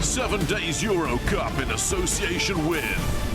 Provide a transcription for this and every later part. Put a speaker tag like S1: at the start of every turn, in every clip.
S1: 7 days EuroCup in association with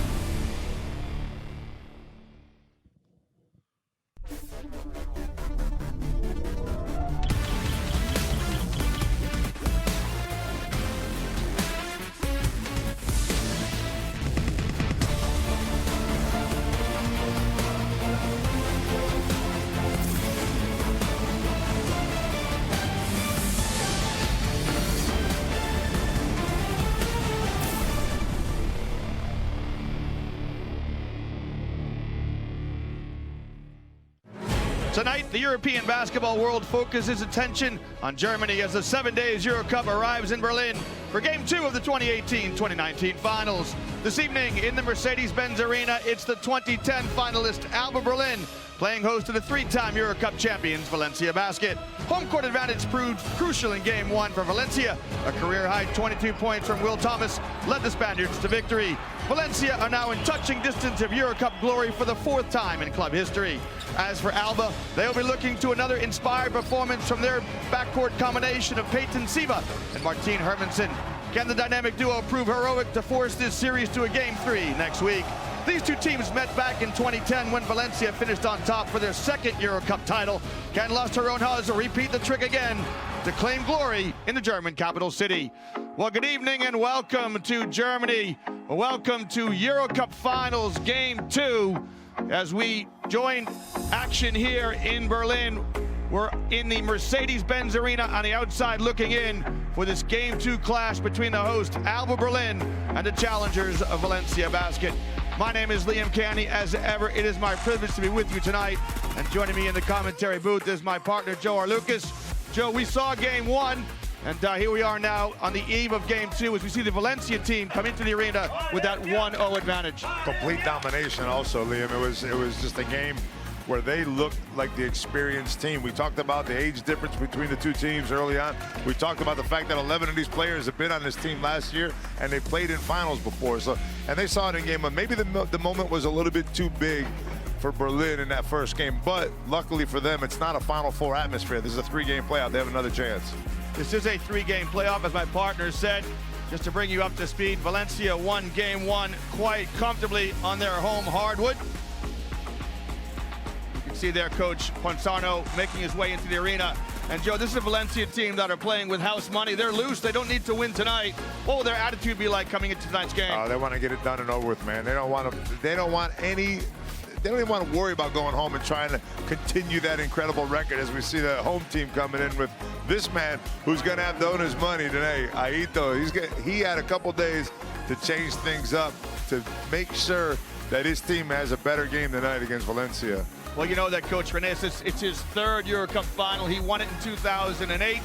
S2: Tonight, the European basketball world focuses attention on Germany as the 7 days EuroCup arrives in Berlin for Game 2 of the 2018-2019 finals. This evening in the Mercedes-Benz Arena, it's the 2010 finalist ALBA Berlin playing host to the three-time EuroCup champions Valencia Basket. Home court advantage proved crucial in Game 1 for Valencia. A career-high 22 points from Will Thomas led the Spaniards to victory. Valencia are now in touching distance of EuroCup glory for the 4th time in club history. As for ALBA, they'll be looking to another inspired performance from their backcourt combination of Peyton Siva and Martin Hermansen. Can the dynamic duo prove heroic to force this series to a Game 3 next week? These two teams met back in 2010 when Valencia finished on top for their 2nd EuroCup title. Can Las Toronjas repeat the trick again to claim glory in the German capital city? Well, good evening and welcome to Germany. Welcome to EuroCup Finals Game 2 as we join action here in Berlin. We're in the Mercedes-Benz Arena on the outside looking in for this Game 2 clash between the host ALBA Berlin and the challengers of Valencia Basket. My name is Liam Canny. As ever, it is my privilege to be with you tonight. And joining me in the commentary booth is my partner, Joe Arlucas. Joe, we saw Game 1, and here we are now on the eve of Game 2 as we see the Valencia team come into the arena with that 1-0 advantage.
S3: Complete domination also, Liam. It was just a game where they looked like the experienced team. We talked about the age difference between the two teams early on. We talked about the fact that 11 of these players have been on this team last year and they played in finals before. So, and they saw it in Game 1. Maybe the moment was a little bit too big for Berlin in that first game, but luckily for them, it's not a Final Four atmosphere. This is a 3-game playoff. They have another chance.
S2: This is a 3-game playoff, as my partner said. Just to bring you up to speed, Valencia won Game 1 quite comfortably on their home hardwood. See their coach Ponzano making his way into the arena. And Joe, this is a Valencia team that are playing with house money. They're loose. They don't need to win tonight. What will their attitude be like coming into tonight's game?
S3: They want to get it done and over with, man. They don't even want to worry about going home and trying to continue that incredible record as we see the home team coming in with this man who's going to have to own his money today, Aito. He had a couple days to change things up to make sure that his team has a better game tonight against Valencia.
S2: Well, you know that Coach Renes, it's his 3rd EuroCup final. He won it in 2008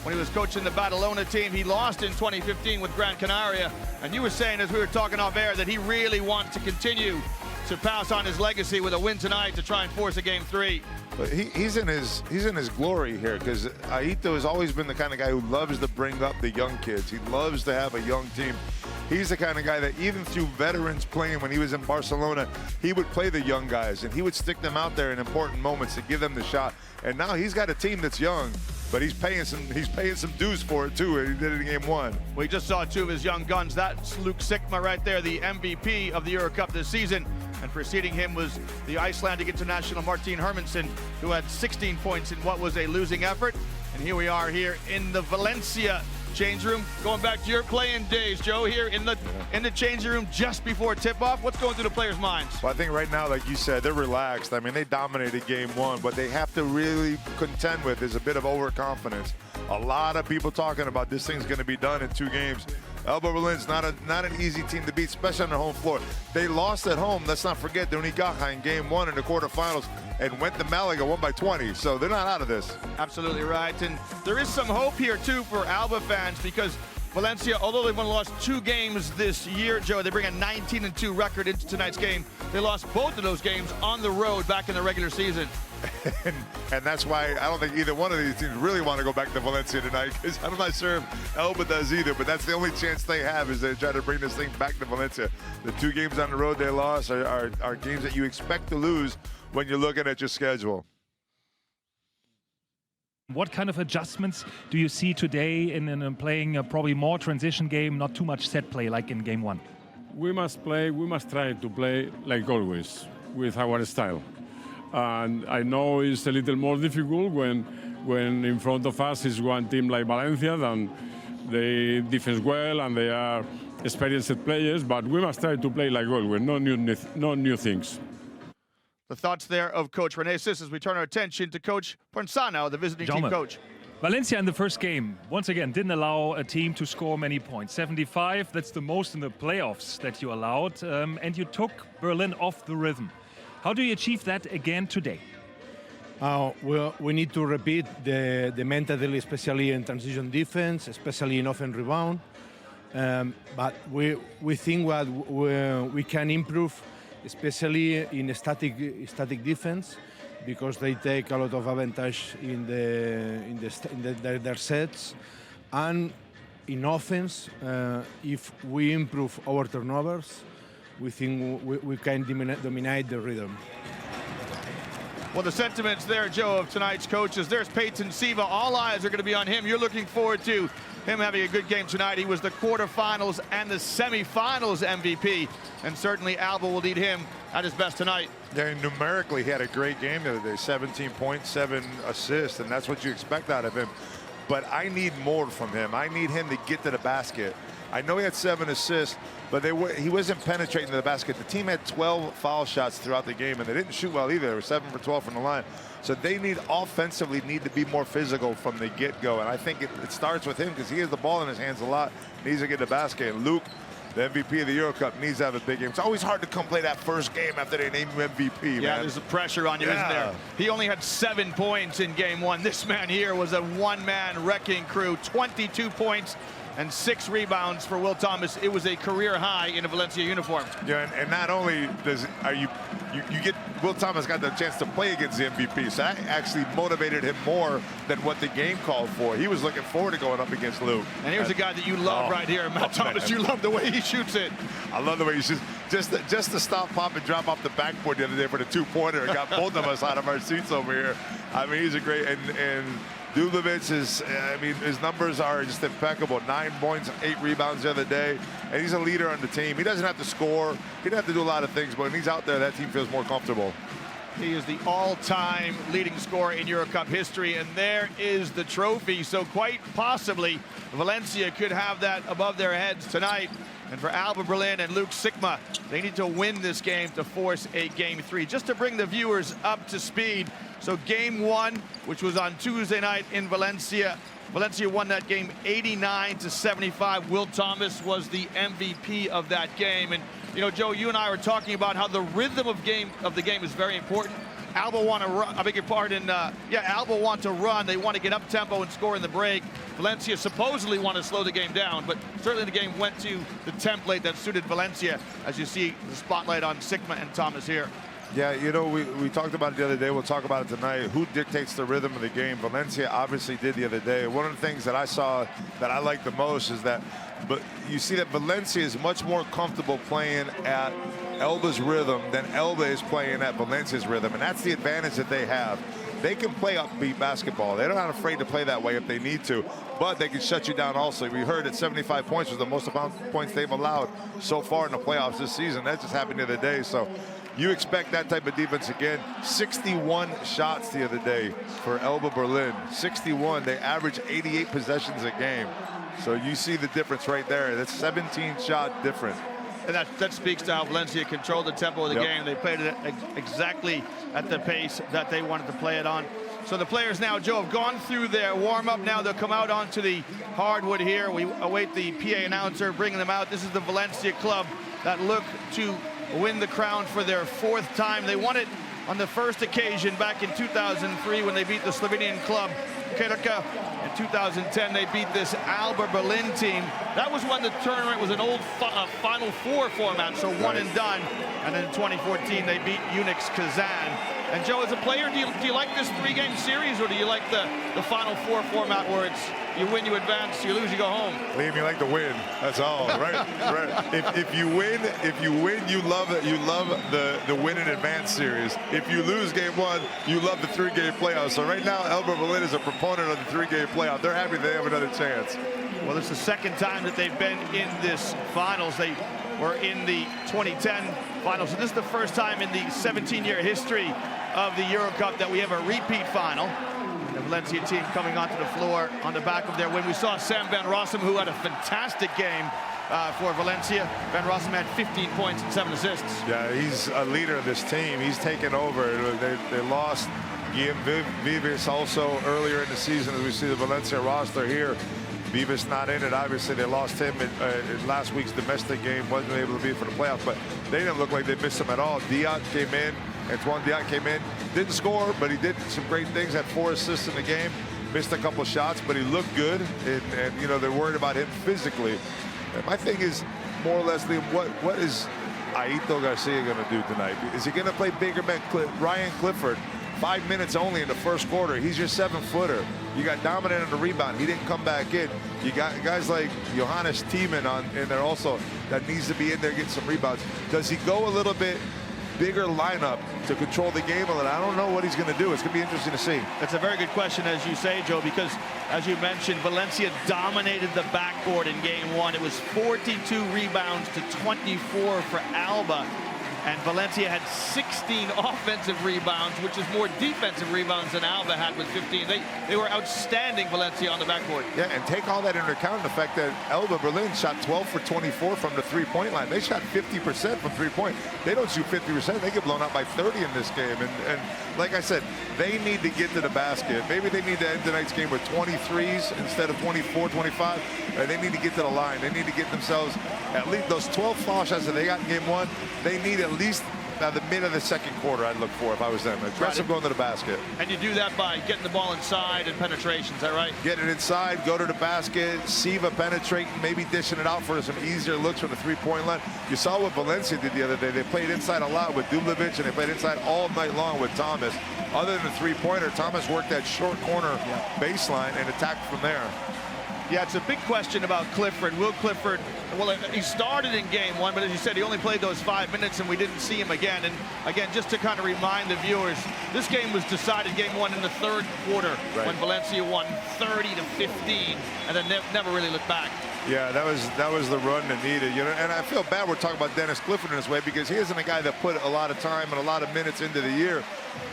S2: when he was coaching the Badalona team. He lost in 2015 with Gran Canaria. And you were saying, as we were talking off air, that he really wants to continue to pass on his legacy with a win tonight to try and force a Game 3.
S3: But he's in his glory here because Aito has always been the kind of guy who loves to bring up the young kids. He loves to have a young team. He's the kind of guy that even through veterans playing when he was in Barcelona, he would play the young guys and he would stick them out there in important moments to give them the shot. And now he's got a team that's young, but he's paying some dues for it too. And he did it in Game 1.
S2: We just saw 2 of his young guns. That's Luke Sikma right there, the MVP of the EuroCup this season. And preceding him was the Icelandic international Martin Hermansen, who had 16 points in what was a losing effort. And here we are here in the Valencia change room, going back to your playing days, Joe, here in the changing room just before tip-off. What's going through the players' minds?
S3: Well, I think right now, like you said, they're relaxed. I mean, they dominated Game 1. What they have to really contend with is a bit of overconfidence. A lot of people talking about this thing's going to be done in 2 games. ALBA Berlin's not an easy team to beat, especially on their home floor. They lost at home, let's not forget, to Unicaja in Game 1 in the quarterfinals and went to Malaga, won by 20. So they're not out of this.
S2: Absolutely right. And there is some hope here, too, for ALBA fans because Valencia, although they've only lost 2 games this year, Joe, they bring a 19-2 record into tonight's game. They lost both of those games on the road back in the regular season.
S3: and that's why I don't think either one of these teams really want to go back to Valencia tonight, because I'm not sure if ALBA does either, but that's the only chance they have is they try to bring this thing back to Valencia. The 2 games on the road they lost are games that you expect to lose when you're looking at your schedule.
S4: What kind of adjustments do you see today in playing a probably more transition game, not too much set play like in game one?
S5: We must try to play like always, with our style. And I know it's a little more difficult when in front of us is one team like Valencia, then they defend well and they are experienced players, but we must try to play like always, no new things.
S2: The thoughts there of Coach Renesis as we turn our attention to Coach Ponsano, the visiting team coach.
S4: Valencia in the first game, once again, didn't allow a team to score many points. 75, that's the most in the playoffs that you allowed, and you took Berlin off the rhythm. How do you achieve that again today?
S6: We need to repeat the mentally, especially in transition defense, especially in offense rebound. But we think what we can improve, especially in static defense, because they take a lot of advantage in their sets. And in offense, if we improve our turnovers, we think we can dominate the rhythm.
S2: Well, the sentiments there, Joe, of tonight's coaches. There's Peyton Siva. All eyes are going to be on him. You're looking forward to him having a good game tonight. He was the quarterfinals and the semifinals MVP, and certainly ALBA will lead him at his best tonight.
S3: Yeah, numerically, he had a great game the other day, 17 points, 7 assists, and that's what you expect out of him. But I need more from him. I need him to get to the basket. I know he had 7 assists, but he wasn't penetrating to the basket. The team had 12 foul shots throughout the game, and they didn't shoot well either. They were 7 for 12 from the line. So they offensively need to be more physical from the get-go, and I think it starts with him because he has the ball in his hands a lot, needs to get the basket. And Luke, the MVP of the EuroCup, needs to have a big game. It's always hard to come play that first game after they name you MVP,
S2: Yeah,
S3: man.
S2: there's a pressure on you, isn't there? He only had 7 points in game 1. This man here was a one-man wrecking crew, 22 points and 6 rebounds for Will Thomas. It was a career high in a Valencia uniform.
S3: Yeah, and not only you get Will Thomas got the chance to play against the MVP, so that actually motivated him more than what the game called for. He was looking forward to going up against Luke.
S2: And here's a guy that you love right here, Matt Thomas.
S3: Man.
S2: You love the way he shoots it.
S3: I love the way he shoots. Just to stop, pop, and drop off the backboard the other day for the 2-pointer. It got both of us out of our seats over here. I mean, he's a great and Dulovic his numbers are just impeccable. 9 points, 8 rebounds the other day, and he's a leader on the team. He doesn't have to score. He doesn't have to do a lot of things, but when he's out there, that team feels more comfortable.
S2: He is the all-time leading scorer in EuroCup history, and there is the trophy. So quite possibly, Valencia could have that above their heads tonight. And for ALBA Berlin and Luke Sikma, they need to win this game to force a Game 3. Just to bring the viewers up to speed, so Game 1, which was on Tuesday night in Valencia, Valencia won that game 89-75. Will Thomas was the MVP of that game. And, you know, Joe, you and I were talking about how the rhythm of the game is very important. ALBA want to run, I beg your pardon, ALBA want to run. They want to get up tempo and score in the break. Valencia supposedly want to slow the game down, but certainly the game went to the template that suited Valencia, as you see the spotlight on Sikma and Thomas here.
S3: Yeah, you know, we talked about it the other day. We'll talk about it tonight. Who dictates the rhythm of the game? Valencia obviously did the other day. One of the things that I saw that I like the most is that, but you see that Valencia is much more comfortable playing at ALBA's rhythm than ALBA is playing at Valencia's rhythm, and that's the advantage that they have. They can play upbeat basketball. They're not afraid to play that way if they need to, but they can shut you down also. We heard that 75 points was the most amount of points they've allowed so far in the playoffs this season. That just happened the other day, so you expect that type of defense again. 61 shots the other day for ALBA Berlin. 61. They average 88 possessions a game. So you see the difference right there. That's 17-shot difference.
S2: And that speaks to how Valencia controlled the tempo of the game. They played it exactly at the pace that they wanted to play it on. So the players now, Joe, have gone through their warm-up. Now they'll come out onto the hardwood here. We await the PA announcer bringing them out. This is the Valencia club that look to win the crown for their 4th time. They won it on the first occasion back in 2003 when they beat the Slovenian club Krka. In 2010, they beat this ALBA Berlin team. That was when the tournament was an old Final Four format, so one and done. And then in 2014, they beat Unix Kazan. And Joe, as a player, do you like this 3-game series, or do you like the Final Four format where it's You win, you advance. You lose, you go home.
S3: Liam, you like to win. That's all, right? Right. If you win, you love it. You love the win and advance series. If you lose game one, you love the 3-game playoff. So right now, ALBA Berlin is a proponent of the 3-game playoff. They're happy they have another chance.
S2: Well, it's the second time that they've been in this finals. They were in the 2010 finals. And this is the first time in the 17-year history of the EuroCup that we have a repeat final. The Valencia team coming onto the floor on the back of their win. We saw Sam Van Rossom, who had a fantastic game for Valencia. Van Rossom had 15 points and 7 assists.
S3: Yeah, he's a leader of this team. He's taken over. They lost Guillaume Vives also earlier in the season, as we see the Valencia roster here. Vives not in it. Obviously, they lost him in last week's domestic game. Wasn't able to be for the playoffs, but they didn't look like they missed him at all. Diot came in. Antoine Diot came in. Didn't score, but he did some great things. Had 4 assists in the game. Missed a couple shots, but he looked good. And you know, they're worried about him physically. And my thing is, more or less, Liam, what is Aito Garcia going to do tonight? Is he going to play bigger man? Ryan Clifford, 5 minutes only in the first quarter. He's your 7-footer. You got dominant on the rebound. He didn't come back in. You got guys like Johannes Thiemann in there also that needs to be in there getting some rebounds. Does he go a little bit bigger lineup to control the game a little? I don't know what he's going to do. It's going to be interesting to see.
S2: That's a very good question, as you say, Joe, because as you mentioned, Valencia dominated the backcourt in game 1. It was 42 rebounds to 24 for ALBA. And Valencia had 16 offensive rebounds, which is more defensive rebounds than ALBA had with 15. They were outstanding, Valencia, on the backcourt.
S3: Yeah, and take all that into account, the fact that ALBA Berlin shot 12 for 24 from the 3-point line. They shot 50% from 3-point. They don't shoot 50%. They get blown out by 30 in this game. And like I said, they need to get to the basket. Maybe they need to end tonight's game with 23s instead of 24, 25. They need to get to the line. They need to get themselves at least those 12 foul shots that they got in game 1. They need at least by the mid of the second quarter, I'd look for if I was them. Aggressive going to the basket.
S2: And you do that by getting the ball inside and penetration, is that right?
S3: Get it inside, go to the basket, Siva penetrating, maybe dishing it out for some easier looks from the 3-point line. You saw what Valencia did the other day. They played inside a lot with Dublevic, and they played inside all night long with Thomas. Other than the 3-pointer, Thomas worked that short corner baseline and attacked from there.
S2: Yeah, it's a big question about Clifford. Will Clifford, well, he started in game 1, but as you said, he only played those 5 minutes and we didn't see him again. And again, just to kind of remind the viewers, this game was decided game 1 in the 3rd quarter when Valencia won 30-15 and then never really looked back.
S3: Yeah, that was the run that needed, you know. And I feel bad we're talking about Dennis Clifford in this way because he isn't a guy that put a lot of time and a lot of minutes into the year,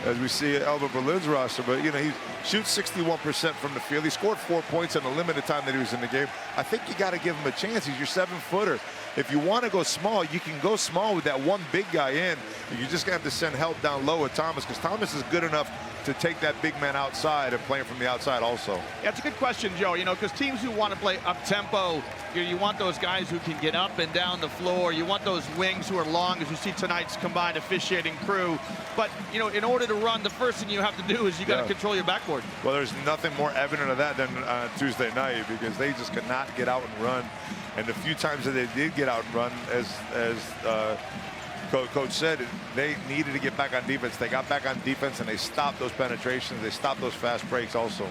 S3: as we see at ALBA Berlin's roster. But you know, he shoots 61% from the field. He scored 4 points in the limited time that he was in the game. I think you got to give him a chance. He's your 7-footer. If you want to go small, you can go small with that one big guy in. You just have to send help down low with Thomas because Thomas is good enough to take that big man outside and play him from the outside also.
S2: Yeah, it's a good question, Joe, you know, because teams who want to play up-tempo, you want those guys who can get up and down the floor. You want those wings who are long, as you see tonight's combined officiating crew. But, you know, in order to run, the first thing you have to do is you got to control your backboard.
S3: Well, there's nothing more evident of that than Tuesday night because they just could not get out and run. And the few times that they did get out and run, as Coach said, they needed to get back on defense. They got back on defense and they stopped those penetrations. They stopped those fast breaks also.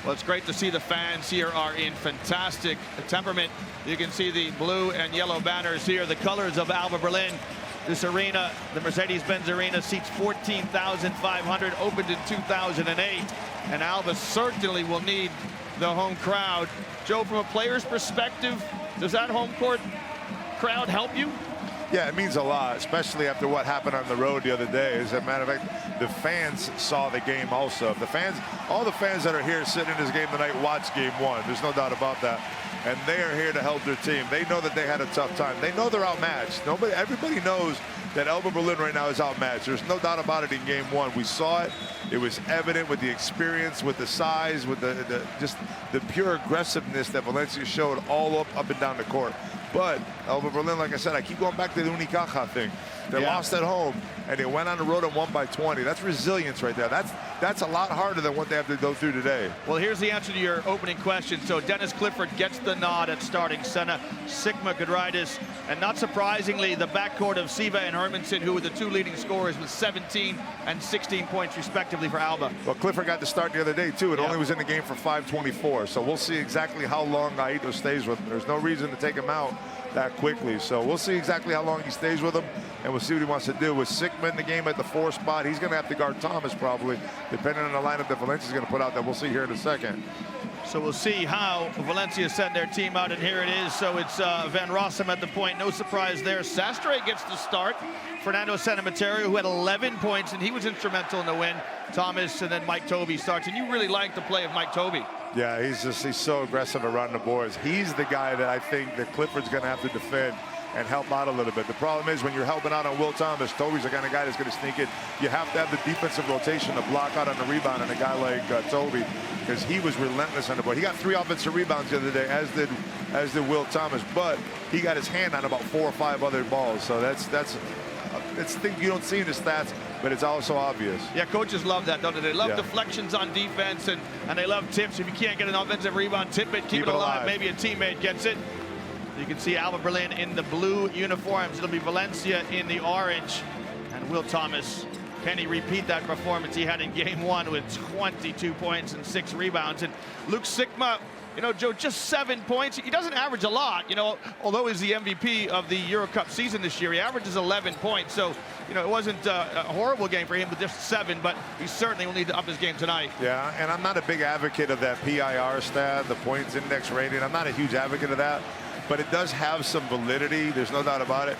S2: Well, it's great to see the fans here are in fantastic temperament. You can see the blue and yellow banners here, the colors of ALBA Berlin. This arena, the Mercedes-Benz Arena, seats 14,500, opened in 2008. And ALBA certainly will need the home crowd. Joe, from a player's perspective, does that home court crowd help you?
S3: Yeah, it means a lot, especially after what happened on the road the other day. As a matter of fact, the fans saw the game also. The fans, all the fans that are here sitting in this game tonight watched game 1. There's no doubt about that. And they are here to help their team. They know that they had a tough time. They know they're outmatched. Everybody knows that ALBA Berlin right now is outmatched. There's no doubt about it in game 1. We saw it. It was evident with the experience, with the size, with just the pure aggressiveness that Valencia showed all up and down the court. But ALBA Berlin, like I said, I keep going back to the Unicaja thing. They lost at home. and they went on the road and won by 20. That's resilience right there. That's a lot harder than what they have to go through today.
S2: Well, here's the answer to your opening question. So Dennis Clifford gets the nod at starting center. Sikma, Giedraitis, and not surprisingly, the backcourt of Siva and Hermansen, who were the two leading scorers with 17 and 16 points respectively for ALBA.
S3: Well, Clifford got the start the other day too. It only was in the game for 5:24. So we'll see exactly how long Aito stays with him. There's no reason to take him out that quickly. So we'll see exactly how long he stays with him, and we'll see what he wants to do. With Sikma in the game at the 4 spot, he's going to have to guard Thomas probably, depending on the lineup that Valencia's going to put out there. We'll see here in a second.
S2: So we'll see how Valencia send their team out, and here it is. So it's Van Rossom at the point. No surprise there. Sastre gets the start. Fernando San Emeterio, who had 11 points, and he was instrumental in the win. Thomas, and then Mike Tobey starts. And you really like the play of Mike Tobey.
S3: Yeah, he's so aggressive around the boards. He's the guy that I think that Clifford's going to have to defend and help out a little bit. The problem is when you're helping out on Will Thomas, Tobey's the kind of guy that's going to sneak in. You have to have the defensive rotation to block out on the rebound on a guy like Tobey, because he was relentless on the board. He got 3 offensive rebounds the other day, as did Will Thomas, but he got his hand on about 4 or 5 other balls. So that's thing you don't see in the stats, but it's also obvious.
S2: Yeah, coaches love that, don't they? They love deflections on defense, and they love tips. If you can't get an offensive rebound, tip it, keep it alive. Maybe a teammate gets it. You can see ALBA Berlin in the blue uniforms. It'll be Valencia in the orange. And Will Thomas, can he repeat that performance he had in game 1 with 22 points and 6 rebounds? And Luke Sikma, you know, Joe, just 7 points. He doesn't average a lot, you know, although he's the MVP of the EuroCup season this year. He averages 11 points. So, you know, it wasn't a horrible game for him with just 7, but he certainly will need to up his game tonight.
S3: Yeah, and I'm not a big advocate of that PIR stat, the points index rating. I'm not a huge advocate of that, but it does have some validity. There's no doubt about it.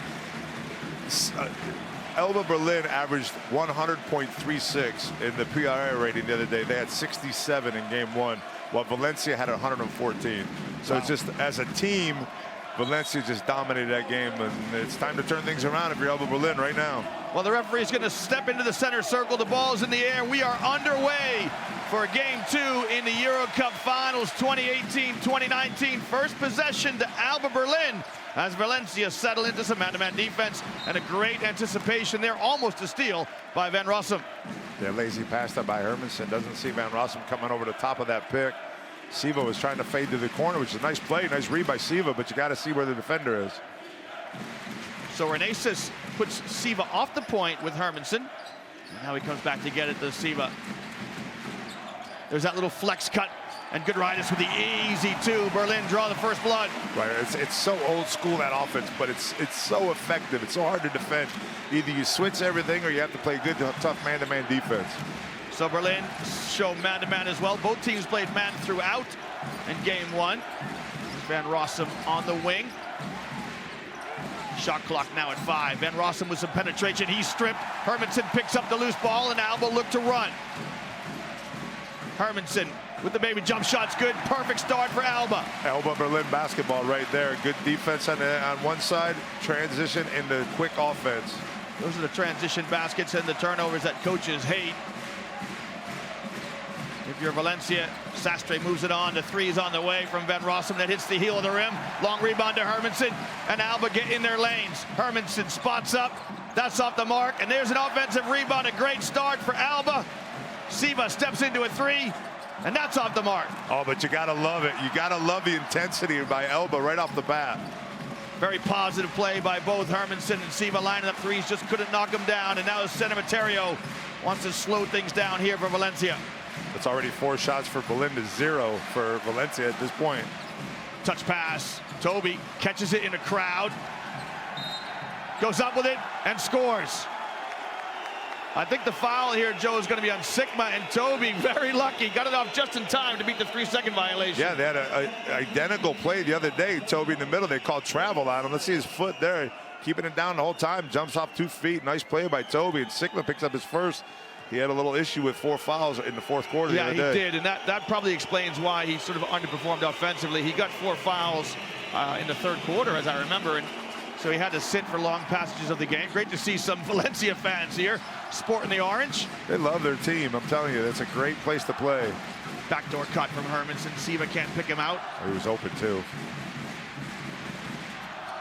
S3: ALBA Berlin averaged 100.36 in the PIR rating the other day. They had 67 in game 1, while Valencia had 114. So it's just, as a team, Valencia just dominated that game, and it's time to turn things around if you're ALBA Berlin right now.
S2: Well, the referee is going to step into the center circle. The ball's in the air. We are underway for game 2 in the EuroCup Finals 2018-2019. First possession to ALBA Berlin as Valencia settle into some man-to-man defense, and a great anticipation there, almost a steal by Van Rossom.
S3: Yeah, lazy pass up by Hermansen. Doesn't see Van Rossom coming over the top of that pick. Siva was trying to fade to the corner, which is a nice play, nice read by Siva, but you got to see where the defender is.
S2: So Renesis puts Siva off the point with Hermansen. And now he comes back to get it to Siva. There's that little flex cut, and Giedraitis with the easy 2. Berlin draw the first blood.
S3: Right, it's so old school, that offense, but it's so effective. It's so hard to defend. Either you switch everything or you have to play good, tough man-to-man defense.
S2: So Berlin show man-to-man as well. Both teams played man throughout in game 1. Van Rossom on the wing. Shot clock now at 5. Van Rossom with some penetration. He's stripped. Hermansen picks up the loose ball, and ALBA look to run. Hermansen with the baby jump shot's good. Perfect start for ALBA.
S3: ALBA Berlin basketball right there. Good defense on one side, transition into quick offense.
S2: Those are the transition baskets and the turnovers that coaches hate. If you're Valencia, Sastre moves it on. The 3 is on the way from Van Rossom that hits the heel of the rim. Long rebound to Hermansen, and ALBA get in their lanes. Hermansen spots up. That's off the mark, and there's an offensive rebound. A great start for ALBA. Siva steps into a 3, and that's off the mark.
S3: Oh, but you gotta love it. You gotta love the intensity by ALBA right off the bat.
S2: Very positive play by both Hermansen and Siva, lining up 3s, just couldn't knock them down. And now San Emeterio wants to slow things down here for Valencia.
S3: It's already 4 shots for Berlin to 0 for Valencia at this point.
S2: Touch pass. Tobey catches it in a crowd. Goes up with it and scores. I think the foul here, Joe, is going to be on Sikma, and Tobey, very lucky, got it off just in time to beat the 3-second violation.
S3: Yeah, they had an identical play the other day. Tobey in the middle, they called travel on him. Let's see his foot there, keeping it down the whole time, jumps off 2 feet. Nice play by Tobey, and Sikma picks up his first. He had a little issue with 4 fouls in the 4th quarter the other day.
S2: Yeah, he did, and that probably explains why he sort of underperformed offensively. He got 4 fouls in the 3rd quarter, as I remember, and so he had to sit for long passages of the game. Great to see some Valencia fans here sporting the orange.
S3: They love their team. I'm telling you, that's a great place to play.
S2: Backdoor cut from Hermansen. Siva can't pick him out.
S3: He was open too.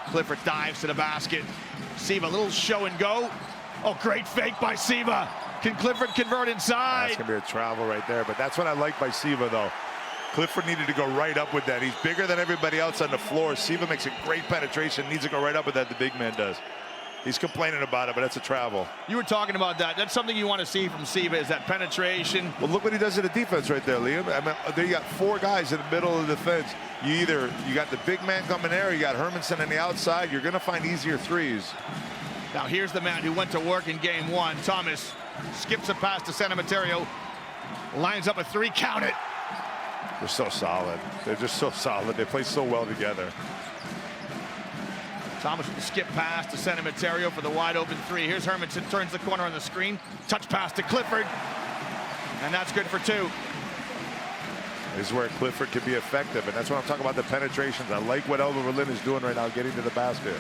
S2: Clifford dives to the basket. Siva, a little show and go. Oh, great fake by Siva. Can Clifford convert inside?
S3: That's going to be a travel right there, but that's what I like by Siva, though. Clifford needed to go right up with that. He's bigger than everybody else on the floor. Siva makes a great penetration, needs to go right up with that, the big man does. He's complaining about it, but that's a travel.
S2: You were talking about that. That's something you want to see from Siva, is that penetration.
S3: Well, look what he does in the defense right there, Liam. I mean, there you got 4 guys in the middle of the defense. You got the big man coming there, you got Hermanson on the outside. You're going to find easier threes.
S2: Now here's the man who went to work in game 1. Thomas skips a pass to San Emeterio, lines up a 3, count it.
S3: They're so solid. They're just so solid. They play so well together.
S2: Thomas with the skip pass to San Emeterio for the wide open 3. Here's Hermanson, turns the corner on the screen. Touch pass to Clifford. And that's good for 2.
S3: This is where Clifford can be effective, and that's what I'm talking about, the penetrations. I like what ALBA Berlin is doing right now, getting to the basket.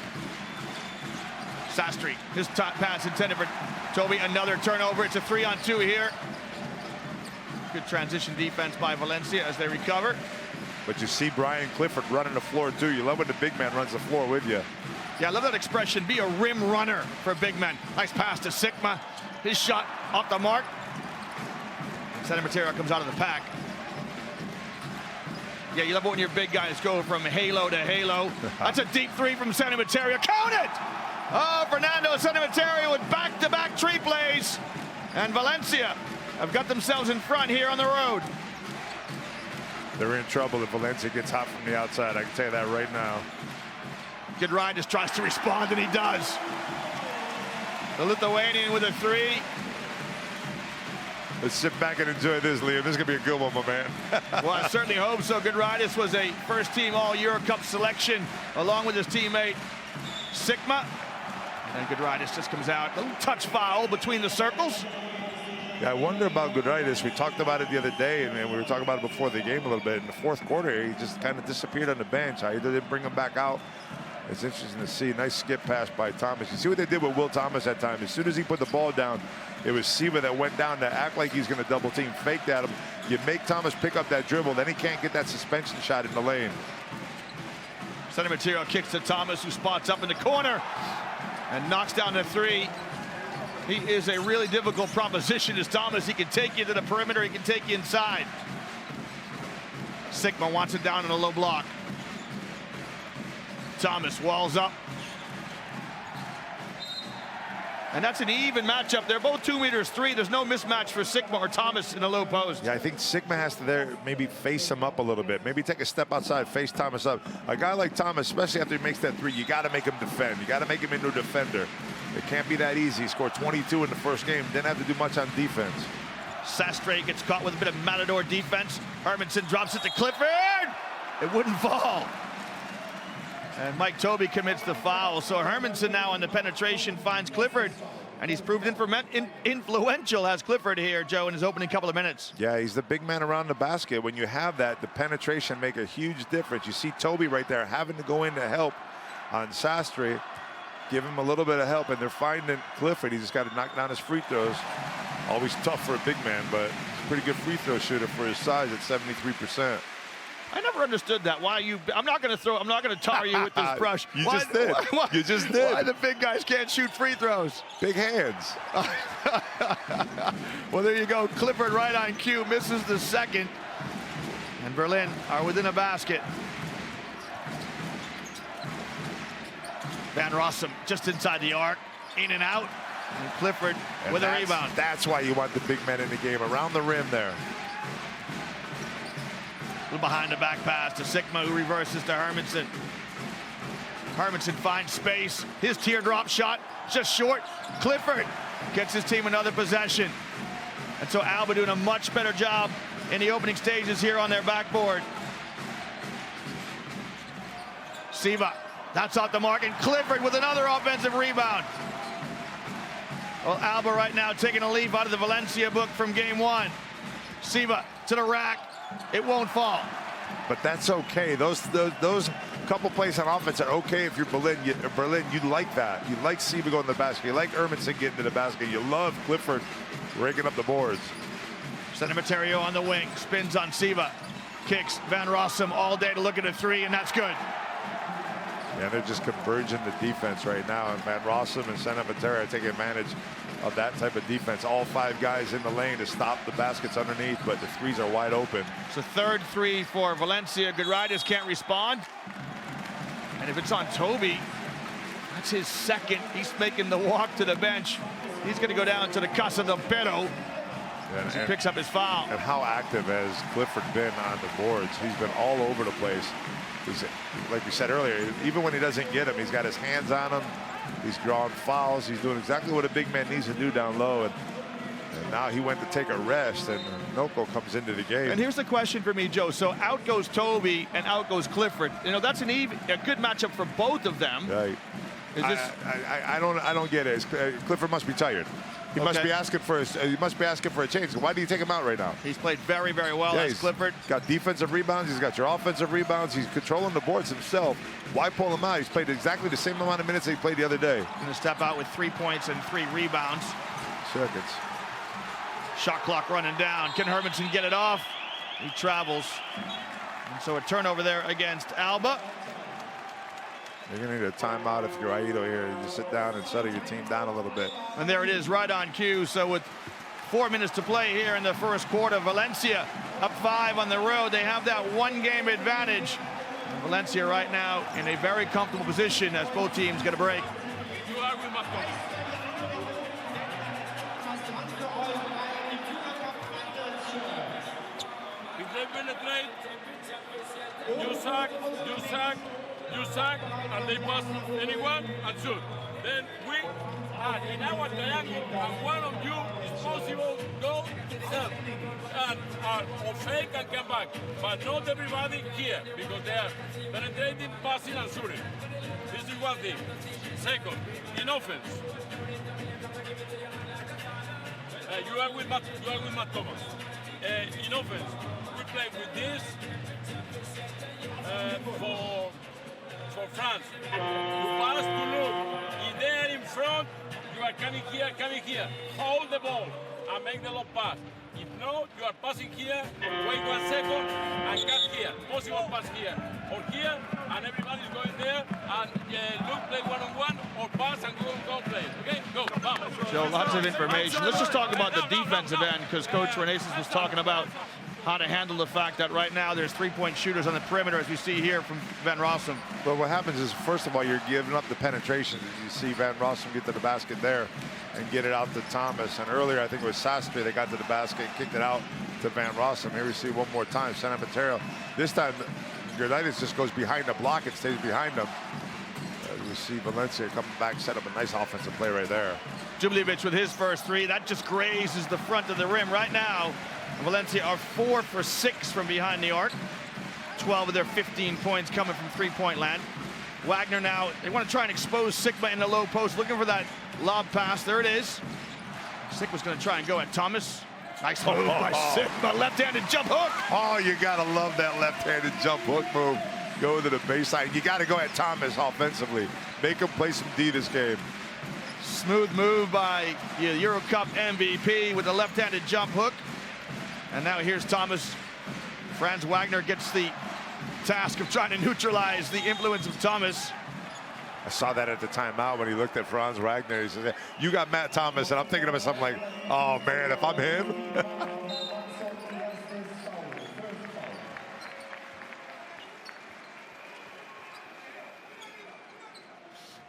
S2: Sastry, his top pass intended for Toby. Another turnover. It's a 3-on-2 here. Good transition defense by Valencia as they recover.
S3: But you see Brian Clifford running the floor too. You love when the big man runs the floor with you.
S2: Yeah, I love that expression, be a rim runner for big men. Nice pass to Sikma. His shot off the mark. San Emeterio comes out of the pack. Yeah, you love it when your big guys go from halo to halo. That's a deep 3 from San Emeterio. Count it! Oh, Fernando San Emeterio with back-to-back 3 plays. And Valencia have got themselves in front here on the road.
S3: They're in trouble if Valencia gets hot from the outside. I can tell you that right now.
S2: Giedraitis tries to respond, and he does. The Lithuanian with a 3.
S3: Let's sit back and enjoy this, Liam. This is going to be a good one, my man.
S2: Well, I certainly hope so. Giedraitis was a first-team All-EuroCup selection, along with his teammate Sikma. And Giedraitis just comes out. A little touch foul between the circles.
S3: Yeah, I wonder about Giedraitis. We talked about it the other day, and we were talking about it before the game a little bit. In the 4th quarter, he just kind of disappeared on the bench. I didn't bring him back out. It's interesting to see. Nice skip pass by Thomas. You see what they did with Will Thomas that time. As soon as he put the ball down, it was Siva that went down to act like he's going to double team, faked at him. You make Thomas pick up that dribble, then he can't get that suspension shot in the lane.
S2: San Emeterio kicks to Thomas, who spots up in the corner and knocks down the 3. He is a really difficult proposition as Thomas. He can take you to the perimeter, he can take you inside. Sikma wants it down in a low block. Thomas walls up. And that's an even matchup. They're both 2 meters 3. There's no mismatch for Sikma or Thomas in a low post.
S3: Yeah, I think Sikma has to there maybe face him up a little bit. Maybe take a step outside, face Thomas up. A guy like Thomas, especially after he makes that 3, you got to make him defend. You got to make him into a defender. It can't be that easy. He scored 22 in the first game. Didn't have to do much on defense.
S2: Sastry gets caught with a bit of Matador defense. Hermanson drops it to Clifford. It wouldn't fall. And Mike Toby commits the foul. So Hermanson now on the penetration finds Clifford. And he's proved influential as Clifford here, Joe, in his opening couple of minutes.
S3: Yeah, he's the big man around the basket. When you have that, the penetration make a huge difference. You see Toby right there having to go in to help on Sastry. Give him a little bit of help, and they're finding Clifford. He's just got to knock down his free throws. Always tough for a big man, but he's a pretty good free throw shooter for his size at 73%.
S2: I never understood that. Why you? I'm not going to tar you with this brush.
S3: You just did. You just did.
S2: Why the big guys can't shoot free throws?
S3: Big hands.
S2: Well, there you go. Clifford right on cue, misses the second. And Berlin are within a basket. Van Rossom just inside the arc, in and out. And Clifford with a rebound.
S3: That's why you want the big man in the game, around the rim there.
S2: A little behind the back pass to Sikma, who reverses to Hermanson. Hermanson finds space. His teardrop shot just short. Clifford gets his team another possession. And so ALBA doing a much better job in the opening stages here on their backboard. Siva, that's off the mark, and Clifford with another offensive rebound. Well, ALBA right now taking a leaf out of the Valencia book from game 1. Siva to the rack. It won't fall.
S3: But that's okay. Those couple plays on offense are okay if you're Berlin. You like that. You like Siva going to the basket. You like Hermanson getting to the basket. You love Clifford raking up the boards.
S2: San Emeterio on the wing, spins on Siva. Kicks Van Rossom all day to look at a 3, and that's good.
S3: Yeah, they're just converging the defense right now, and Van Rossom and San Emeterio are taking advantage of that type of defense. All 5 guys in the lane to stop the baskets underneath, but the threes are wide open.
S2: It's a third three for Valencia. Giedraitis can't respond. And if it's on Toby, that's his second. He's making the walk to the bench. He's going to go down to the Casa del Perro as he picks up his foul.
S3: And how active has Clifford been on the boards? He's been all over the place. He's, like we said earlier, even when he doesn't get him, he's got his hands on him. He's drawing fouls. He's doing exactly what a big man needs to do down low. And now he went to take a rest, and Noko comes into the game.
S2: And here's the question for me, Joe. So out goes Toby and out goes Clifford. You know, that's a good matchup for both of them.
S3: Right.
S2: Is this...
S3: I don't get it. Clifford must be tired. He must be asking for a change. Why do you take him out right now?
S2: He's played very, very well as Clifford.
S3: Got defensive rebounds. He's got your offensive rebounds. He's controlling the boards himself. Why pull him out? He's played exactly the same amount of minutes that he played the other day.
S2: Going to step out with 3 points and 3 rebounds.
S3: Seconds.
S2: Shot clock running down. Can Hermanson get it off? He travels. And so a turnover there against ALBA.
S3: You're going to need a timeout if you're Aido here. You just sit down and settle your team down a little bit.
S2: And there it is, right on cue. So with 4 minutes to play here in the first quarter, Valencia up 5 on the road. They have that 1-game advantage. And Valencia right now in a very comfortable position as both teams get a break.
S7: If they penetrate, you sack, and they pass anyone and shoot. Then we are in our triangle, and one of you is possible go serve or fake and come back. But not everybody here, because they are penetrating, passing, and shooting. This is one thing. Second, in offense, you are with Matt Thomas. In offense, we play with this for France. You pass to look. If they are in front, you are coming here. Hold the ball and make the long pass. If not, you are passing here, wait 1 second, and cut here. Possible pass here or here, and everybody's going there, and look, play one-on-one, or pass and go play. Okay, go, vamos.
S2: So lots of information. Let's just talk about the defensive end, because Coach Renaces was talking about how to handle the fact that right now there's 3-point shooters on the perimeter, as we see here from Van Rossom.
S3: But what happens is, first of all, you're giving up the penetration. You see Van Rossom get to the basket there and get it out to Thomas. And earlier, I think it was Sastre that got to the basket and kicked it out to Van Rossom. Here we see one more time, San Emeterio. This time, Giedraitis just goes behind the block and stays behind them. We see Valencia coming back, set up a nice offensive play right there.
S2: Djubljevic with his first 3. That just grazes the front of the rim right now. Valencia are 4 for 6 from behind the arc. 12 of their 15 points coming from 3-point land. Wagner now, they want to try and expose Sikma in the low post, looking for that lob pass. There it is. Sikma's going to try and go at Thomas. Nice move by Sikma, left-handed jump hook.
S3: Oh, you got to love that left-handed jump hook move. Go to the baseline. You got to go at Thomas offensively. Make him play some D this game.
S2: Smooth move by the EuroCup MVP with the left-handed jump hook. And now here's Thomas. Franz Wagner gets the task of trying to neutralize the influence of Thomas.
S3: I saw that at the timeout when he looked at Franz Wagner. He said, "You got Matt Thomas," and I'm thinking to myself, like, "Oh man, if I'm him."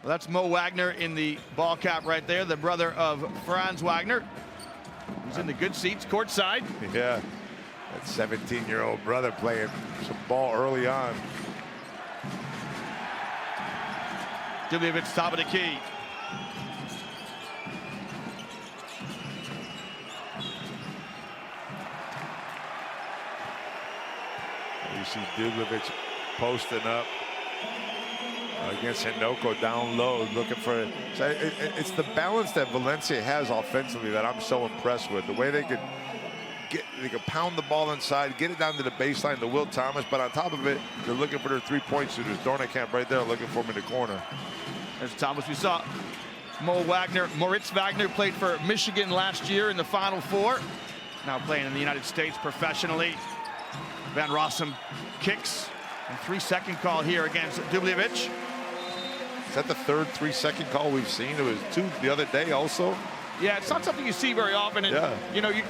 S2: Well, that's Mo Wagner in the ball cap right there, the brother of Franz Wagner. He's in the good seats, courtside.
S3: Yeah, that 17-year-old brother playing some ball early on.
S2: Djubljevic, top of the key.
S3: You see Djubljevic posting up against Hinoko down low, looking for it. So it's the balance that Valencia has offensively that I'm so impressed with. The way they could pound the ball inside, get it down to the baseline to Will Thomas, but on top of it, they're looking for their 3-point shooters. Dornekamp right there looking for him in the corner.
S2: There's Thomas. We saw Moritz Wagner played for Michigan last year in the Final Four. Now playing in the United States professionally. Van Rossom kicks. And 3-second call here against Djubljevic.
S3: Is that the third 3-second call we've seen? It was 2 the other day also.
S2: Yeah, it's not something you see very often. And, you know, you're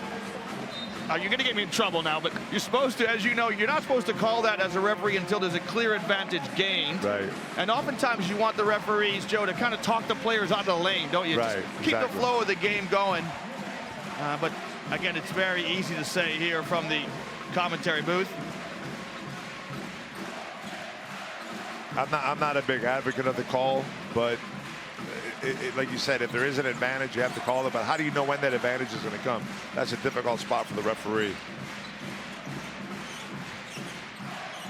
S2: going to get me in trouble now, but you're supposed to, as you know, you're not supposed to call that as a referee until there's a clear advantage gained.
S3: Right.
S2: And oftentimes you want the referees, Joe, to kind of talk the players out of the lane, don't you?
S3: Right,
S2: Just keep the flow of the game going. But again, it's very easy to say here from the commentary booth.
S3: I'm not a big advocate of the call, but like you said, if there is an advantage, you have to call it. But how do you know when that advantage is going to come? That's a difficult spot for the referee.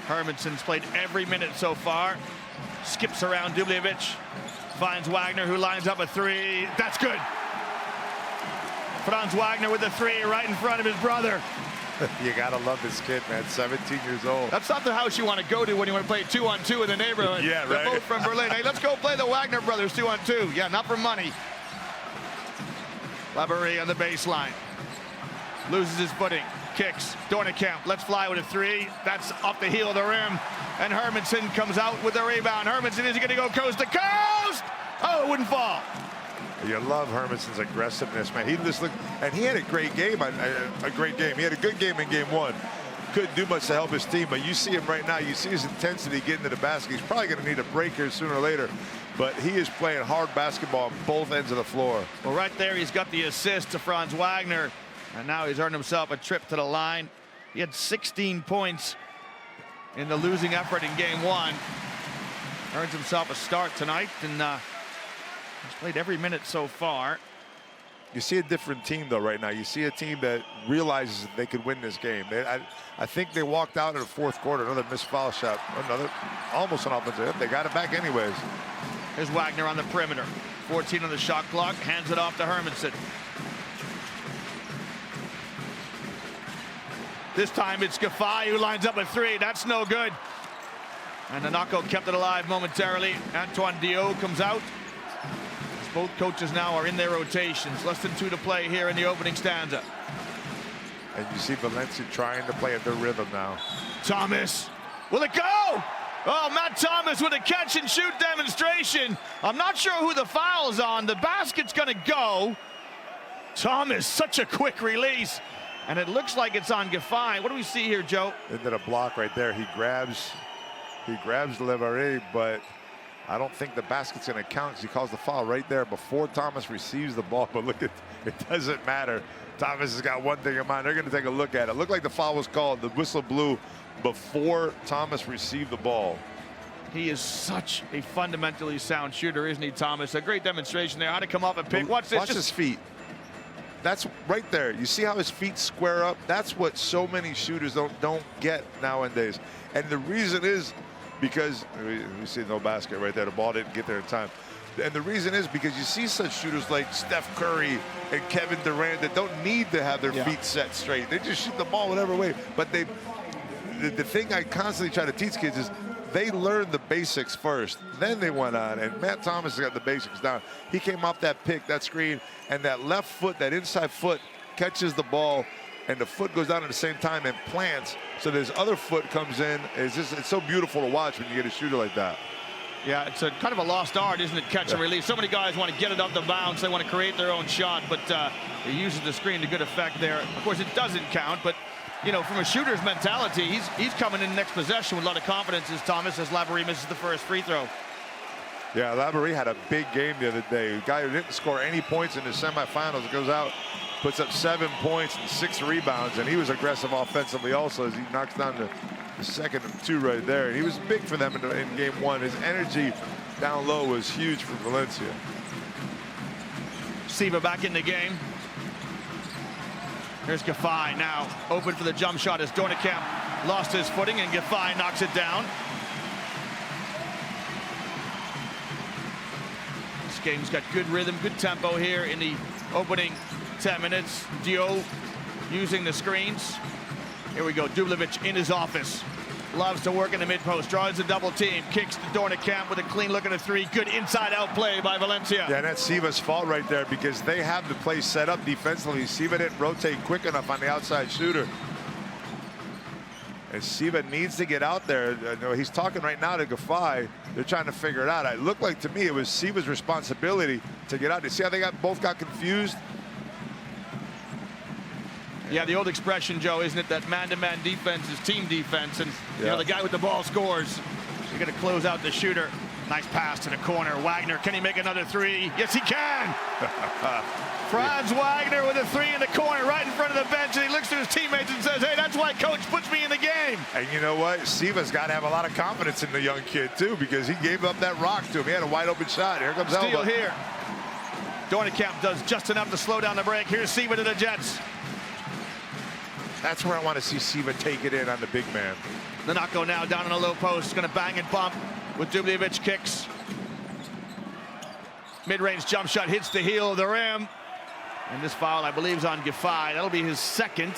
S2: Hermansson's played every minute so far. Skips around Dubljevic. Finds Wagner, who lines up a 3. That's good. Franz Wagner with the 3 right in front of his brother.
S3: You got to love this kid, man. 17 years old.
S2: That's not the house you want to go to when you want to play 2-on-2 in the neighborhood.
S3: Yeah, right.
S2: They're both from Berlin. Hey, let's go play the Wagner brothers 2-on-2. Yeah, not for money. Laborie on the baseline. Loses his footing. Kicks. Dornekamp. Let's fly with a 3. That's off the heel of the rim. And Hermansson comes out with the rebound. Hermansson is going to go coast to coast. Oh, it wouldn't fall.
S3: You love Hermansson's aggressiveness, man. He just looked, and he had a great game. A great game. He had a good game in game 1. Couldn't do much to help his team, but you see him right now. You see his intensity getting to the basket. He's probably going to need a break here sooner or later, but he is playing hard basketball on both ends of the floor.
S2: Well, right there, he's got the assist to Franz Wagner, and now he's earned himself a trip to the line. He had 16 points in the losing effort in game 1. Earns himself a start tonight, and he's played every minute so far.
S3: You see a different team, though, right now. You see a team that realizes that they could win this game. I think they walked out in the 4th quarter. Another missed foul shot. Another, almost an offensive. They got it back anyways.
S2: Here's Wagner on the perimeter. 14 on the shot clock. Hands it off to Hermansson. This time it's Giffey who lines up a 3. That's no good. And the knockout kept it alive momentarily. Antoine Diot comes out. Both coaches now are in their rotations. Less than 2 to play here in the opening stanza.
S3: And you see Valencia trying to play at their rhythm now.
S2: Thomas, will it go? Oh, Matt Thomas with a catch and shoot demonstration. I'm not sure who the foul's on. The basket's gonna go. Thomas, such a quick release. And it looks like it's on Giffey. What do we see here, Joe?
S3: Into the block right there. He grabs Laborie, but I don't think the basket's going to count because he calls the foul right there before Thomas receives the ball. But look, it doesn't matter. Thomas has got one thing in mind. They're going to take a look at it. Looked like the foul was called. The whistle blew before Thomas received the ball.
S2: He is such a fundamentally sound shooter, isn't he, Thomas? A great demonstration there. How to come up and pick. Watch this.
S3: Watch his feet. That's right there. You see how his feet square up? That's what so many shooters don't get nowadays. And the reason is because we see no basket right there. The ball didn't get there in time. And the reason is because you see such shooters like Steph Curry and Kevin Durant that don't need to have their feet set straight. They just shoot the ball whatever way. But the thing I constantly try to teach kids is they learn the basics first. Then they went on. And Matt Thomas has got the basics down. He came off that pick, that screen, and that left foot, that inside foot, catches the ball. And the foot goes down at the same time and plants. So this other foot comes in. It's so beautiful to watch when you get a shooter like that.
S2: Yeah, it's a kind of a lost art, isn't it? Catch and release. So many guys want to get it up the bounce. They want to create their own shot, but he uses the screen to good effect there. Of course, it doesn't count, but you know, from a shooter's mentality, he's coming in next possession with a lot of confidence as Thomas, as Laborie misses the first free throw.
S3: Yeah, Laborie had a big game the other day. A guy who didn't score any points in the semifinals goes out, puts up 7 points and 6 rebounds, and he was aggressive offensively also as he knocks down the second and 2 right there. And he was big for them in game 1. His energy down low was huge for Valencia.
S2: Siva back in the game. Here's Giffey now open for the jump shot as Dornekamp lost his footing and Giffey knocks it down. This game's got good rhythm, good tempo here in the opening 10 minutes. Diot using the screens. Here we go, Dubljevic in his office. Loves to work in the mid-post, draws a double team, kicks to Dornekamp with a clean look at a 3. Good inside-out play by Valencia.
S3: Yeah, and that's Siva's fault right there because they have the play set up defensively. Siva didn't rotate quick enough on the outside shooter. And Siva needs to get out there. He's talking right now to Giffey. they're trying to figure it out. It looked like to me it was Siva's responsibility to get out. You see how they both got confused?
S2: Yeah, the old expression, Joe, isn't it, that man-to-man defense is team defense, and you know, the guy with the ball scores. You're going to close out the shooter. Nice pass to the corner. Wagner, can he make another three? Yes, he can. Franz Wagner with a three in the corner right in front of the bench, and he looks to his teammates and says, hey, that's why coach puts me in the game.
S3: And you know what? Siva's got to have a lot of confidence in the young kid, too, because he gave up that rock to him. He had a wide-open shot. Here comes
S2: Steal
S3: ALBA.
S2: here. Dornicamp does just enough to slow down the break. Here's Siva to the Jets.
S3: That's where I want to see Siva take it in on the big man.
S2: Nanako now down on a low post, going to bang and bump with Dubljevic kicks. Mid-range jump shot hits the heel of the rim. And this foul, I believe, is on Giffey. That'll be his second.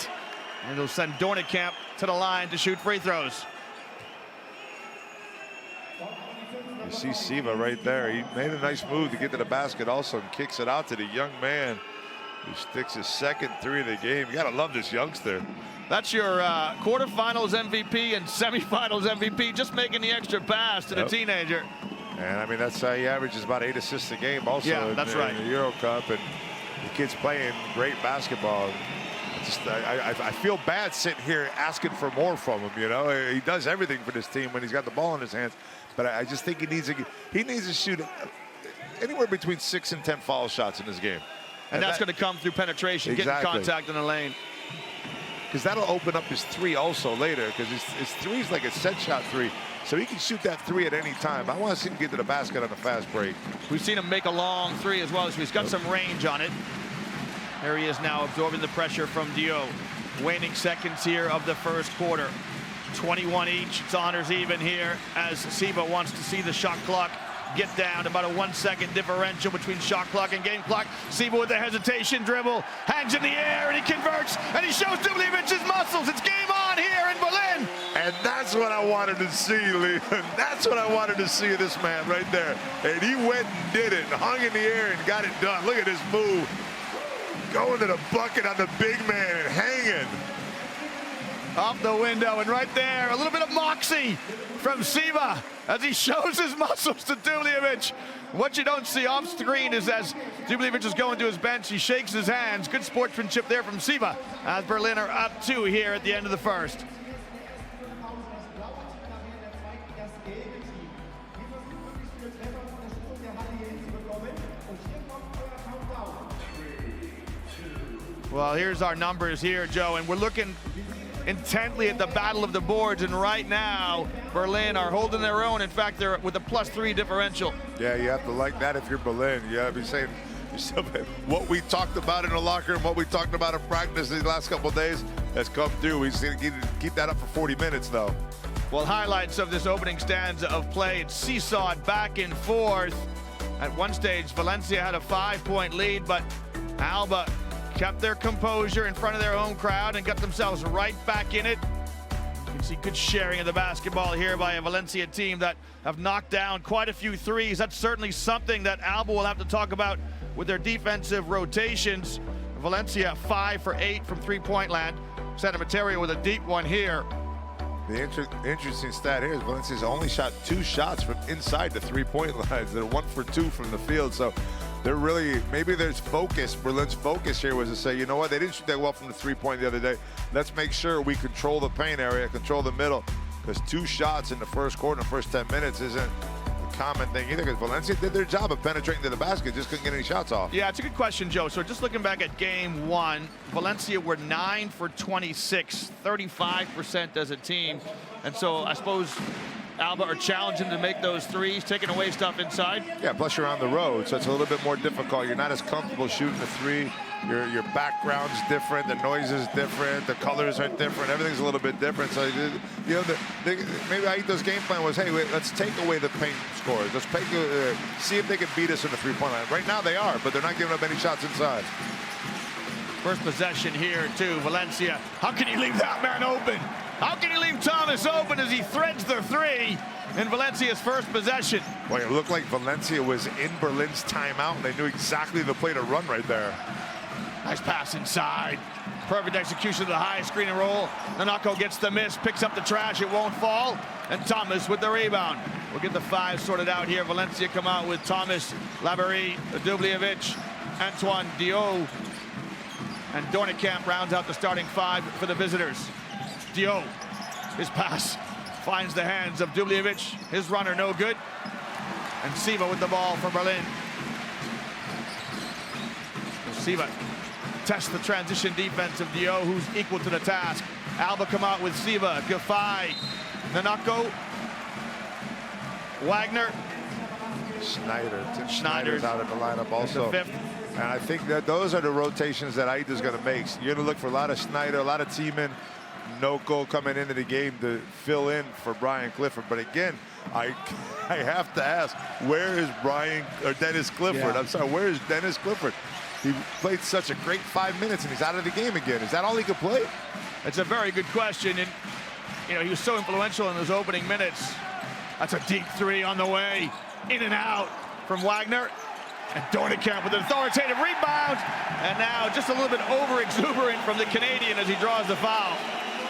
S2: And it'll send Dornicamp to the line to shoot free throws.
S3: You see Siva right there. He made a nice move to get to the basket also and kicks it out to the young man who sticks his second three of the game. You got to love this youngster.
S2: That's your quarterfinals MVP and semifinals MVP, just making the extra pass to the teenager.
S3: And I mean, that's how he averages about 8 assists a game also
S2: Yeah, that's right.
S3: in the EuroCup. And the kid's playing great basketball. I feel bad sitting here asking for more from him, you know. He does everything for this team when he's got the ball in his hands. But I just think he needs to shoot anywhere between 6 and 10 foul shots in this game.
S2: And that's going to come through penetration, getting contact in the lane.
S3: Because that'll open up his three also later, because his three's like a set shot three. So he can shoot that three at any time. I want to see him get to the basket on a fast break.
S2: We've seen him make a long three as well, so he's got some range on it. There he is now absorbing the pressure from Dio. Waning seconds here of the first quarter. 21 each. It's honors even here as Siva wants to see the shot clock get down. About a 1 second differential between shot clock and game clock. Siva with the hesitation dribble, hangs in the air, and he converts, and he shows Dubljevic muscles. It's game on here in Berlin.
S3: And that's what I wanted to see, Lee. That's what I wanted to see of this man right there. And he went and did it, and hung in the air and got it done. Look at this move. Going to the bucket on the big man and hanging.
S2: Off the window, and right there, a little bit of moxie from Siva as he shows his muscles to Dubljevic. What you don't see off screen is as Dubljevic is going to his bench, he shakes his hands. Good sportsmanship there from Siva as Berlin are up 2 here at the end of the first. Well, here's our numbers here, Joe, and we're looking intently at the battle of the boards, and right now Berlin are holding their own. In fact, they're with a +3 differential.
S3: Yeah, you have to like that if you're Berlin. You have to be saying yourself, what we talked about in the locker room, what we talked about in practice these last couple of days has come through. We just need to keep that up for 40 minutes though.
S2: Well, highlights of this opening stanza of play, it's seesawed back and forth. At one stage, Valencia had a 5-point lead, but ALBA kept their composure in front of their home crowd and got themselves right back in it. You can see good sharing of the basketball here by a Valencia team that have knocked down quite a few threes. That's certainly something that ALBA will have to talk about with their defensive rotations. Valencia 5 for 8 from three-point land. San Emeterio with a deep one here.
S3: The interesting stat here is Valencia's only shot 2 shots from inside the three-point lines. They're 1 for 2 from the field. So they're really, maybe there's focus. Berlin's focus here was to say, you know what, they didn't shoot that well from the three-point the other day. Let's make sure we control the paint area, control the middle. Because 2 shots in the first quarter, in the first 10 minutes isn't a common thing either, because Valencia did their job of penetrating to the basket, just couldn't get any shots off.
S2: Yeah, it's a good question, Joe. So just looking back at game 1, Valencia were 9 for 26, 35% as a team. And so I suppose ALBA are challenging to make those threes, taking away stuff inside.
S3: Yeah, plus you're on the road, so it's a little bit more difficult. You're not as comfortable shooting the three. Your background's different, the noise is different, the colors are different, everything's a little bit different. So, you know, maybe Aito's game plan was, hey, let's take away the paint scores. Let's see if they can beat us in the three-point line. Right now they are, but they're not giving up any shots inside.
S2: First possession here to Valencia. How can you leave that man open? How can you leave Thomas open as he threads the three in Valencia's first possession?
S3: Boy, it looked like Valencia was in Berlin's timeout, and they knew exactly the play to run right there.
S2: Nice pass inside. Perfect execution of the high screen and roll. Nanako gets the miss, picks up the trash, it won't fall. And Thomas with the rebound. We'll get the five sorted out here. Valencia come out with Thomas, Laverie, Dubljevic, Antoine Dio, and Dornekamp rounds out the starting five for the visitors. Dio, his pass finds the hands of Dubljevic. His runner no good. And Siva with the ball for Berlin. Siva tests the transition defense of Dio, who's equal to the task. ALBA come out with Siva, Gafai, Nanako, Wagner.
S3: Schneider's out of the lineup also.
S2: The fifth.
S3: And I think that those are the rotations that Aida's going to make. So you're going to look for a lot of Schneider, a lot of Tiemann, Noko coming into the game to fill in for Brian Clifford. But again, I have to ask, where is Dennis Clifford?
S6: Yeah.
S3: I'm sorry, where is Dennis Clifford? He played such a great 5 minutes and he's out of the game again. Is that all he could play?
S2: It's a very good question. And, you know, he was so influential in those opening minutes. That's a deep three on the way. In and out from Wagner. And Dornekamp with an authoritative rebound. And now just a little bit over-exuberant from the Canadian as he draws the foul.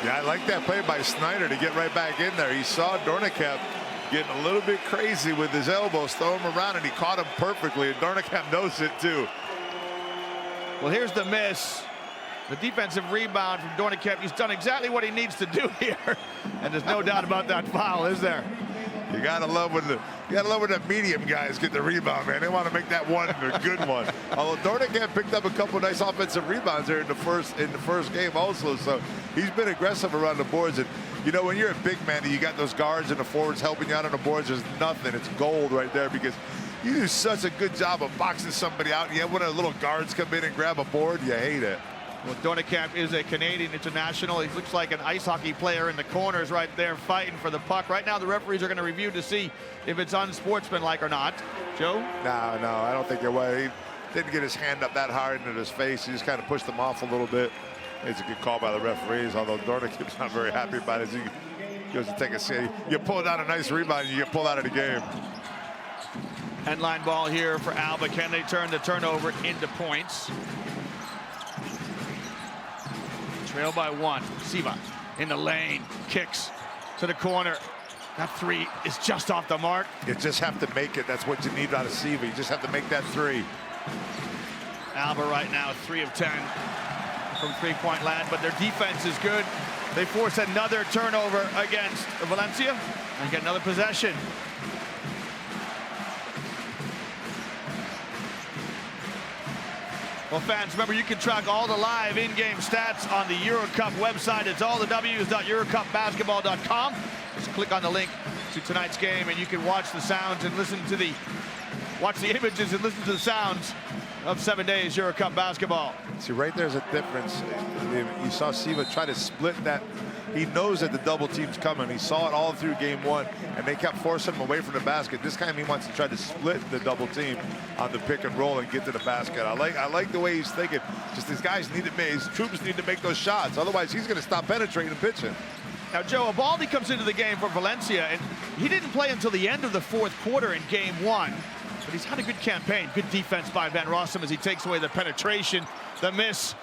S3: Yeah, I like that play by Snyder to get right back in there. He saw Dornekamp getting a little bit crazy with his elbows, throw him around, and he caught him perfectly. And Dornekamp knows it too.
S2: Well, here's the miss. The defensive rebound from Dornekamp. He's done exactly what he needs to do here. And there's no doubt about that foul, is there?
S3: You gotta love when the medium guys get the rebound, man. They want to make that one a good one. Although Dornekamp picked up a couple nice offensive rebounds there in the first game also. So he's been aggressive around the boards. And you know, when you're a big man and you got those guards and the forwards helping you out on the boards, there's nothing. It's gold right there because you do such a good job of boxing somebody out. And you have one of the little guards come in and grab a board, you hate it.
S2: Well, Dornekamp is a Canadian international. He looks like an ice hockey player in the corners right there fighting for the puck. Right now, the referees are going to review to see if it's unsportsmanlike or not. Joe?
S3: No, I don't think it was. He didn't get his hand up that hard into his face. He just kind of pushed him off a little bit. It's a good call by the referees, although Dornekamp's not very happy about it as he goes to take a seat. You pull down a nice rebound, you get pulled out of the game.
S2: End line ball here for ALBA. Can they turn the turnover into points? Trail by one. Siva in the lane, kicks to the corner. That three is just off the mark.
S3: You just have to make it. That's what you need out of Siva. You just have to make that three.
S2: ALBA right now 3 of 10 from three-point land, but their defense is good. They force another turnover against Valencia and get another possession. Well, fans, remember you can track all the live in-game stats on the EuroCup website. It's allthews.eurocupbasketball.com. Just click on the link to tonight's game, and you can watch the sounds and listen to the images and listen to the sounds of 7 days EuroCup basketball.
S3: See, right there's a difference. You saw Siva try to split that. He knows that the double team's coming. He saw it all through game one, and they kept forcing him away from the basket. This time he wants to try to split the double team on the pick and roll and get to the basket. I like the way he's thinking. Just these guys need to make, his troops need to make those shots. Otherwise, he's going to stop penetrating and pitching.
S2: Now, Joe, Abaldi comes into the game for Valencia, and he didn't play until the end of the fourth quarter in game one. But he's had a good campaign. Good defense by Van Rossom as he takes away the penetration, the miss,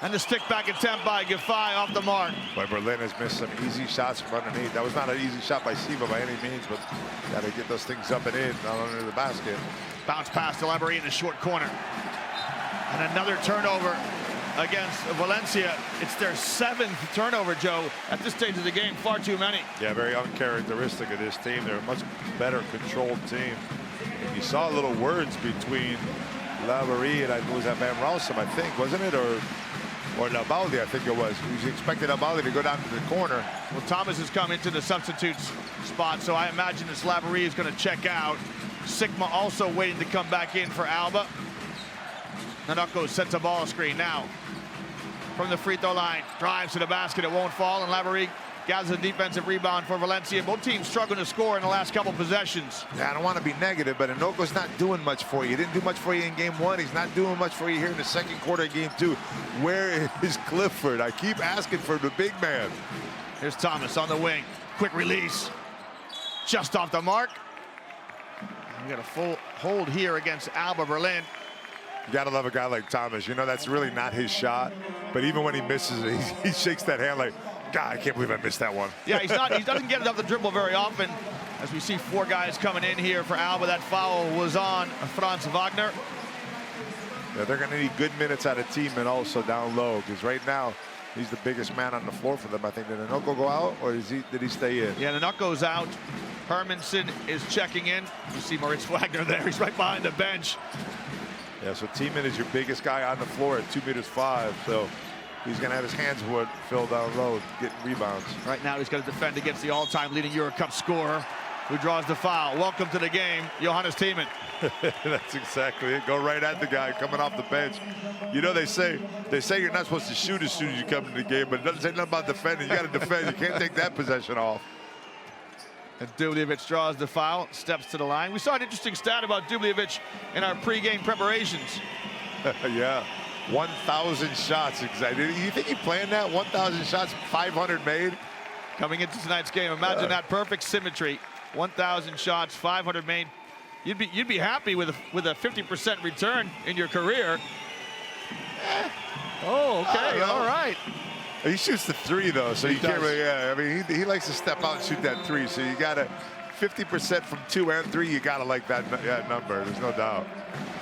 S2: and the stick back attempt by Gafai off the mark.
S3: But Berlin has missed some easy shots from underneath. That was not an easy shot by Siva by any means, but got to get those things up and in, not under the basket.
S2: Bounce pass to Laverie in the short corner. And another turnover against Valencia. It's their 7th turnover, Joe, at this stage of the game. Far too many.
S3: Yeah, very uncharacteristic of this team. They're a much better controlled team. And you saw little words between Laverie and I was that Van Rossom, I think, wasn't it? Or Labaldi, I think it was. He expected Labaldi to go down to the corner.
S2: Well, Thomas has come into the substitutes spot, so I imagine this Laverie is going to check out. Sikma also waiting to come back in for ALBA. Nanako sets a ball screen now. From the free throw line, drives to the basket, it won't fall, and Laverie gathers a defensive rebound for Valencia. Both teams struggling to score in the last couple possessions.
S3: Yeah, I don't want to be negative, but Inoko's not doing much for you. He didn't do much for you in game one. He's not doing much for you here in the second quarter of game two. Where is Clifford? I keep asking for the big man.
S2: Here's Thomas on the wing. Quick release. Just off the mark. We got a full hold here against ALBA Berlin.
S3: You got to love a guy like Thomas. You know, that's really not his shot. But even when he misses it, he shakes that hand like, God, I can't believe I missed that one.
S2: Yeah, he doesn't get it off the dribble very often. As we see 4 guys coming in here for ALBA, that foul was on Franz Wagner.
S3: Yeah, they're going to need good minutes out of Tiemann also down low, because right now he's the biggest man on the floor for them. I think, did Nanoko go out, or did he stay in?
S2: Yeah, Nanoko's out. Hermanson is checking in. You see Moritz Wagner there. He's right behind the bench.
S3: Yeah, so Tiemann is your biggest guy on the floor at 2'5", so he's going to have his hands filled down low, getting rebounds.
S2: Right now he's going to defend against the all-time leading EuroCup scorer, who draws the foul. Welcome to the game, Johannes Tiemann.
S3: That's exactly it. Go right at the guy coming off the bench. You know, they say you're not supposed to shoot as soon as you come into the game, but it doesn't say nothing about defending. You got to defend. You can't take that possession off.
S2: And Dubljevic draws the foul, steps to the line. We saw an interesting stat about Dubljevic in our pregame preparations.
S3: Yeah, 1,000 shots. Exactly. You think he planned that? 1,000 shots, 500 made?
S2: Coming into tonight's game, imagine that perfect symmetry. 1,000 shots, 500 made. You'd be happy with a 50% return in your career. Oh, okay, all right.
S3: He shoots the 3 though, so you can't really. Yeah, I mean, he likes to step out and shoot that 3. So you got to 50% from 2 and 3. You got to like that number. There's no doubt.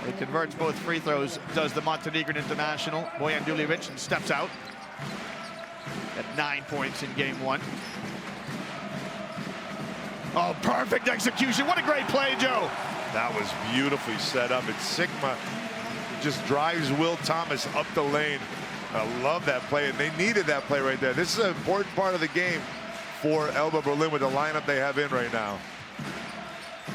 S2: He converts both free throws. Does the Montenegrin international Bojan Dubljevic, and steps out at 9 points in game 1. Oh, perfect execution. What a great play, Joe.
S3: That was beautifully set up. And Sikma just drives Will Thomas up the lane. I love that play, and they needed that play right there. This is an important part of the game for ALBA Berlin with the lineup they have in right now.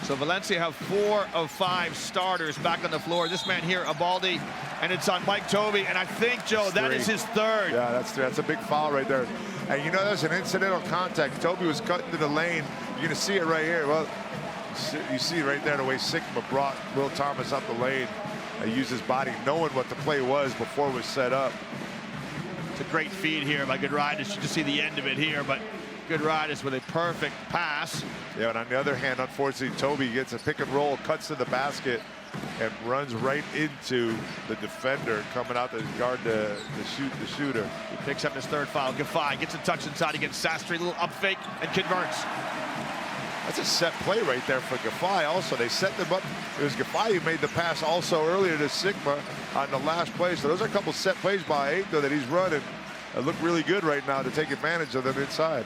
S2: So Valencia have 4 of 5 starters back on the floor. This man here, Abaldi, and it's on Mike Toby. And I think, Joe, that is his 3rd.
S3: Yeah, that's a big foul right there. And you know, there's an incidental contact. Toby was cut into the lane. You're going to see it right here. Well, you see right there the way Sikma brought Will Thomas up the lane. Used his body, knowing what the play was before it was set up.
S2: It's a great feed here by Giedraitis. You just see the end of it here, but Giedraitis with a perfect pass.
S3: Yeah, and on the other hand, unfortunately, Toby gets a pick and roll, cuts to the basket, and runs right into the defender coming out to guard the shooter.
S2: He picks up his 3rd foul. Giffey gets a touch inside against Sastre, little up fake, and converts.
S3: That's a set play right there for Giffey. Also, they set them up. It was Giffey who made the pass also earlier to Sikma on the last play. So those are a couple set plays by Aito that he's running. They look really good right now to take advantage of them inside.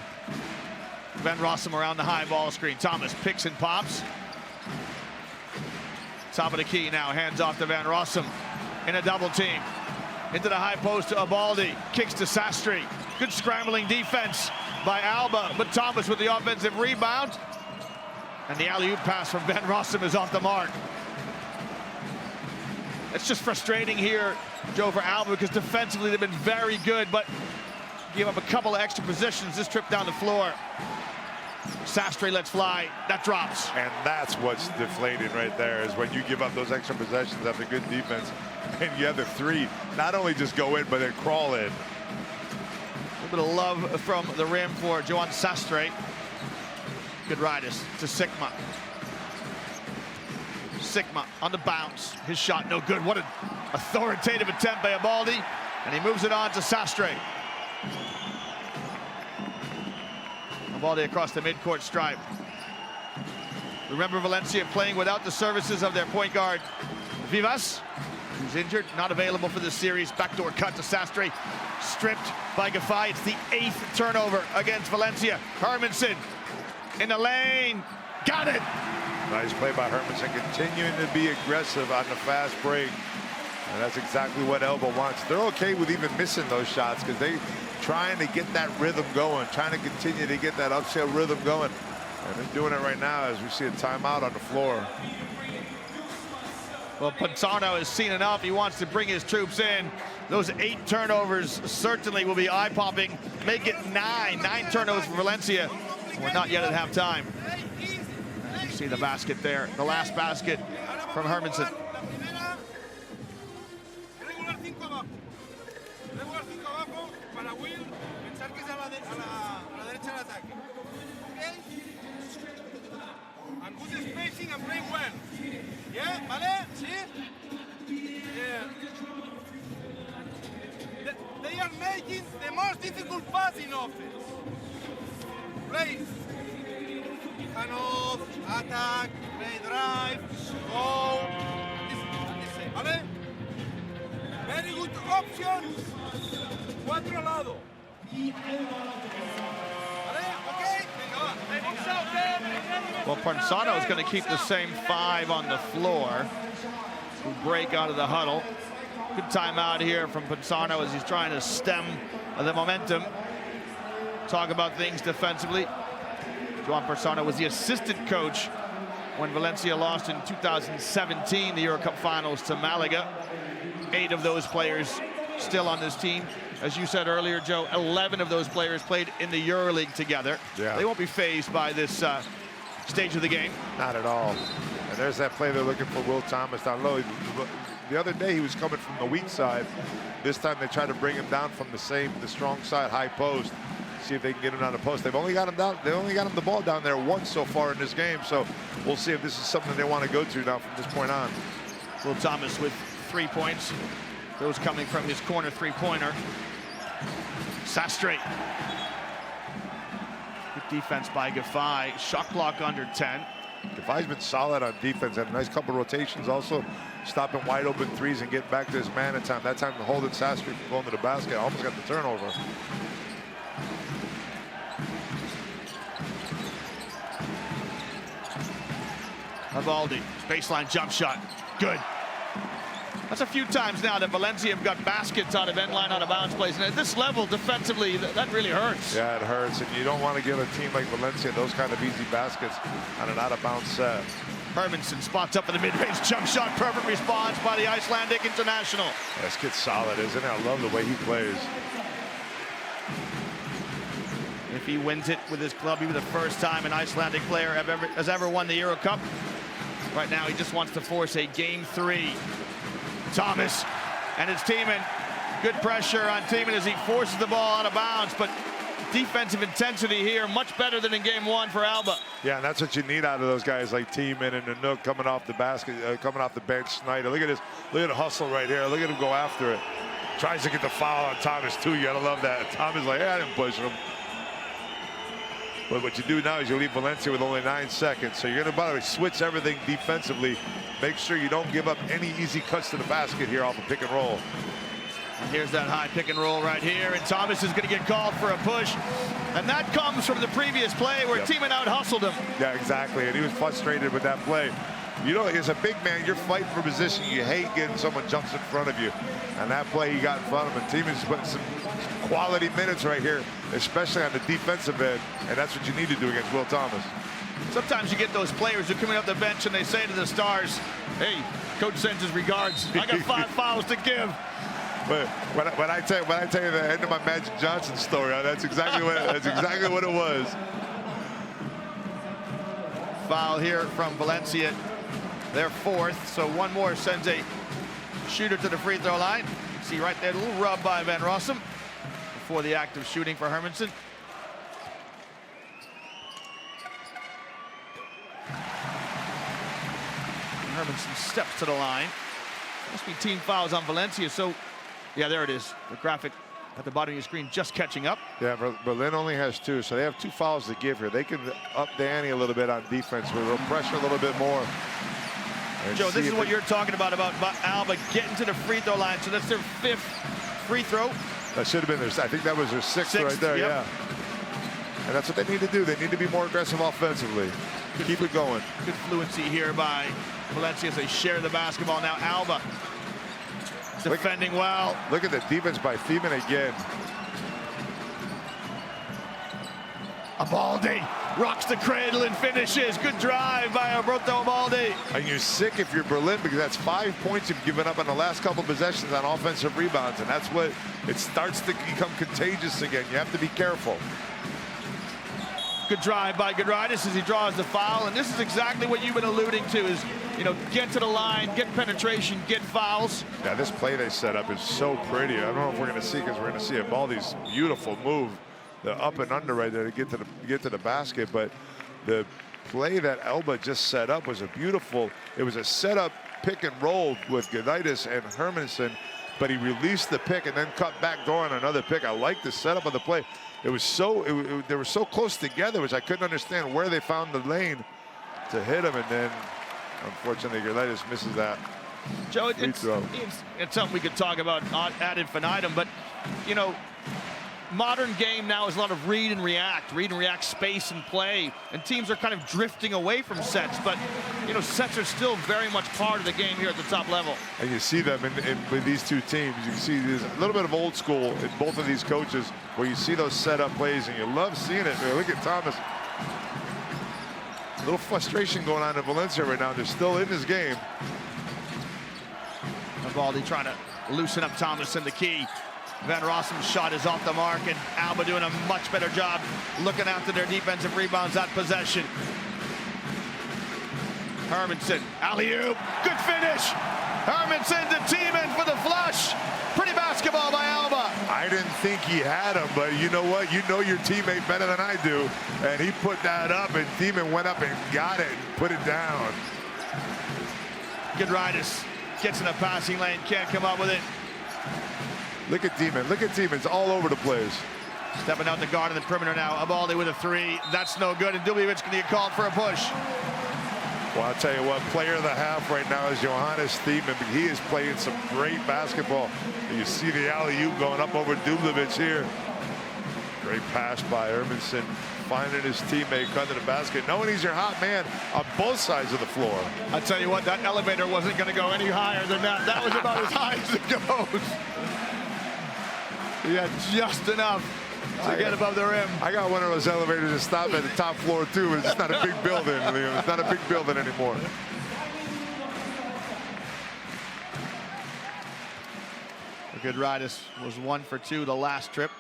S2: Van Rossom around the high ball screen. Thomas picks and pops. Top of the key now, hands off to Van Rossom in a double team. Into the high post to Abaldi, kicks to Sastre. Good scrambling defense by ALBA, but Thomas with the offensive rebound. And the alley-oop pass from Van Rossom is off the mark. It's just frustrating here, Joe, for ALBA, because defensively they've been very good, but give up a couple of extra positions this trip down the floor. Sastre lets fly, that drops.
S3: And that's what's deflating right there, is when you give up those extra possessions after good defense, and you have the 3 not only just go in, but then crawl in.
S2: A little bit of love from the rim for Johan Sastre. Giedraitis to Sikma. Sikma on the bounce. His shot no good. What an authoritative attempt by Abaldi. And he moves it on to Sastre. Abaldi across the midcourt stripe. Remember, Valencia playing without the services of their point guard, Vivas, who's injured, not available for this series. Backdoor cut to Sastre. Stripped by Giffey. It's the 8th turnover against Valencia. Hermanson in the lane, got it.
S3: Nice play by Hermanson, continuing to be aggressive on the fast break. And that's exactly what ALBA wants. They're okay with even missing those shots because they're trying to get that rhythm going, trying to continue to get that uphill rhythm going. And they're doing it right now as we see a timeout on the floor.
S2: Well, Pantano has seen enough. He wants to bring his troops in. Those 8 turnovers certainly will be eye-popping. Make it 9 turnovers for Valencia. We're not yet at halftime. You see the basket there, the last basket from Hermanson.
S7: And good spacing and playing well. Yeah, vale? Sí? Yeah.
S8: making the most difficult pass in offense. Play. Cannot attack, play drive, go. ¿Vale? Very good option. 4 lado.
S2: Well, Ponsano is going to keep the same 5 on the floor. Who break out of the huddle. Good timeout here from Ponsano as he's trying to stem the momentum. Talk about things defensively. Juan Ponsano was the assistant coach when Valencia lost in 2017, the EuroCup finals to Malaga. 8 of those players still on this team. As you said earlier, Joe, 11 of those players played in the EuroLeague together.
S3: Yeah.
S2: They won't be fazed by this stage of the game.
S3: Not at all. And there's that play they're looking for Will Thomas down low. The other day he was coming from the weak side. This time they try to bring him down from the strong side, high post. See if they can get him down the post. They've only got him down. They only got him the ball down there once so far in this game. So we'll see if this is something they want to go to now from this point on.
S2: Will Thomas with 3 points. Those coming from his corner three-pointer. Sastre. Good defense by Gaffai. Shot clock under 10.
S3: Gaffai's been solid on defense. Had a nice couple rotations also. Stopping wide open threes and getting back to his man in time. That time holding Sastre from going to the basket. Almost got the turnover.
S2: Avaldi, baseline jump shot. Good. That's a few times now that Valencia have got baskets out of end line, out of bounds plays. And at this level, defensively, that really hurts.
S3: Yeah, it hurts. And you don't want to give a team like Valencia those kind of easy baskets on an out-of-bounds set.
S2: Hermanson spots up in the mid-range jump shot. Perfect response by the Icelandic international.
S3: Yeah, this kid's solid, isn't it? I love the way he plays.
S2: If he wins it with his club, he'll be the first time an Icelandic player has ever won the EuroCup. Right now, he just wants to force a Game 3. Thomas and his teammate. Good pressure on Teeman as he forces the ball out of bounds, but defensive intensity here much better than in Game 1 for ALBA.
S3: Yeah, and that's what you need out of those guys like Teeman and Nanook coming off the basket, coming off the bench. Snyder, look at this, look at the hustle right here. Look at him go after it. Tries to get the foul on Thomas too. You gotta love that. Thomas like, I didn't push him. But what you do now is you leave Valencia with only 9 seconds. So you're gonna, by the way, switch everything defensively. Make sure you don't give up any easy cuts to the basket here off a pick and roll.
S2: And here's that high pick and roll right here, and Thomas is going to get called for a push. And that comes from the previous play where Teeman out-hustled him.
S3: Yeah, exactly, and he was frustrated with that play. You know, as a big man, you're fighting for position. You hate getting someone jumps in front of you. And that play he got in front of him. Teeman's putting some quality minutes right here, especially on the defensive end, and that's what you need to do against Will Thomas.
S2: Sometimes you get those players who come in off the bench and they say to the stars, hey, coach sends his regards. I got 5 fouls to give.
S3: But when I tell you the end of my Magic Johnson story, that's exactly what it was.
S2: Foul here from Valencia, their 4th. So one more sends a shooter to the free throw line. See right there, a little rub by Van Rossom before the act of shooting for Hermanson. Hermanson steps to the line. Must be team fouls on Valencia. So, yeah, there it is. The graphic at the bottom of your screen just catching up.
S3: Yeah, Berlin only has 2, so they have 2 fouls to give here. They can up the ante a little bit on defense with a little pressure a little bit more.
S2: Joe, this is what you're talking about ALBA getting to the free throw line. So that's their 5th free throw.
S3: That should have been their, I think that was their 6th right there,
S2: yep.
S3: Yeah. And that's what they need to do. They need to be more aggressive offensively. Keep it going.
S2: Good fluency here by Valencia as they share the basketball. Now ALBA defending well.
S3: Look at the defense by Teeman again.
S2: Abaldi rocks the cradle and finishes. Good drive by Alberto Abaldi.
S3: And you're sick if you're Berlin because that's 5 points you've given up on the last couple possessions on offensive rebounds, and that's what it starts to become contagious again. You have to be careful.
S2: Good drive by Giedraitis as he draws the foul, and this is exactly what you've been alluding to is, you know, get to the line, get penetration, get fouls.
S3: Yeah, this play they set up is so pretty. I don't know if we're going to see because we're going to see Abaldi's beautiful move, the up and under right there to get to the basket, but the play that ALBA just set up was a beautiful, it was a setup pick and roll with Giedraitis and Hermanson. but he released the pick and then cut back door on another pick. I like the setup of the play. It was they were so close together, which I couldn't understand where they found the lane to hit him, and then unfortunately Giedraitis misses that.
S2: Joe, it's something we could talk about ad infinitum, but you know, modern game now is a lot of read and react space and play, and teams are kind of drifting away from sets, but you know, sets are still very much part of the game here at the top level.
S3: And you see them with these two teams. You see there's a little bit of old school in both of these coaches, where you see those setup plays and you love seeing it. Man, look at Thomas. A little frustration going on in Valencia right now. They're still in this game.
S2: Baldi trying to loosen up Thomas in the key. Van Rossum's shot is off the mark, and ALBA doing a much better job looking after their defensive rebounds at possession. Hermanson, alley-oop, good finish. Hermanson to Tiemann for the flush. Pretty basketball by ALBA.
S3: I didn't think he had him, but you know what? You know your teammate better than I do. And he put that up, and Tiemann went up and got it and put it down.
S2: Giedraitis gets in a passing lane, can't come up with it.
S3: Look at Tiemann. Look at Tiemann. It's all over the place.
S2: Stepping out the guard in the perimeter now. Baldi with a three. That's no good. And Dubjevic can get called for a push.
S3: Well, I'll tell you what, player of the half right now is Johannes Tiemann. He is playing some great basketball. You see the alley-oop going up over Dubjevic here. Great pass by Hermanson, finding his teammate, cutting the basket, knowing he's your hot man on both sides of the floor.
S2: I'll tell you what, that elevator wasn't going to go any higher than that. That was about as high as it goes. He had just enough to get above the rim.
S3: I got one of those elevators that stop at the top floor too, but it's not a big building, Liam. It's not a big building anymore.
S2: Giedraitis was 1 for 2 the last trip.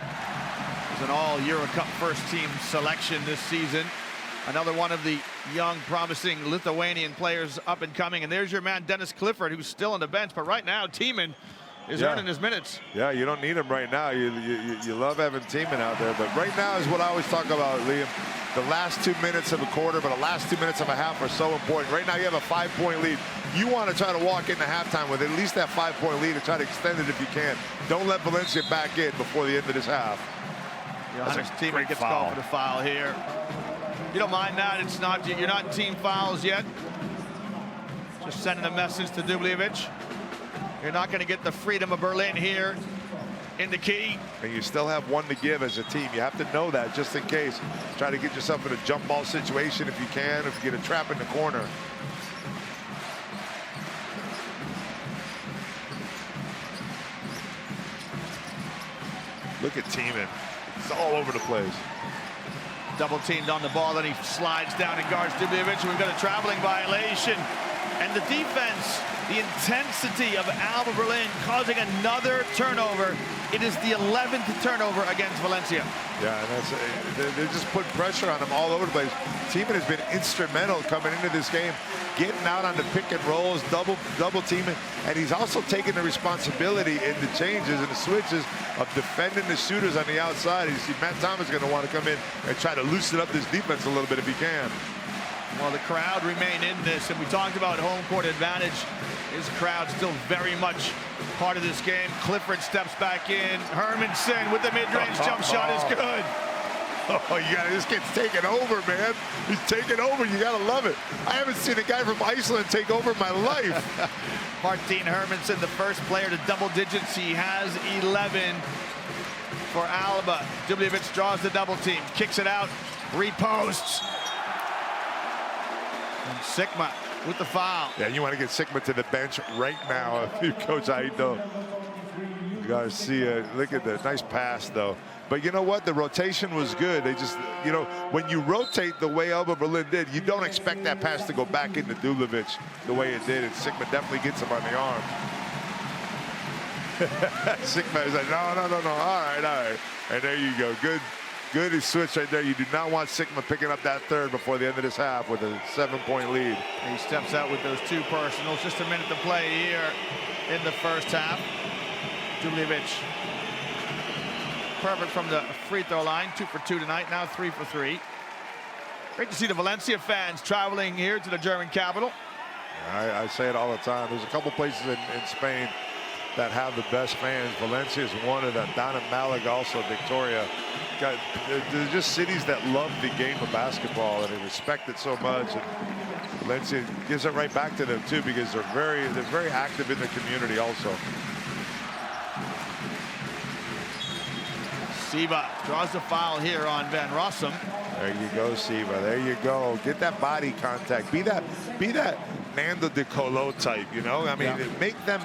S2: It was an all EuroCup first team selection this season. Another one of the young, promising Lithuanian players up and coming. And there's your man, Dennis Clifford, who's still on the bench. But right now, Tiemann is earning his minutes.
S3: Yeah, you don't need him right now. You love having Tiemann out there. But right now is what I always talk about, Liam. The last 2 minutes of a quarter, but the last 2 minutes of a half are so important. Right now you have a 5-point lead. You want to try to walk into halftime with at least that 5-point lead and try to extend it if you can. Don't let Valencia back in before the end of this half.
S2: Tiemann gets called for the foul here. You don't mind that? It's not, you're not in team fouls yet. Just sending a message to Dubjevic. You're not going to get the freedom of Berlin here in the key.
S3: And you still have one to give as a team. You have to know that just in case. Try to get yourself in a jump ball situation if you can, if you get a trap in the corner. Look at Tiemann. It's all over the place.
S2: Double teamed on the ball, then he slides down and guards Dubjevic. We've got a traveling violation. And the defense, the intensity of ALBA Berlin causing another turnover. It is the 11th turnover against Valencia.
S3: Yeah, and they just put pressure on him all over the place. Tiemann has been instrumental coming into this game, getting out on the pick and rolls, double teaming, and he's also taking the responsibility in the changes and the switches of defending the shooters on the outside. You see Matt Thomas is going to want to come in and try to loosen up this defense a little bit if he can.
S2: Well, the crowd remain in this, and we talked about home court advantage. His crowd still very much part of this game. Clifford steps back in. Hermanson with the mid-range jump shot is good.
S3: Oh, this kid's taking over, man. He's taking over. You gotta love it. I haven't seen a guy from Iceland take over in my life.
S2: Martin Hermanson, the first player to double digits. He has 11 for ALBA. Dubjevic draws the double team, kicks it out, reposts. And Sikma with the foul.
S3: Yeah, you want to get Sikma to the bench right now if you Coach Aito. Garcia, look at that. Nice pass, though. But you know what? The rotation was good. They just, you know, when you rotate the way ALBA Berlin did, you don't expect that pass to go back into Dubjevic the way it did. And Sikma definitely gets him on the arm. Sikma is like, no. All right. And there you go. Good switch right there. You do not want Sikma picking up that third before the end of this half with a 7-point lead.
S2: He steps out with those 2 personals. Just a minute to play here in the first half. Dubjevic, perfect from the free throw line. 2 for 2 tonight, now 3 for 3. Great to see the Valencia fans traveling here to the German capital.
S3: I say it all the time. There's a couple places in Spain that have the best fans. Valencia is one of them. Down in Malaga, also Victoria. They're just cities that love the game of basketball and they respect it so much. And Valencia gives it right back to them too, because they're very active in the community also.
S2: Siva draws the foul here on Van Rossom.
S3: There you go, Siva. There you go. Get that body contact. Be that Nando De Colo type, you know? I mean, make them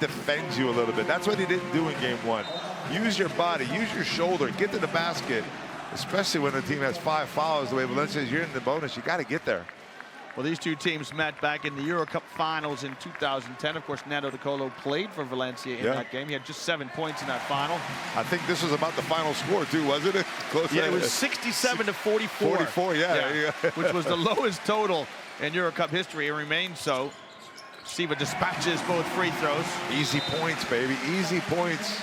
S3: defend you a little bit. That's what he didn't do in game one. Use your body, use your shoulder, get to the basket, especially when the team has 5 fouls. The way Valencia is, you're in the bonus. You got to get there.
S2: Well, these two teams met back in the EuroCup finals in 2010. Of course, Nando De Colo played for Valencia in that game. He had just 7 points in that final.
S3: I think this was about the final score, too, wasn't it? Close.
S2: Yeah, it was 67 to 44.
S3: 44, yeah.
S2: Which was the lowest total in EuroCup history and remains so. Siva dispatches both free throws.
S3: Easy points, baby. Easy points.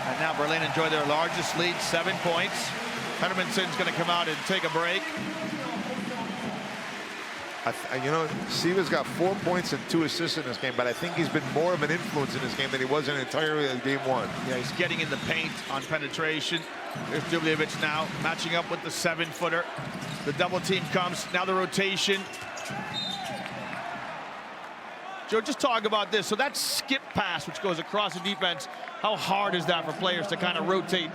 S2: And now Berlin enjoy their largest lead, 7 points. Hermansson's going to come out and take a break.
S3: You know, Siva's got 4 points and 2 assists in this game, but I think he's been more of an influence in this game than he was in entirely game one.
S2: Yeah, he's getting in the paint on penetration. There's Dubljevic now matching up with the 7-footer. The double team comes. Now the rotation. Joe, just talk about this. So that skip pass, which goes across the defense, how hard is that for players to kind of rotate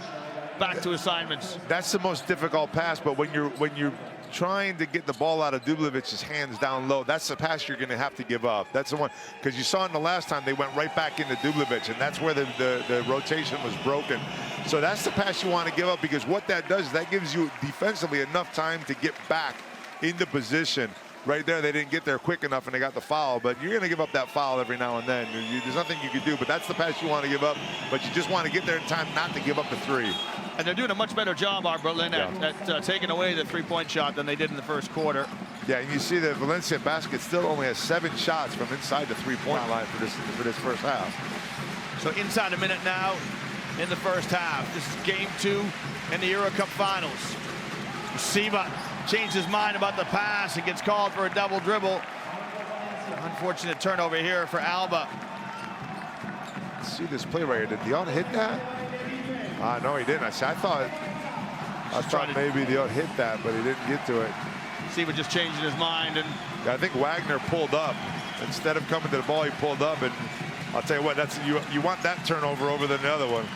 S2: back to assignments?
S3: That's the most difficult pass, but when you're trying to get the ball out of Dublevic's hands down low, that's the pass you're going to have to give up. That's the one, because you saw in the last time they went right back into Dubljevic, and that's where the rotation was broken. So that's the pass you want to give up, because what that does is that gives you defensively enough time to get back into position. Right there, they didn't get there quick enough, and they got the foul. But you're going to give up that foul every now and then. There's nothing you can do, but that's the pass you want to give up. But you just want to get there in time not to give up the 3.
S2: And they're doing a much better job, Berlin, at taking away the 3-point shot than they did in the first quarter.
S3: Yeah, and you see the Valencia basket still only has 7 shots from inside the 3-point line for this first half.
S2: So inside a minute now in the first half. This is game 2 in the EuroCup finals. Siva changed his mind about the pass. He gets called for a double dribble. Unfortunate turnover here for ALBA.
S3: Let's see this play right here. Did Dion hit that? No, he didn't. I thought maybe Dion hit that, but he didn't get to it.
S2: Siva just changing his mind. And
S3: I think Wagner pulled up. Instead of coming to the ball, he pulled up. And I'll tell you what, you want that turnover over than the other one.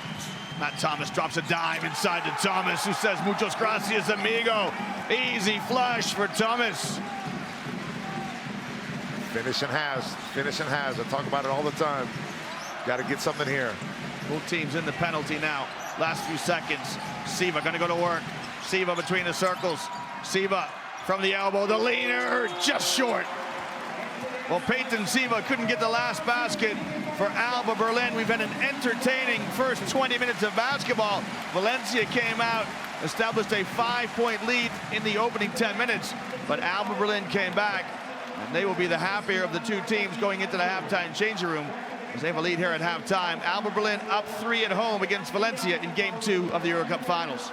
S2: Matt Thomas drops a dime inside to Thomas, who says, "Muchas gracias, amigo." Easy flush for Thomas.
S3: Finishing has. I talk about it all the time. Got to get something here.
S2: Both teams in the penalty now. Last few seconds. Siva going to go to work. Siva between the circles. Siva from the elbow. The leaner just short. Well, Peyton Siva couldn't get the last basket for ALBA Berlin. We've had an entertaining first 20 minutes of basketball. Valencia came out, established a 5-point lead in the opening 10 minutes, but ALBA Berlin came back, and they will be the happier of the two teams going into the halftime changing room, as they have a lead here at halftime. ALBA Berlin up 3 at home against Valencia in game 2 of the EuroCup finals.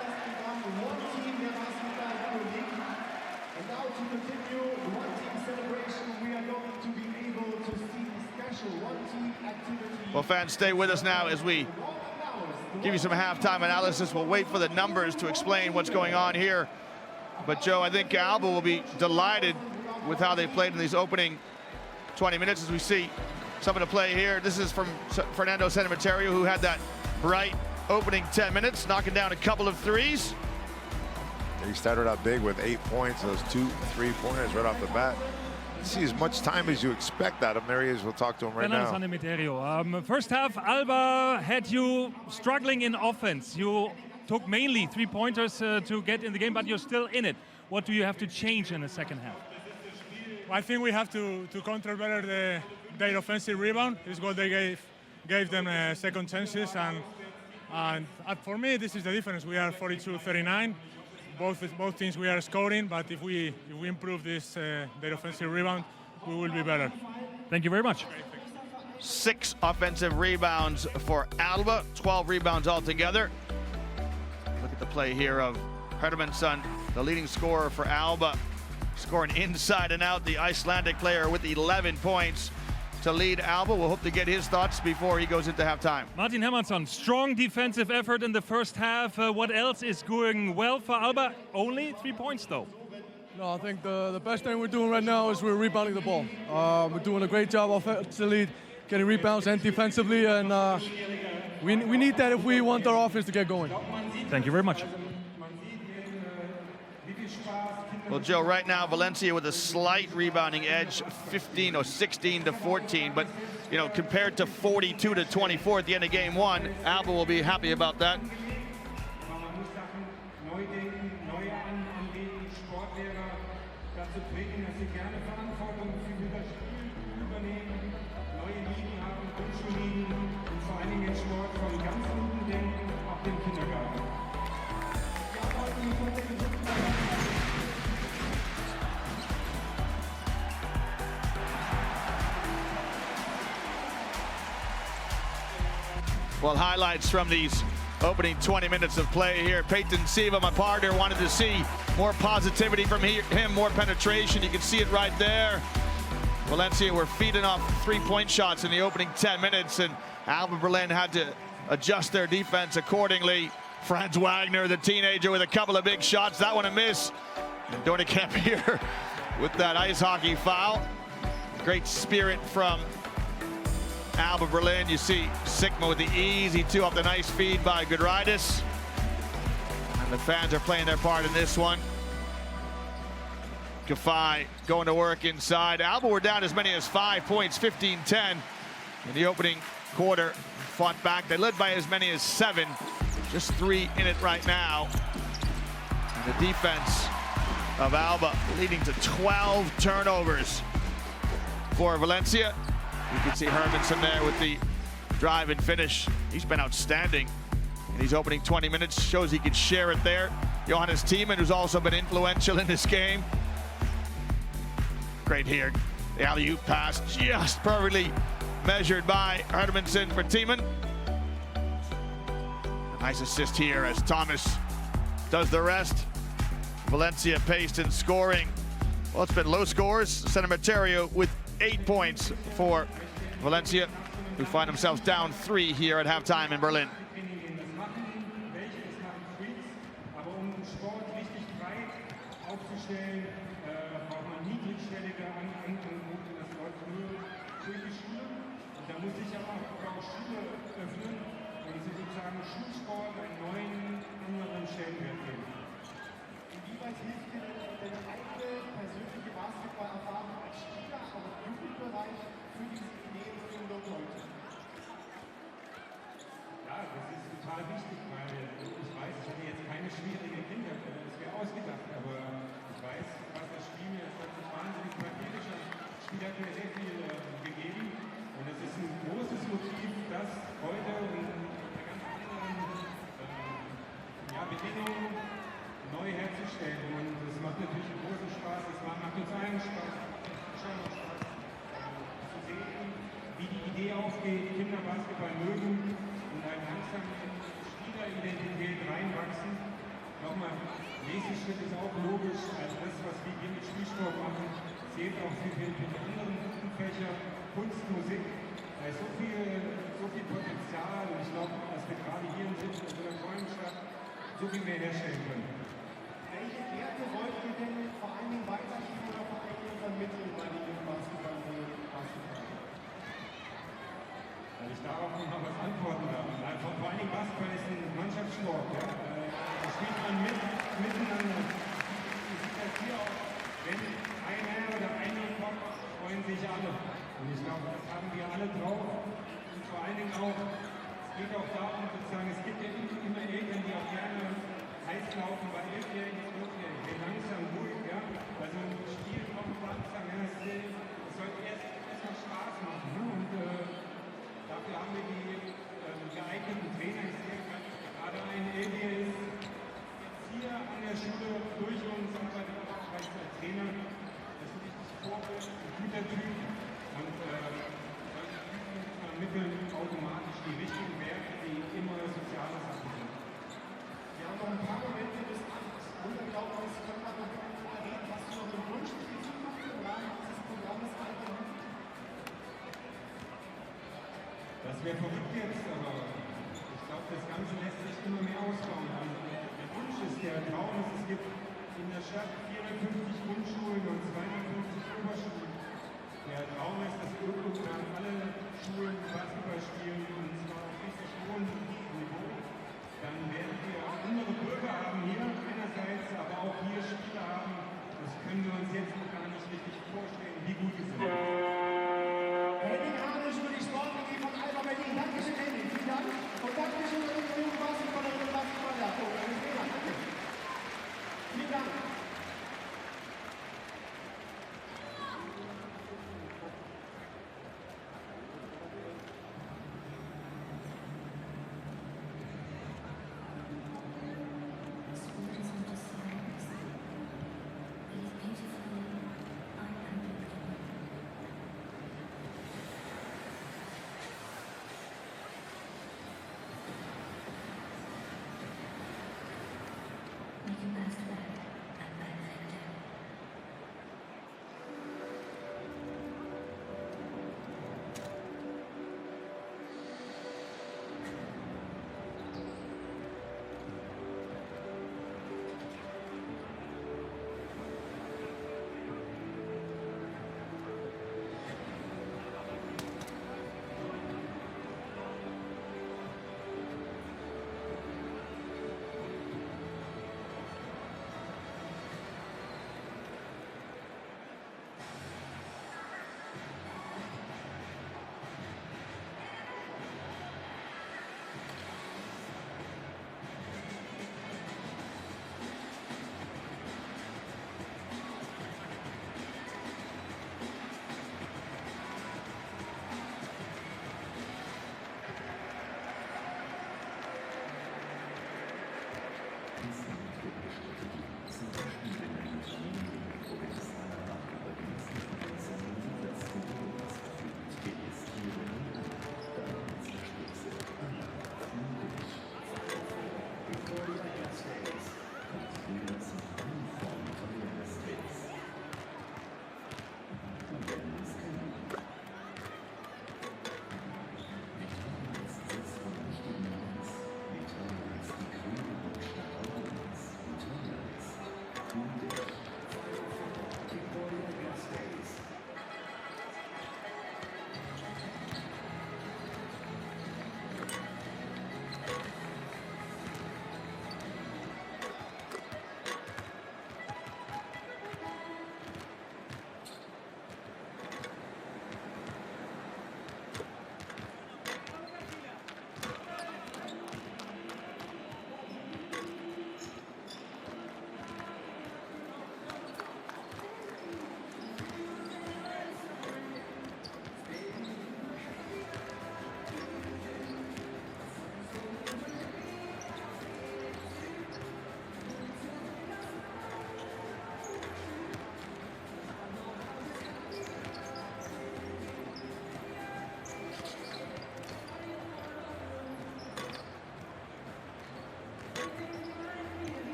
S2: Well, fans, stay with us now as we give you some halftime analysis. We'll wait for the numbers to explain what's going on here. But, Joe, I think ALBA will be delighted with how they played in these opening 20 minutes as we see some of the play here. This is from Fernando San Emeterio, who had that bright opening 10 minutes, knocking down a couple of threes.
S3: He started out big with 8 points, those 2 3-pointers right off the bat. See as much time as you expect out of him. There he is. We'll talk to him right now.
S4: Fernando San Emeterio. First half, ALBA had you struggling in offense. You took mainly 3-pointers to get in the game, but you're still in it. What do you have to change in the second half?
S9: I think we have to control better their offensive rebound. This is what they gave them second chances, and for me this is the difference. We are 42-39. Both teams we are scoring, but if we improve this their offensive rebound, we will be better.
S4: Thank you very much.
S2: 6 offensive rebounds for ALBA, 12 rebounds altogether. Look at the play here of Hermansson, the leading scorer for ALBA, scoring inside and out. The Icelandic player with 11 points. to lead ALBA. We'll hope to get his thoughts before he goes into halftime.
S4: Martin Hermansson, strong defensive effort in the first half. What else is going well for ALBA? Only 3 points though.
S10: No, I think the best thing we're doing right now is we're rebounding the ball. We're doing a great job offensively, getting rebounds and defensively, and we need that if we want our offense to get going.
S4: Thank you very much.
S2: Well, Joe, right now Valencia with a slight rebounding edge, 15 or 16 to 14, but you know, compared to 42 to 24 at the end of game one, ALBA will be happy about that. Well, highlights from these opening 20 minutes of play here. Peyton Siva, my partner, wanted to see more positivity from him, more penetration. You can see it right there. Valencia were feeding off three-point shots in the opening 10 minutes, and ALBA Berlin had to adjust their defense accordingly. Franz Wagner, the teenager, with a couple of big shots. That one a miss. And Dornekamp here with that ice hockey foul. Great spirit from ALBA Berlin. You see Sikma with the easy two off the nice feed by Giedraitis. And the fans are playing their part in this one. Kafai going to work inside. ALBA were down as many as 5 points, 15-10 in the opening quarter. Fought back. They led by as many as 7. Just 3 in it right now. And the defense of ALBA leading to 12 turnovers for Valencia. You can see Hermansson there with the drive and finish. He's been outstanding in these opening 20 minutes. Shows he can share it there. Johannes Thiemann, who's also been influential in this game. Great here. The alley-oop pass just perfectly measured by Hermansson for Thiemann. Nice assist here as Thomas does the rest. Valencia paced in scoring. Well, it's been low scores. San Emeterio with 8 points for Valencia, who find themselves down 3 here at halftime in Berlin.
S11: wäre verrückt jetzt, aber ich glaube, das Ganze lässt sich immer mehr ausbauen. Also der Wunsch ist, der Traum ist, es gibt in der Stadt 450 Grundschulen und 250 Oberschulen. Der Traum ist, dass irgendwann alle Schulen Basketball spielen und zwar auf richtig hohem Niveau. Dann werden wir andere Bürger haben hier einerseits, aber auch hier Spieler haben. Das können wir uns jetzt noch gar nicht richtig vorstellen, wie gut es ist.
S12: Für die Sportlinie von ALBA Berlin. Dankeschön, Henry. Vielen Dank. Und Dankeschön an die jungen Basketballerinnen und Basketballer. Vielen Dank.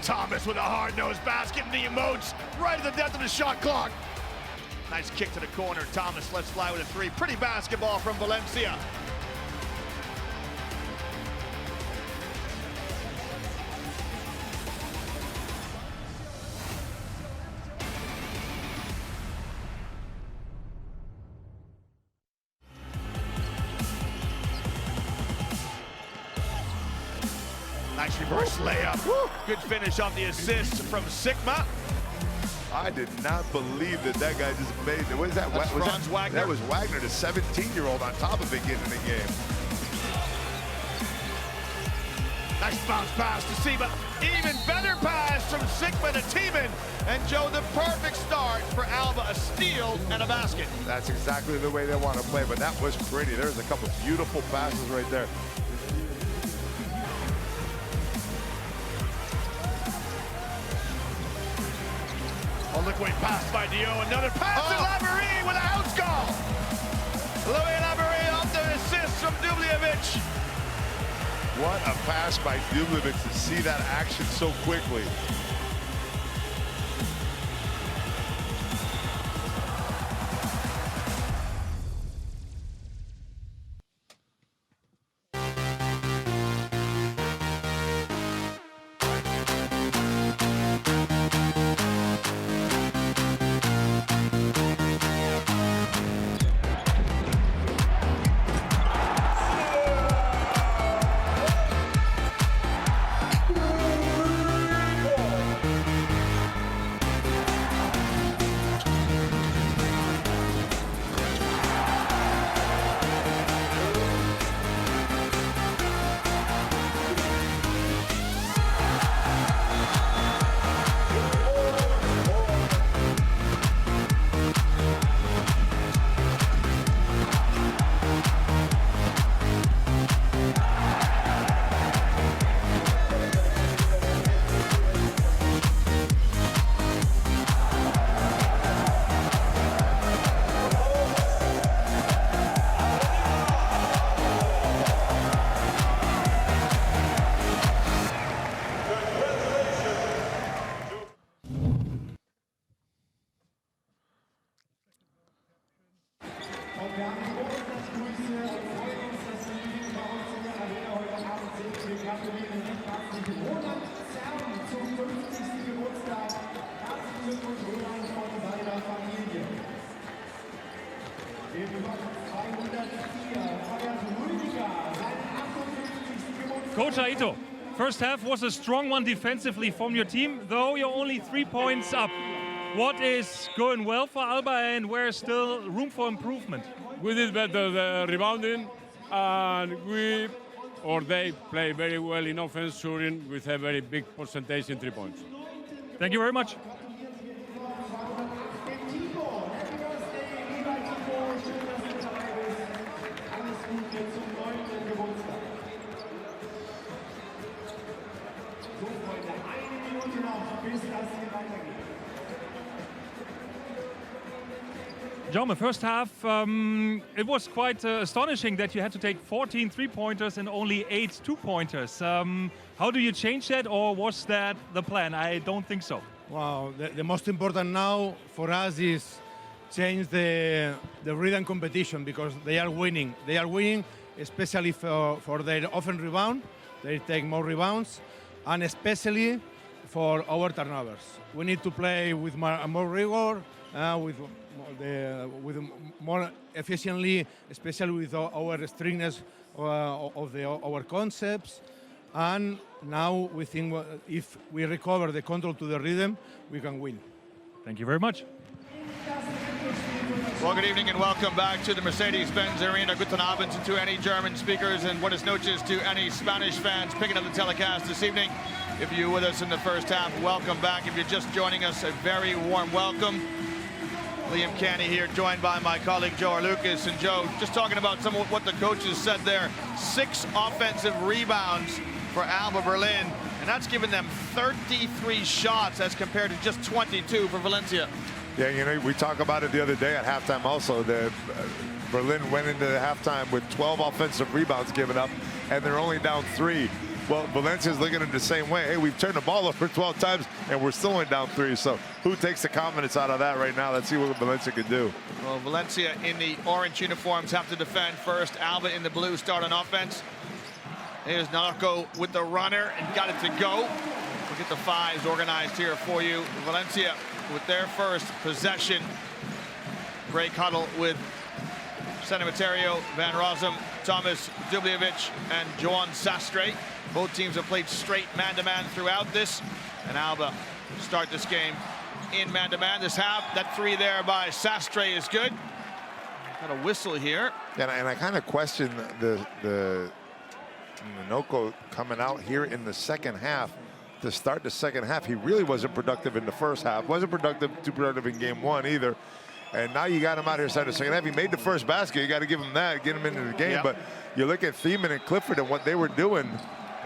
S2: Thomas with a hard-nosed basket and the emotes right at the depth of the shot clock. Nice kick to the corner. Thomas lets fly with a three. Pretty basketball from Valencia. Nice reverse layup. Woo. Good finish on the assist from Sikma.
S3: I did not believe that that guy just made it. What is that?
S2: Wagner.
S3: That was Wagner, the 17-year-old, on top of it getting in the game.
S2: Nice bounce pass to Siva. Even better pass from Sikma to Teeman. And Joe, the perfect start for ALBA, a steal and a basket.
S3: That's exactly the way they want to play, but that was pretty. There's a couple beautiful passes right there.
S2: Oh, look away pass by Dio. Another pass to Laverie with a house call. Louis Laverie off the assist from Dubljevic.
S3: What a pass by Dubljevic to see that action so quickly.
S4: Coach Aito, first half was a strong one defensively from your team, though you're only 3 points up. What is going well for ALBA and where is still room for improvement?
S5: We did better the rebounding, and they play very well in offense, shooting with a very big percentage in 3 points.
S4: Thank you very much. Jaume, first half, it was quite astonishing that you had to take 14 3-pointers and only 8 2-pointers. How do you change that, or was that the plan? I don't think so.
S6: Well, the most important now for us is change the rhythm competition, because they are winning. They are winning, especially for their offense rebound. They take more rebounds, and especially for our turnovers. We need to play with more rigor, with more efficiently, especially with our strictness of our concepts. And now we think if we recover the control to the rhythm, we can win.
S4: Thank you very much.
S2: Well, good evening and welcome back to the Mercedes-Benz Arena. Guten Abend to any German speakers and buenas noches to any Spanish fans picking up the telecast this evening. If you're with us in the first half, welcome back. If you're just joining us, a very warm welcome. Liam Canny here, joined by my colleague Joe Lucas. And Joe, just talking about some of what the coaches said there. 6 offensive rebounds for ALBA Berlin, and that's given them 33 shots as compared to just 22 for Valencia.
S3: Yeah, you know, we talked about it the other day at halftime also, that Berlin went into the halftime with 12 offensive rebounds given up, and they're only down 3. Well, Valencia's looking at it the same way. Hey, we've turned the ball over 12 times, and we're still only down 3. So who takes the confidence out of that right now? Let's see what Valencia can do.
S2: Well, Valencia in the orange uniforms have to defend first. ALBA in the blue start on offense. Here's Narco with the runner and got it to go. We'll get the 5s organized here for you. Valencia with their first possession. Great huddle with San Emeterio, Van Rossom, Thomas Dubljevic, and Joan Sastre. Both teams have played straight man-to-man throughout this, and ALBA start this game in man-to-man. This half, that 3 there by Sastre is good. Got a whistle here.
S3: And I kind of question the Minoko coming out here in the second half to start the second half. He really wasn't productive in the first half. Wasn't too productive in game 1 either. And now you got him out here starting the second half. He made the first basket. You got to give him that, get him into the game. Yep. But you look at Thiemann and Clifford and what they were doing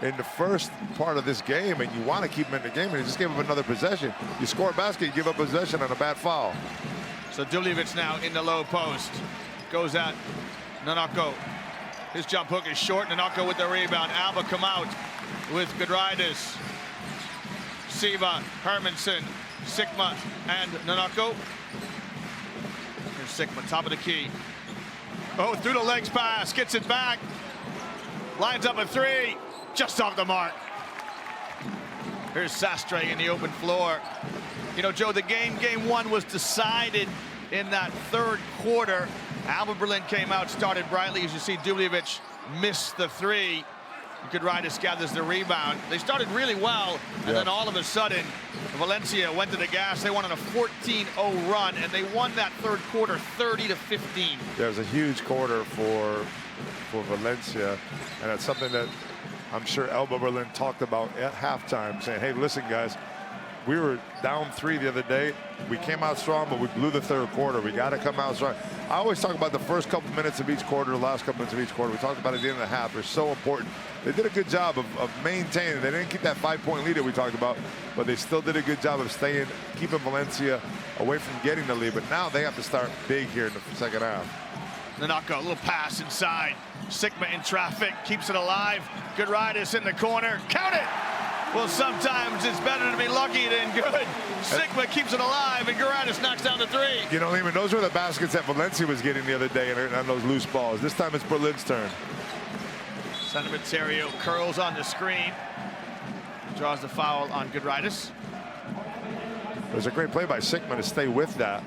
S3: in the first part of this game, and you want to keep him in the game, and he just gave up another possession. You score a basket, you give up possession on a bad foul.
S2: So Dubljevic now in the low post. Goes at Nanako. His jump hook is short. Nanako with the rebound. Alba come out with Giedraitis. Siva, Hermanson, Sikma, and Nanako. Here's Sikma, top of the key. Oh, through the legs pass, gets it back. Lines up a three, just off the mark. Here's Sastre in the open floor. You know, Joe, the game one was decided in that third quarter. Alba Berlin came out, started brightly. As you see, Dubljevic missed the three. Giedraitis gathers the rebound. They started really well, and then all of a sudden, Valencia went to the gas. They went on a 14-0 run, and they won that third quarter 30-15.
S3: Yeah, it was a huge quarter for Valencia, and that's something that I'm sure ALBA Berlin talked about at halftime, saying, hey, listen, guys, we were down 3 the other day. We came out strong, but we blew the third quarter. We got to come out strong. I always talk about the first couple minutes of each quarter, the last couple minutes of each quarter. We talked about it at the end of the half. They're so important. They did a good job of maintaining. They didn't keep that 5-point lead that we talked about, but they still did a good job of keeping Valencia away from getting the lead. But now they have to start big here in the second half.
S2: Nanako, a little pass inside. Sikma in traffic, keeps it alive. Giedraitis in the corner, count it! Well, sometimes it's better to be lucky than good. Sikma keeps it alive, and Giedraitis knocks down the three.
S3: You know, Lehman, those were the baskets that Valencia was getting the other day on those loose balls. This time it's Berlin's turn.
S2: San Emeterio curls on the screen. Draws the foul on Giedraitis.
S3: It was a great play by Sikma to stay with that.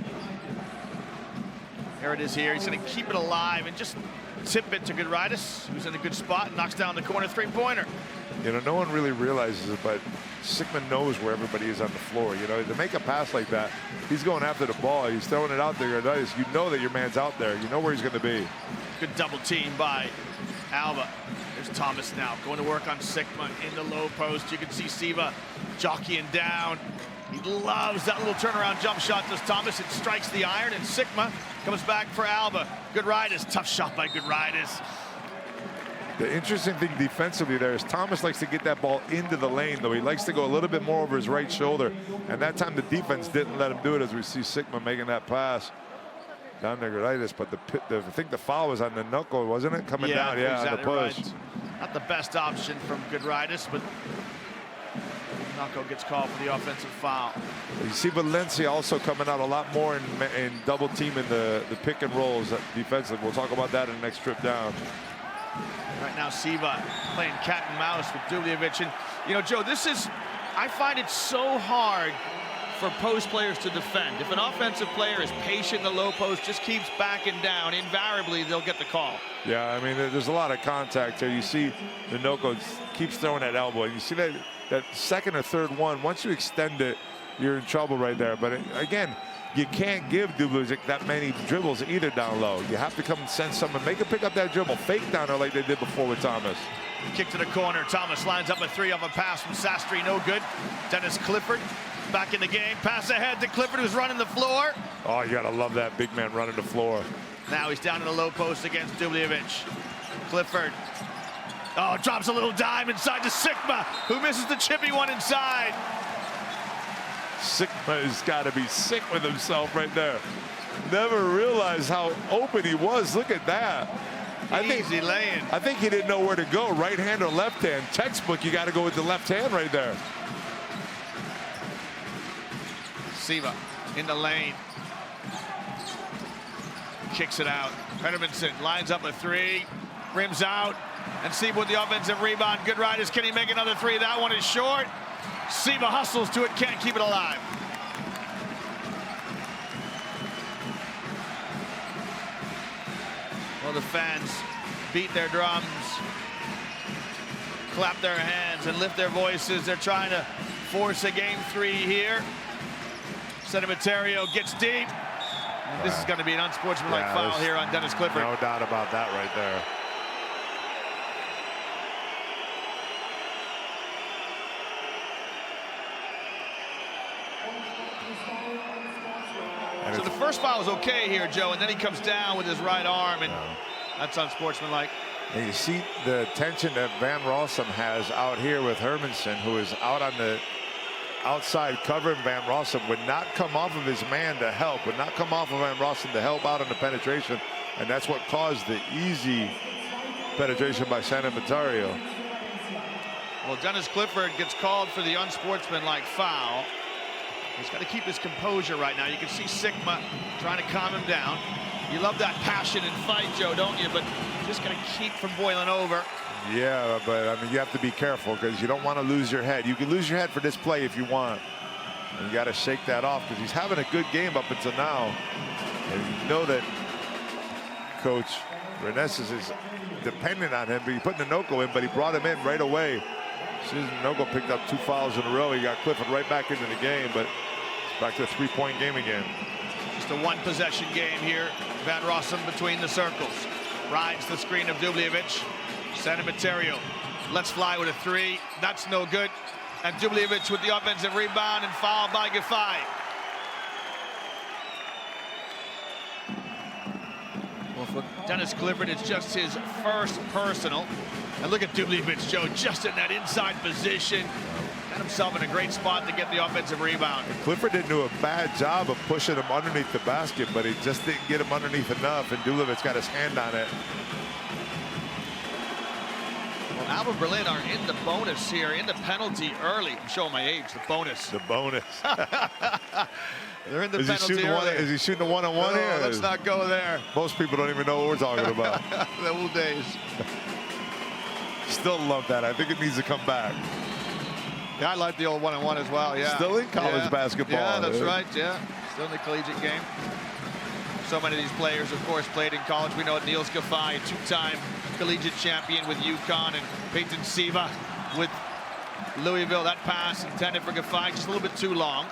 S2: There it is here. He's going to keep it alive and just tip it to Giedraitis, who's in a good spot and knocks down the corner three-pointer.
S3: You know, no one really realizes it, but Sikma knows where everybody is on the floor. You know, to make a pass like that, he's going after the ball. He's throwing it out there. You know that your man's out there. You know where he's going to be.
S2: Good double team by Alba. There's Thomas now going to work on Sikma in the low post. You can see Siva jockeying down. He loves that little turnaround jump shot, does Thomas. It strikes the iron, and Sikma comes back for Alba. Giedraitis, tough shot by Giedraitis.
S3: The interesting thing defensively there is Thomas likes to get that ball into the lane, though. He likes to go a little bit more over his right shoulder. And that time the defense didn't let him do it, as we see Sikma making that pass down to Giedraitis. But I think the foul was on the knuckle, wasn't it? Coming down,
S2: exactly
S3: on the push.
S2: Right. Not the best option from Giedraitis, but Nanako gets called for the offensive foul.
S3: You see Valencia also coming out a lot more in double teaming the pick and rolls defensively. We'll talk about that in the next trip down.
S2: Right now, Siva playing cat and mouse with Dubljevic. And, you know, Joe, I find it so hard for post players to defend. If an offensive player is patient in the low post, just keeps backing down, invariably they'll get the call.
S3: Yeah, I mean, there's a lot of contact here. You see Nanako keeps throwing that elbow. You see that second or third one, once you extend it, you're in trouble right there. But again, you can't give Dubljevic that many dribbles either down low. You have to come and send someone, make him pick up that dribble, fake down there like they did before with Thomas.
S2: Kick to the corner. Thomas lines up a three off a pass from Sastre, no good. Dennis Clifford back in the game. Pass ahead to Clifford, who's running the floor.
S3: Oh, you gotta love that big man running the floor.
S2: Now he's down in the low post against Dubljevic. Clifford. Oh, drops a little dime inside to Sikma, who misses the chippy one inside.
S3: Sikma has got to be sick with himself right there. Never realized how open he was. Look at that.
S2: Easy laying.
S3: I think he didn't know where to go, right hand or left hand. Textbook, you got to go with the left hand right there.
S2: Siva in the lane. Kicks it out. Hermanson lines up a three, rims out, and Siva with the offensive rebound. Giedraitis, can he make another three? That one is short. Siva hustles to it, can't keep it alive. Well, the fans beat their drums, clap their hands, and lift their voices. They're trying to force a game three here. San Emeterio gets deep. And this is going to be an unsportsmanlike foul here on Dennis Clifford.
S3: No doubt about that right there.
S2: So the first foul is okay here, Joe, and then he comes down with his right arm, and that's unsportsmanlike.
S3: And you see the tension that Van Rossom has out here with Hermanson, who is out on the outside covering Van Rossom, would not come off of his man to help, would not come off of Van Rossom to help out on the penetration, and that's what caused the easy penetration by San Emeterio.
S2: Well, Dennis Clifford gets called for the unsportsmanlike foul. He's got to keep his composure right now. You can see Sikma trying to calm him down. You love that passion and fight, Joe, don't you? But just going to keep from boiling over.
S3: Yeah, but I mean, you have to be careful because you don't want to lose your head. You can lose your head for this play if you want. And you got to shake that off because he's having a good game up until now. And you know that Coach Renesses is dependent on him. But he put Noko in, but he brought him in right away. As soon as Noko picked up 2 fouls in a row, he got Clifford right back into the game. But it's back to a 3-point game again.
S2: Just a one-possession game here. Van Rossom between the circles. Rides the screen of Dubljevic. San Emeterio lets fly with a 3. That's no good. And Dubljevic with the offensive rebound and fouled by Gifai. Well, for Dennis Clifford, it's just his first personal. And look at Dubljevic, Joe, just in that inside position. Got himself in a great spot to get the offensive rebound.
S3: And Clifford didn't do a bad job of pushing him underneath the basket, but he just didn't get him underneath enough, and Dubljevic got his hand on it.
S2: Well, ALBA Berlin are in the bonus here, in the penalty early. I'm showing my age, the bonus.
S3: The bonus.
S2: They're in the penalty early.
S3: Is he shooting a one-on-one here?
S2: Let's not go there.
S3: Most people don't even know what we're talking about.
S2: The old days.
S3: Still love that. I think it needs to come back.
S2: Yeah, I like the old one-on-one as well, yeah.
S3: Still in college basketball.
S2: Yeah, that's right, yeah. Still in the collegiate game. So many of these players, of course, played in college. We know Niels Gifai, a 2-time collegiate champion with UConn, and Peyton Siva with Louisville. That pass intended for Gifai, just a little bit too long.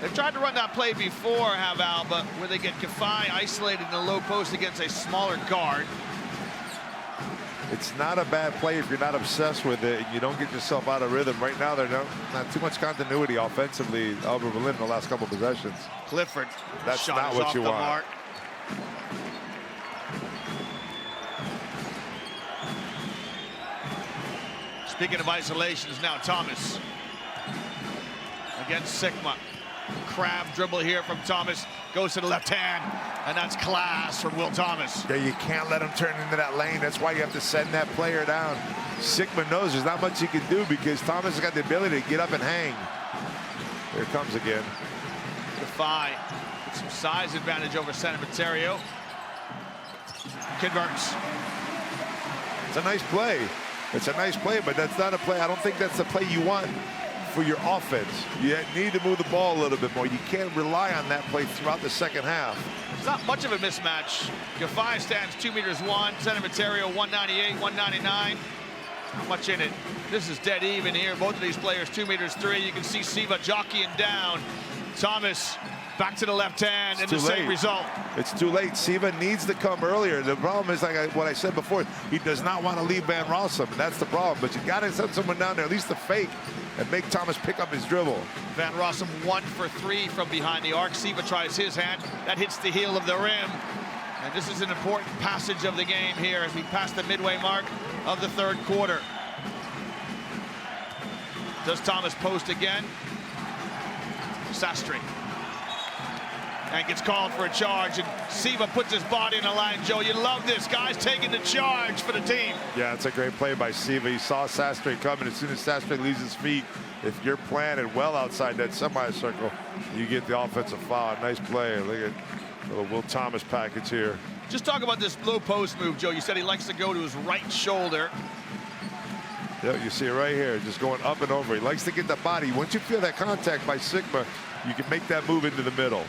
S2: They've tried to run that play before, have ALBA, where they get Gifai isolated in the low post against a smaller guard.
S3: It's not a bad play if you're not obsessed with it and you don't get yourself out of rhythm. Right now, there's not too much continuity offensively, ALBA Berlin, in the last couple of possessions.
S2: Clifford,
S3: that's
S2: shot
S3: not what you want.
S2: Mark. Speaking of isolations, now Thomas against Sikma. Crab dribble here from Thomas, goes to the left hand, and that's class from Will Thomas.
S3: Yeah, you can't let him turn into that lane. That's why you have to send that player down. Sikma knows there's not much he can do because Thomas has got the ability to get up and hang. Here it comes again.
S2: Gifai with some size advantage over San Emeterio. Converts.
S3: It's a nice play. It's a nice play, but that's not a play. I don't think that's the play you want for your offense. You need to move the ball a little bit more. You can't rely on that play throughout the second half.
S2: It's not much of a mismatch. Gifai stands 2'1", San Emeterio 198, 199. Not much in it. This is dead even here. Both of these players 2'3". You can see Siva jockeying down. Thomas back to the left hand, and the same result.
S3: It's too late. Siva needs to come earlier. The problem is, like what I said before, he does not want to leave Van Rossom. That's the problem. But you got to send someone down there, at least to fake, and make Thomas pick up his dribble.
S2: Van Rossom 1 for 3 from behind the arc. Siva tries his hand. That hits the heel of the rim. And this is an important passage of the game here as we pass the midway mark of the third quarter. Does Thomas post again? Sastry. And gets called for a charge, and Siva puts his body in the line. Joe, you love this. Guy's taking the charge for the team.
S3: Yeah, it's a great play by Siva. He saw Sastry coming. As soon as Sastry leaves his feet, if you're planted well outside that semicircle, you get the offensive foul. Nice play. Look at little Will Thomas package here.
S2: Just talk about this low post move, Joe. You said he likes to go to his right shoulder.
S3: Yeah, you see it right here, just going up and over. He likes to get the body. Once you feel that contact by Sikma, you can make that move into the middle.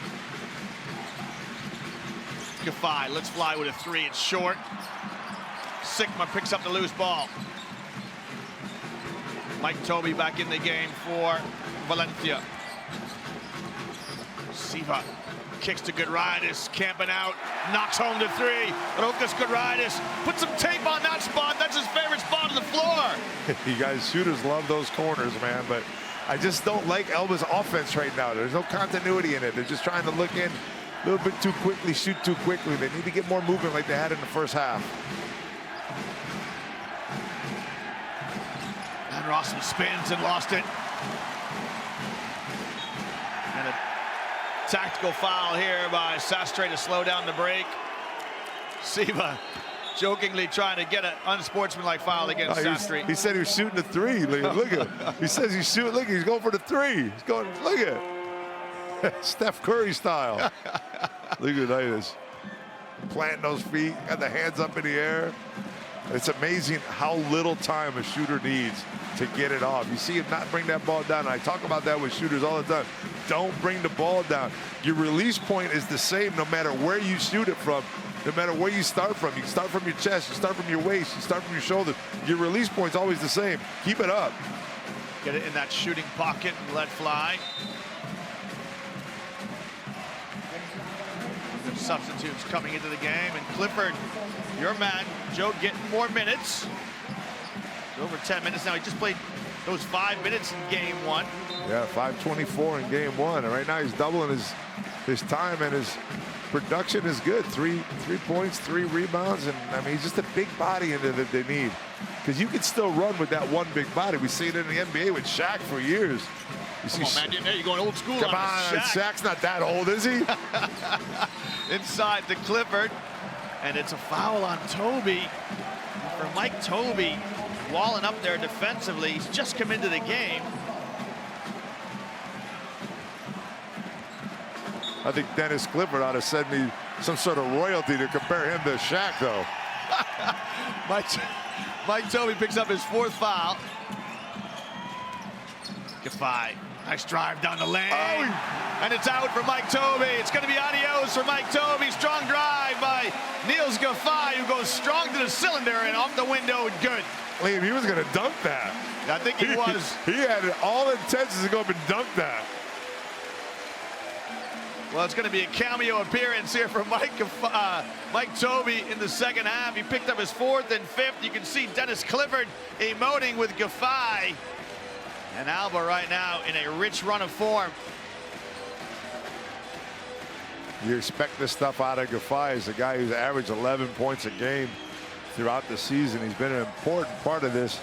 S2: Gifai, let's fly with a 3. It's short. Sikma picks up the loose ball. Mike Toby back in the game for Valencia. Siva kicks to Giedraitis, camping out, knocks home the 3. Rokas Giedraitis puts some tape on that spot. That's his favorite spot on the floor.
S3: You guys, shooters love those corners, man, but I just don't like ALBA's offense right now. There's no continuity in it. They're just trying to look in a little bit too quickly, shoot too quickly. They need to get more movement like they had in the first half.
S2: And Rossom spins and lost it. And a tactical foul here by Sastry to slow down the break. Siva jokingly trying to get an unsportsmanlike foul against Sastry.
S3: He said he was shooting a three. Look at him. He says he's shooting. Look, he's going for the three. He's going, look at it. Steph Curry style. Look at that. Planting those feet, got the hands up in the air. It's amazing how little time a shooter needs to get it off. You see him not bring that ball down. I talk about that with shooters all the time. Don't bring the ball down. Your release point is the same no matter where you shoot it from, no matter where you start from. You start from your chest, you start from your waist, you start from your shoulders. Your release point's always the same. Keep it up.
S2: Get it in that shooting pocket and let fly. Some substitutes coming into the game, and Clifford, your man, Joe, getting more minutes. Over 10 minutes now. He just played those 5 minutes in game 1.
S3: Yeah, 5:24 in game 1, and right now he's doubling his time, and his production is good. Three points, 3 rebounds, and I mean he's just a big body in there that they need, because you can still run with that one big body. We've seen it in the NBA with Shaq for years. You
S2: Come on, man, you're going old school.
S3: Come on, Shaq's not that old, is he?
S2: Inside to Clifford, and it's a foul on Toby. For Mike Toby, walling up there defensively. He's just come into the game.
S3: I think Dennis Clifford ought to send me some sort of royalty to compare him to Shaq, though.
S2: Mike Toby picks up his 4th foul. Gafai, nice drive down the lane. Oh. And it's out for Mike Toby. It's going to be adios for Mike Toby. Strong drive by Niels Gafai, who goes strong to the cylinder and off the window and good.
S3: Liam, he was going to dunk that.
S2: I think he was.
S3: He had all intentions to go up and dunk that.
S2: Well, it's going to be a cameo appearance here from Mike Toby in the second half. He picked up his 4th and 5th. You can see Dennis Clifford emoting with Gafai. And ALBA right now in a rich run of form.
S3: You expect this stuff out of Gafai. As a guy who's averaged 11 points a game throughout the season. He's been an important part of this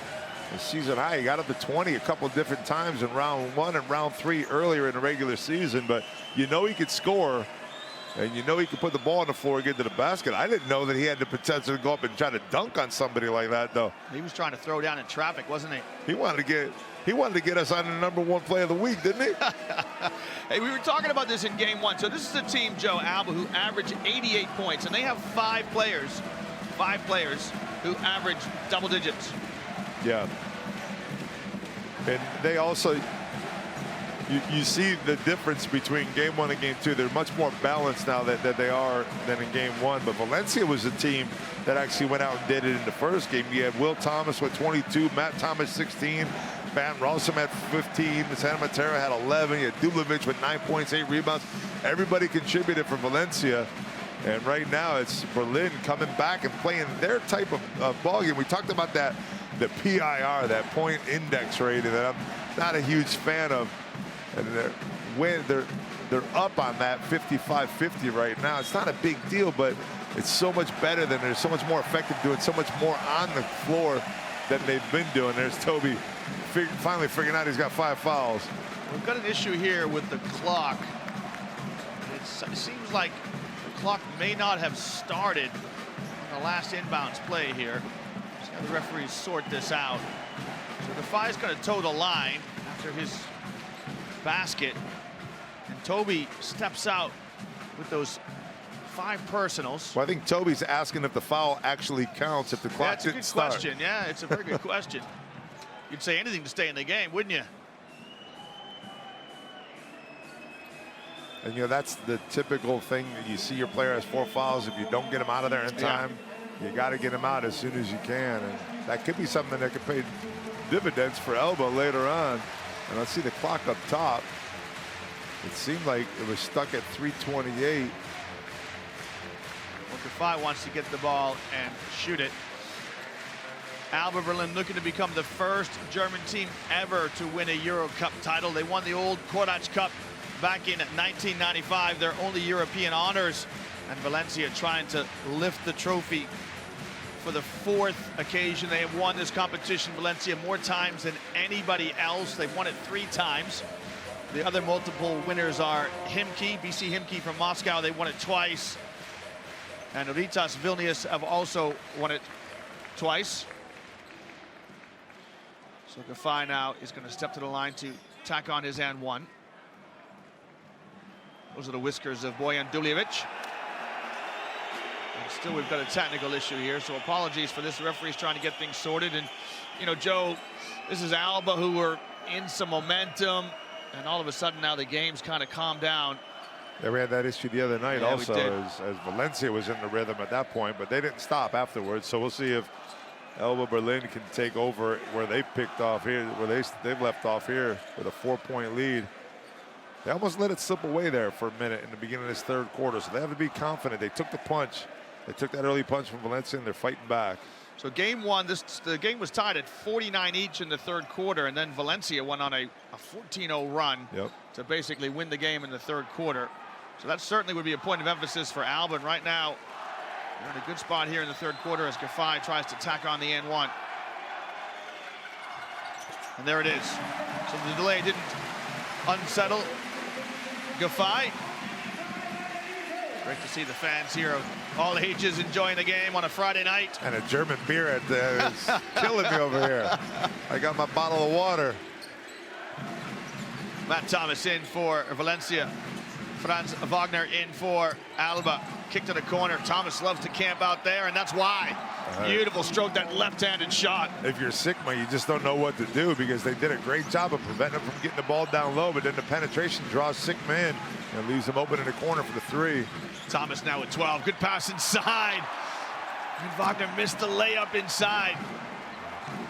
S3: season high. He got up to 20 a couple different times in round 1 and round 3 earlier in the regular season, but you know he could score, and you know he could put the ball on the floor and get to the basket. I didn't know that he had the potential to go up and try to dunk on somebody like that, though.
S2: He was trying to throw down in traffic, wasn't he?
S3: He wanted to get us on the #1 play of the week, didn't he?
S2: Hey, we were talking about this in game 1. So this is a team, Joe, ALBA, who averaged 88 points, and they have 5 players who average double digits.
S3: Yeah. And they also, you see the difference between game 1 and game 2. They're much more balanced now that they are than in game 1. But Valencia was a team that actually went out and did it in the first game. You had Will Thomas with 22, Matt Thomas 16, Van Rossom at 15, San Emeterio had 11. You had Dulovic with 9 points, 8 rebounds. Everybody contributed for Valencia. And right now it's Berlin coming back and playing their type of ball game. We talked about that, the PIR, that point index rating, that I'm not a huge fan of. And they're up on that 55-50 right now. It's not a big deal, but it's so much better than they're so much more effective doing so much more on the floor than they've been doing. There's Toby finally figuring out he's got 5 fouls.
S2: We've got an issue here with the clock. It seems like the clock may not have started on the last inbounds play here. Just have the referees sort this out. So Gafai's going to toe the line after his basket, and Toby steps out with those 5 personals.
S3: Well, I think Toby's asking if the foul actually counts if the clock didn't start.
S2: That's a good question. Yeah, it's a very good question. You'd say anything to stay in the game, wouldn't you?
S3: And, you know, that's the typical thing that you see your player has 4 fouls. If you don't get him out of there in time, you got to get him out as soon as you can. And that could be something that could pay dividends for ALBA later on. And let's see the clock up top. It seemed like it was stuck at 3:28.
S2: Well, Gafai wants to get the ball and shoot it. ALBA Berlin looking to become the first German team ever to win a EuroCup title. They won the old Korach Cup back in 1995, their only European honors. And Valencia trying to lift the trophy for the 4th occasion. They have won this competition, Valencia, more times than anybody else. They've won it 3 times. The other multiple winners are BC Himki from Moscow. They won it twice. And Ritas Vilnius have also won it twice. So Gafai now is going to step to the line to tack on his and one. Those are the whiskers of Bojan Duljevic. And still we've got a technical issue here, so apologies for this. The referee's trying to get things sorted. And, you know, Joe, this is ALBA who were in some momentum, and all of a sudden now the game's kind of calmed down.
S3: Yeah, we had that issue the other night also, as Valencia was in the rhythm at that point, but they didn't stop afterwards. So we'll see if ALBA Berlin can take over where they picked off here, where they've left off here with a 4-point lead. They almost let it slip away there for a minute in the beginning of this third quarter, so they have to be confident. They took the punch. They took that early punch from Valencia, and they're fighting back.
S2: So game one, the game was tied at 49 each in the third quarter, and then Valencia went on a 14-0 run to basically win the game in the third quarter. So that certainly would be a point of emphasis for ALBA. And right now, they're in a good spot here in the third quarter as Gafai tries to tack on the N1. And there it is. So the delay didn't unsettle Gafai. Great to see the fans here of all ages enjoying the game on a Friday night.
S3: And a German beer at the is killing me over here. I got my bottle of water.
S2: Matt Thomas in for Valencia. Franz Wagner in for ALBA. Kick to the corner. Thomas loves to camp out there, and that's why. Beautiful stroke, that left-handed shot.
S3: If you're Sikma, you just don't know what to do because they did a great job of preventing him from getting the ball down low, but then the penetration draws Sikma in and leaves him open in the corner for the three.
S2: Thomas now with 12. Good pass inside. And Wagner missed the layup inside.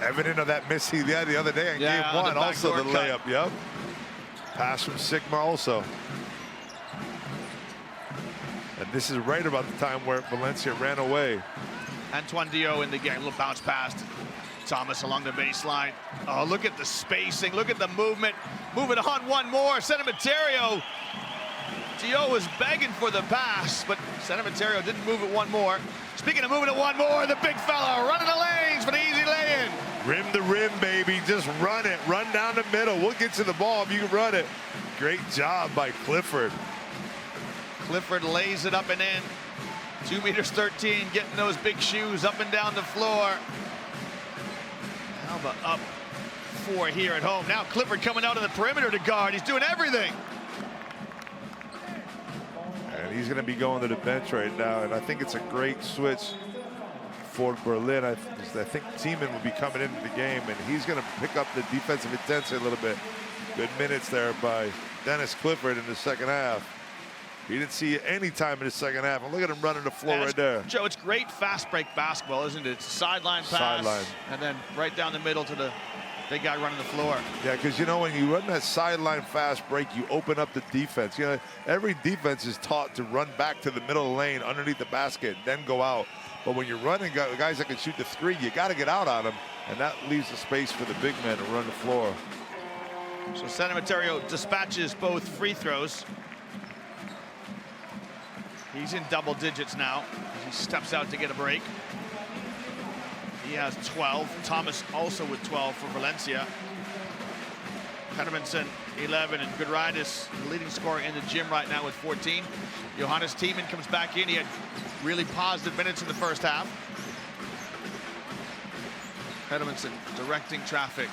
S3: Evident of that miss he had the other day in game one. Also the layup, yep. Pass from Sikma also. And this is right about the time where Valencia ran away.
S2: Antoine Dio in the game. Little bounce pass. Thomas along the baseline. Oh, look at the spacing. Look at the movement. Moving on one more. San Emeterio. Dio was begging for the pass, but San Emeterio didn't move it one more. Speaking of moving it one more, the big fella running the lanes for the easy lay-in.
S3: Rim to rim, baby. Just run it. Run down the middle. We'll get to the ball if you can run it. Great job by Clifford.
S2: Clifford lays it up and in. 2 meters 13, getting those big shoes up and down the floor. ALBA up 4 here at home. Now Clifford coming out of the perimeter to guard. He's doing everything.
S3: And he's going to be going to the bench right now, and I think it's a great switch for Berlin. I think Tiemann will be coming into the game, and he's going to pick up the defensive intensity a little bit. Good minutes there by Dennis Clifford in the second half. He didn't see any time in the second half. And look at him running the floor right there.
S2: Joe, it's great fast break basketball, isn't it? It's sideline pass, and then right down the middle to the big guy running the floor.
S3: Yeah, because, you know, when you run that sideline fast break, you open up the defense. You know, every defense is taught to run back to the middle of the lane underneath the basket, then go out. But when you're running guys that can shoot the three, you got to get out on them, and that leaves the space for the big men to run the floor.
S2: So San Emeterio dispatches both free throws. He's in double digits now as he steps out to get a break. He has 12. Thomas also with 12 for Valencia. Hermansen 11, and Giedraitis, the leading scorer in the gym right now with 14. Johannes Tiemann comes back in. He had really positive minutes in the first half. Hermansen directing traffic.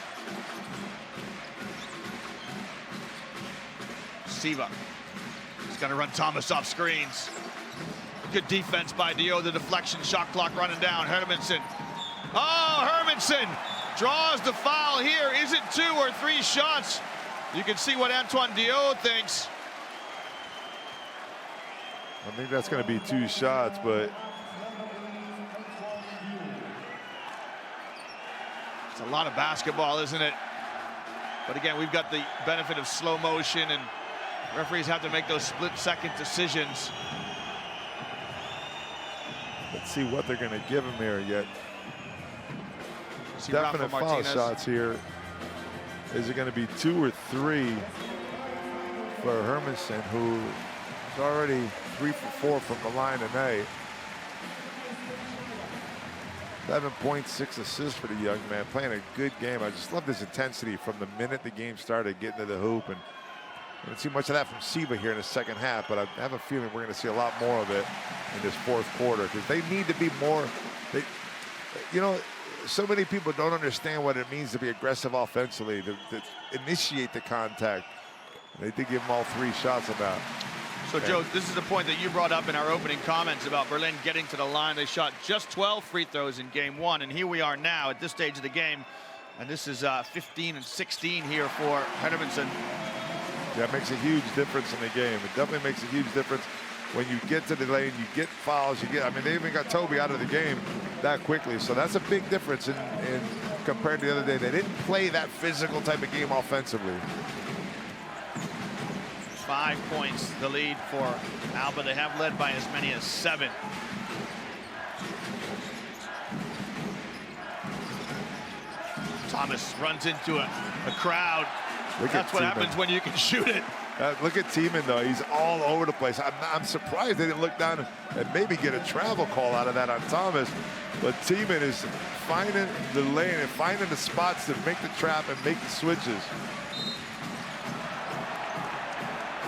S2: Siva. He's got to run Thomas off screens. Good defense by Dio. The deflection, shot clock running down. Hermansen. Oh, Hermansen draws the foul here. Is it 2 or 3 shots? You can see what Antoine Dio thinks.
S3: I think that's going to be 2 shots, but
S2: it's a lot of basketball, isn't it? But again, we've got the benefit of slow motion, and referees have to make those split-second decisions.
S3: Let's see what they're going to give him here yet. Definite foul shots here. Is it going to be 2 or 3 for Hermansen, who is already 3 for 4 from the line tonight? 7.6 assists for the young man, playing a good game. I just love this intensity from the minute the game started, getting to the hoop and didn't see much of that from Siva here in the second half, but I have a feeling we're going to see a lot more of it in this fourth quarter because they need to be more. You know, so many people don't understand what it means to be aggressive offensively, to initiate the contact. They did give them all 3 shots of that.
S2: So, Joe, this is the point that you brought up in our opening comments about Berlin getting to the line. They shot just 12 free throws in game 1, and here we are now at this stage of the game, and this is 15 and 16 here for Hermansen.
S3: Yeah, it makes a huge difference in the game. It definitely makes a huge difference when you get to the lane, you get fouls, I mean, they even got Toby out of the game that quickly. So that's a big difference in compared to the other day. They didn't play that physical type of game offensively.
S2: 5 points the lead for ALBA. They have led by as many as 7. Thomas runs into a crowd. That's what happens when you can shoot it.
S3: Look at Tiemann, though. He's all over the place. I'm surprised they didn't look down and maybe get a travel call out of that on Thomas. But Tiemann is finding the lane and finding the spots to make the trap and make the switches.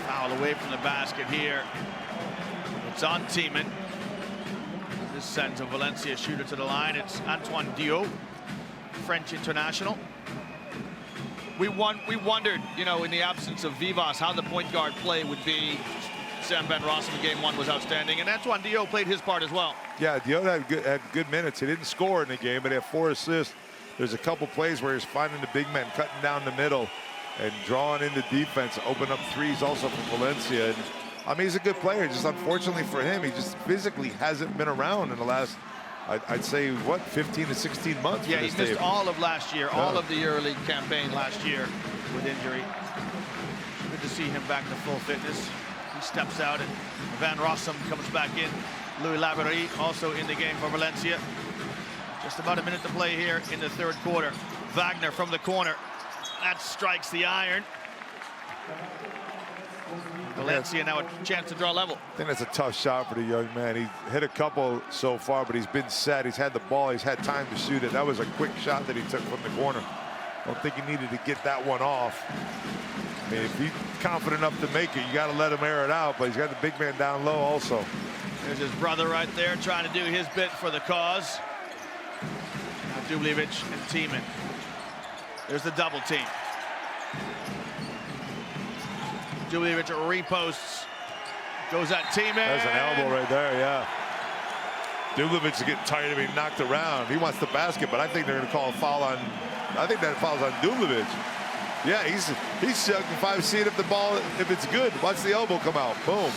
S2: Foul away from the basket here. It's on Tiemann. This sends a Valencia shooter to the line. It's Antoine Diop, French international. We wondered, you know, in the absence of Vivas, how the point guard play would be. Sam Van Rossom in game 1 was outstanding, and Antoine Diop played his part as well.
S3: Yeah, Diop had good minutes. He didn't score in the game, but he had 4 assists. There's a couple plays where he's finding the big man, cutting down the middle, and drawing into defense, open up threes also from Valencia. And, I mean, he's a good player. Just unfortunately for him, he just physically hasn't been around in the last, I'd say, what, 15 to 16 months?
S2: Yeah, he missed all of last year, all of the EuroLeague campaign last year with injury. Good to see him back to full fitness. He steps out, and Van Rossum comes back in. Louis Laverie also in the game for Valencia. Just about a minute to play here in the third quarter. Wagner from the corner. That strikes the iron. Valencia now a chance to draw level.
S3: I think that's a tough shot for the young man. He's hit a couple so far, but he's been set. He's had the ball. He's had time to shoot it. That was a quick shot that he took from the corner. I don't think he needed to get that one off. I mean, if he's confident enough to make it, you got to let him air it out, but he's got the big man down low also.
S2: There's his brother right there trying to do his bit for the cause. Dubljevic and Tiemann. There's the double team. Dubljevic reposts. Goes at Tiemann.
S3: That's an elbow right there, yeah. Dubljevic is getting tired of being knocked around. He wants the basket, but I think they're going to call a foul on, I think that foul's on Dubljevic. Yeah, he's chugging 5, seeing if the ball, if it's good. Watch the elbow come out, boom.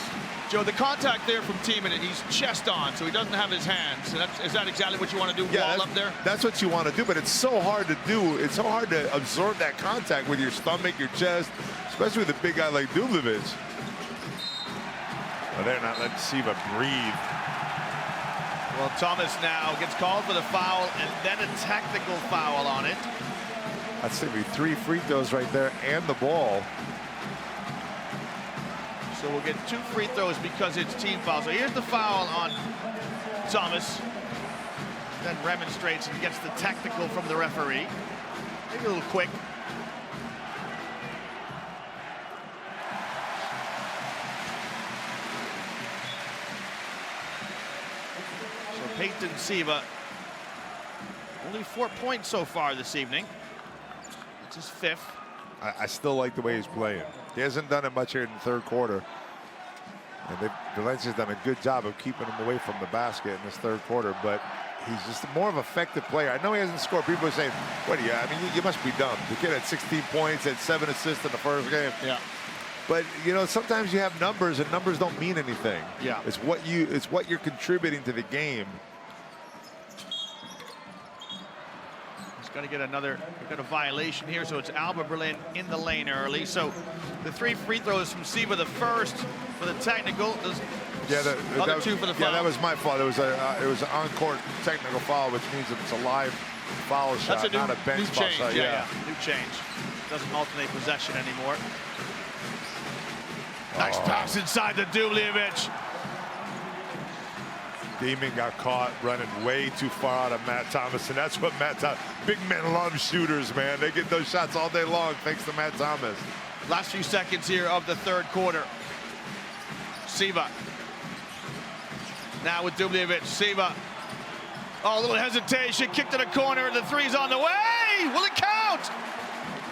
S2: Joe, the contact there from Tiemann, and he's chest on, so he doesn't have his hands. So is that exactly what you want to do,
S3: yeah,
S2: wall up there?
S3: That's what you want to do, but it's so hard to do. It's so hard to absorb that contact with your stomach, your chest, especially with a big guy like Dubljevic. Well, they're not letting Siva breathe.
S2: Well, Thomas now gets called for the foul, and then a technical foul on it.
S3: That's going to be 3 free throws right there and the ball.
S2: So we'll get 2 free throws because it's team foul. So here's the foul on Thomas. Then remonstrates and gets the technical from the referee. Maybe a little quick. So Peyton Siva, only 4 points so far this evening. It's his 5th.
S3: I still like the way he's playing. He hasn't done it much here in the third quarter. And Valencia's done a good job of keeping him away from the basket in this third quarter, but he's just a more of an effective player. I know he hasn't scored. People are saying, what are you, I mean, you must be dumb. The kid had 16 points, had 7 assists in the first game.
S2: Yeah.
S3: But, you know, sometimes you have numbers, and numbers don't mean anything.
S2: Yeah.
S3: It's what you're contributing to the game.
S2: Got to get another, got a violation here, so it's ALBA Berlin in the lane early. So the 3 free throws from Siva, the first for the technical,
S3: yeah, the
S2: other 2 for the foul.
S3: Yeah, that was my fault. It was an on-court technical foul, which means it's a live foul shot,
S2: That's a new,
S3: not a bench
S2: new change.
S3: shot.
S2: Yeah, new change. Doesn't alternate possession anymore. Nice pass inside the Dubljevic.
S3: Demon got caught running way too far out of Matt Thomas, and that's what Matt Thomas, big men love shooters, man. They get those shots all day long thanks to Matt Thomas.
S2: Last few seconds here of the third quarter. Siva. Now with Dubljevic. Siva. Oh, a little hesitation. Kick to the corner. The three's on the way. Will it count?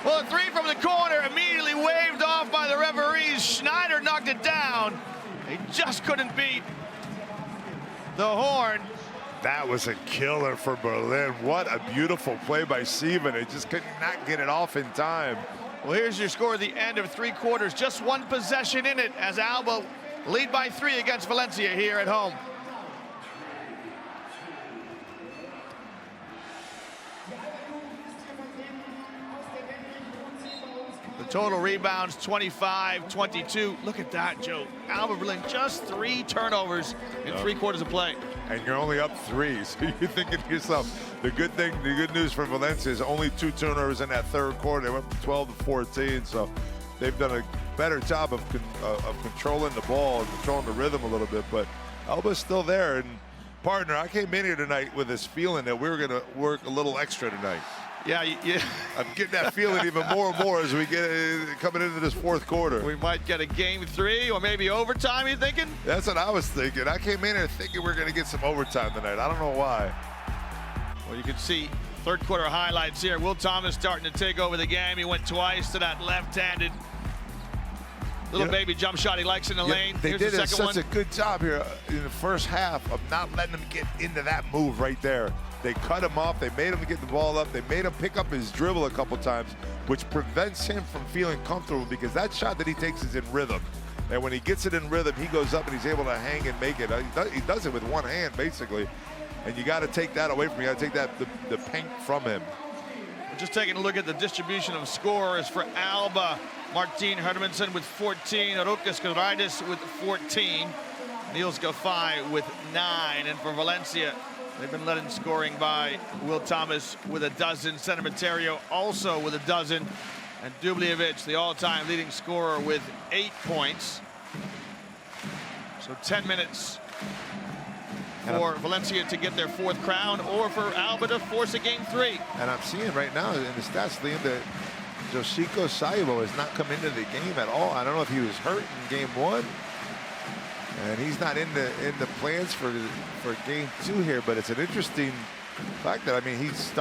S2: Well, a three from the corner immediately waved off by the referees. Schneider knocked it down. He just couldn't beat the horn.
S3: That was a killer for Berlin. What a beautiful play by Siva. They just could not get it off in time.
S2: Well, here's your score at the end of 3 quarters. Just one possession in it as ALBA lead by 3 against Valencia here at home. The total rebounds, 25-22. Look at that, Joe. ALBA Berlin, just 3 turnovers in 3 quarters of play.
S3: And you're only up 3, so you're thinking to yourself, the good news for Valencia is only 2 turnovers in that third quarter. They went from 12 to 14, so they've done a better job of controlling the ball and controlling the rhythm a little bit, but ALBA's still there. And partner, I came in here tonight with this feeling that we were gonna work a little extra tonight.
S2: Yeah,
S3: I'm getting that feeling even more and more as we get coming into this fourth quarter.
S2: We might get a game 3 or maybe overtime, you thinking?
S3: That's what I was thinking. I came in here thinking we're going to get some overtime tonight. I don't know why.
S2: Well, you can see third quarter highlights here. Will Thomas starting to take over the game. He went twice to that left-handed little baby jump shot he likes in the lane.
S3: They
S2: Here's
S3: did
S2: the
S3: such
S2: second
S3: a good job here in the first half of not letting him get into that move right there. They cut him off. They made him get the ball up. They made him pick up his dribble a couple times, which prevents him from feeling comfortable because that shot that he takes is in rhythm. And when he gets it in rhythm, he goes up and he's able to hang and make it. He does it with one hand, basically. And you got to take that away from him. You got to take that the paint from him.
S2: We're just taking a look at the distribution of scorers for ALBA. Martin Hermansen with 14, Rokas Giedraitis with 14, Niels Gaffay with 9, and for Valencia, they've been led in scoring by Will Thomas with 12, San Emeterio also with 12, and Dubljevic, the all-time leading scorer, with 8 points. So 10 minutes for Valencia to get their 4th crown, or for ALBA to force a game 3.
S3: And I'm seeing right now in the stats, Liam, that Yoshiko Saibo has not come into the game at all. I don't know if he was hurt in game 1. And he's not in the plans for game 2 here, but it's an interesting fact that, I mean, he's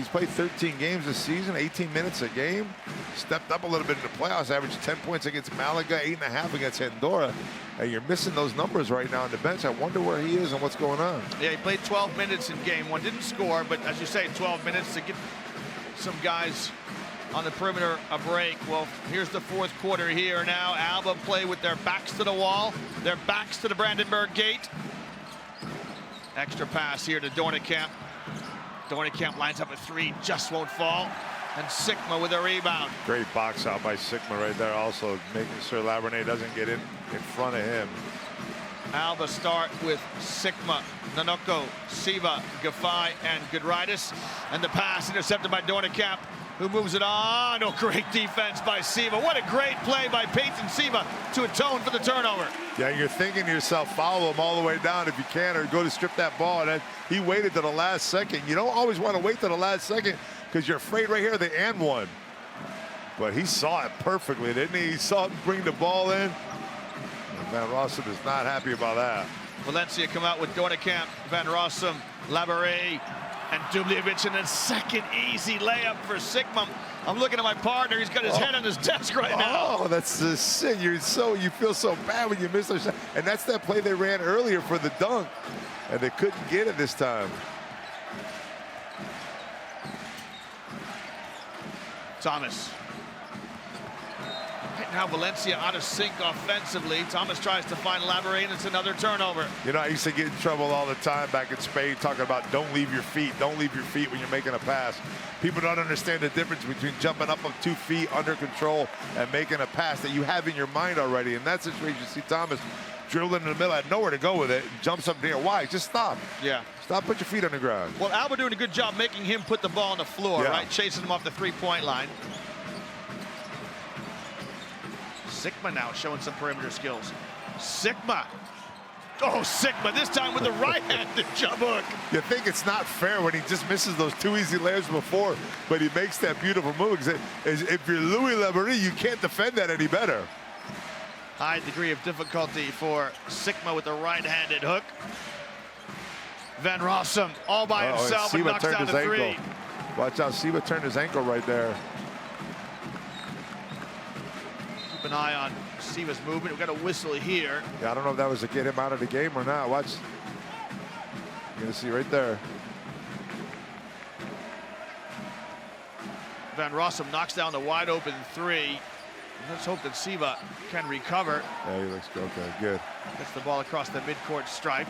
S3: played 13 games this season, 18 minutes a game, stepped up a little bit in the playoffs, averaged 10 points against Malaga, 8.5 against Andorra, and you're missing those numbers right now on the bench. I wonder where he is and what's going on.
S2: Yeah, he played 12 minutes in game 1, didn't score, but as you say, 12 minutes to give some guys on the perimeter a break. Well, here's the 4th quarter here now. ALBA play with their backs to the wall, their backs to the Brandenburg gate. Extra pass here to Dornekamp. Dornekamp lines up a 3, just won't fall. And Sikma with a rebound.
S3: Great box out by Sikma right there, also making sure Lavernet doesn't get in front of him.
S2: ALBA start with Sikma, Nanoko, Siva, Gaffay, and Giedraitis. And the pass intercepted by Dornekamp, who moves it on. Oh, great defense by Siva. What a great play by Peyton Siva to atone for the turnover.
S3: Yeah, you're thinking to yourself, follow him all the way down if you can, or go to strip that ball. And then he waited to the last second. You don't always want to wait to the last second because you're afraid right here of the and one. But he saw it perfectly, didn't he? He saw him bring the ball in. And Van Rossom is not happy about that.
S2: Valencia come out with Dornekamp, Van Rossom, Labarre, and Dubljevic in a second easy layup for Sikma. I'm looking at my partner. He's got his head on his desk right now.
S3: Oh, that's the sin. You feel so bad when you miss a shot. And that's that play they ran earlier for the dunk. And they couldn't get it this time.
S2: Thomas. Right now, Valencia out of sync offensively. Thomas tries to find Labarre, and it's another turnover.
S3: You know, I used to get in trouble all the time back in Spain talking about don't leave your feet when you're making a pass. People don't understand the difference between jumping up on 2 feet under control and making a pass that you have in your mind already. In that situation, you see Thomas dribbling in the middle, had nowhere to go with it, and jumps up there. Why? Just stop.
S2: Yeah.
S3: Stop, put your feet on the ground.
S2: Well, ALBA doing a good job making him put the ball on the floor, right? Chasing him off the 3-point line. Sikma now showing some perimeter skills. Sikma Oh, Sikma, this time with the right-handed jump hook.
S3: You think it's not fair when he just misses those 2 easy layers before, but he makes that beautiful move. If you're Louis Laborie, you can't defend that any better.
S2: High degree of difficulty for Sikma with the right-handed hook. Van Rossom all by himself and knocks down to 3.
S3: Ankle. Watch out, Siva turned his ankle right there.
S2: Keep an eye on Siva's movement. We've got a whistle here.
S3: Yeah, I don't know if that was to get him out of the game or not. Watch. You're gonna see right there.
S2: Van Rossom knocks down the wide open 3. Let's hope that Siva can recover.
S3: Yeah, he looks good. Okay, good.
S2: Gets the ball across the midcourt stripe.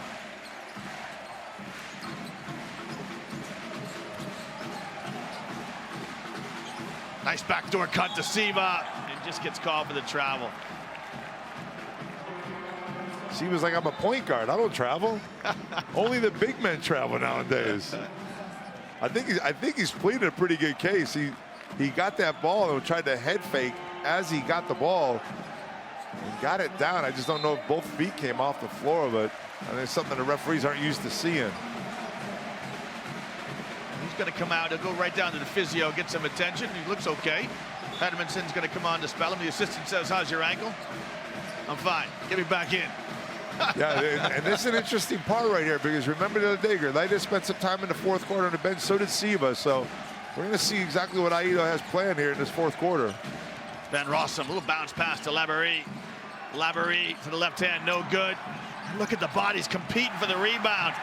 S2: Nice backdoor cut to Siva, and just gets called for the travel.
S3: Siva's like, I'm a point guard. I don't travel. Only the big men travel nowadays. I think he's pleaded a pretty good case. He got that ball and tried to head fake as he got the ball and got it down. I just don't know if both feet came off the floor, but I think it's something the referees aren't used to seeing.
S2: He's going to come out. He'll go right down to the physio, get some attention. He looks okay. Edmondson's going to come on to spell him. The assistant says, "How's your ankle?" "I'm fine. Get me back in."
S3: Yeah, and this is an interesting part right here, because remember the other day, Giedraitis spent some time in the fourth quarter on the bench. So did Siva. So we're going to see exactly what Aido has planned here in this fourth quarter.
S2: Van Rossom, a little bounce pass to Laborie. Laborie to the left hand, no good. Look at the bodies competing for the rebound.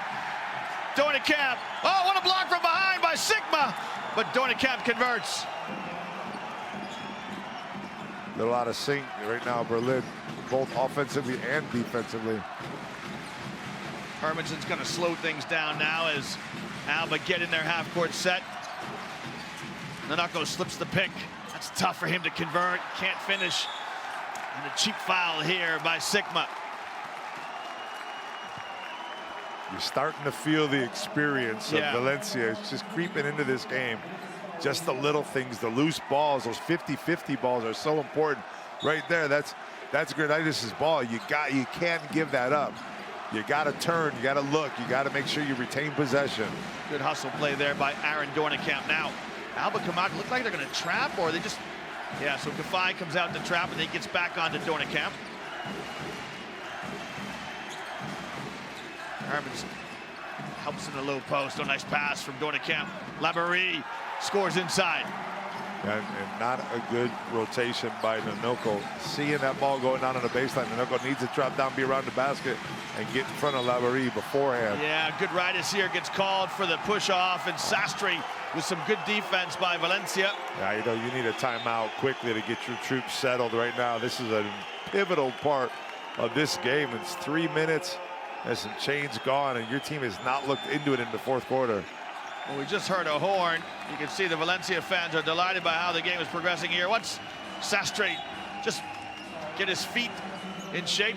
S2: Dornicamp, oh, what a block from behind by Sikma, but Dornicamp converts.
S3: A little out of sync right now, Berlin, both offensively and defensively.
S2: Hermansson's going to slow things down now as ALBA get in their half-court set. Nanako slips the pick. That's tough for him to convert. Can't finish. And a cheap foul here by Sikma.
S3: You're starting to feel the experience of Valencia. It's just creeping into this game. Just the little things, the loose balls, those 50-50 balls are so important. Right there, that's Giedraitis' ball. You can't give that up. You got to turn, you got to look, you got to make sure you retain possession.
S2: Good hustle play there by Aaron Dornicamp. Now, ALBA come out, look like they're going to trap, or they just, yeah, so Gafai comes out to trap and then he gets back onto Dornicamp. Hermannsson helps in the low post. A nice pass from Dornicamp. Laborie scores inside.
S3: And not a good rotation by Nanoko. Seeing that ball going down on the baseline, Nanoko needs to drop down, be around the basket, and get in front of Laborie beforehand.
S2: Yeah, Giedraitis here gets called for the push-off, and Sastre with some good defense by Valencia.
S3: Yeah, you know, you need a timeout quickly to get your troops settled right now. This is a pivotal part of this game. It's 3 minutes. There's some chains gone, and your team has not looked into it in the fourth quarter.
S2: Well, we just heard a horn. You can see the Valencia fans are delighted by how the game is progressing here. Once Sastre just get his feet in shape,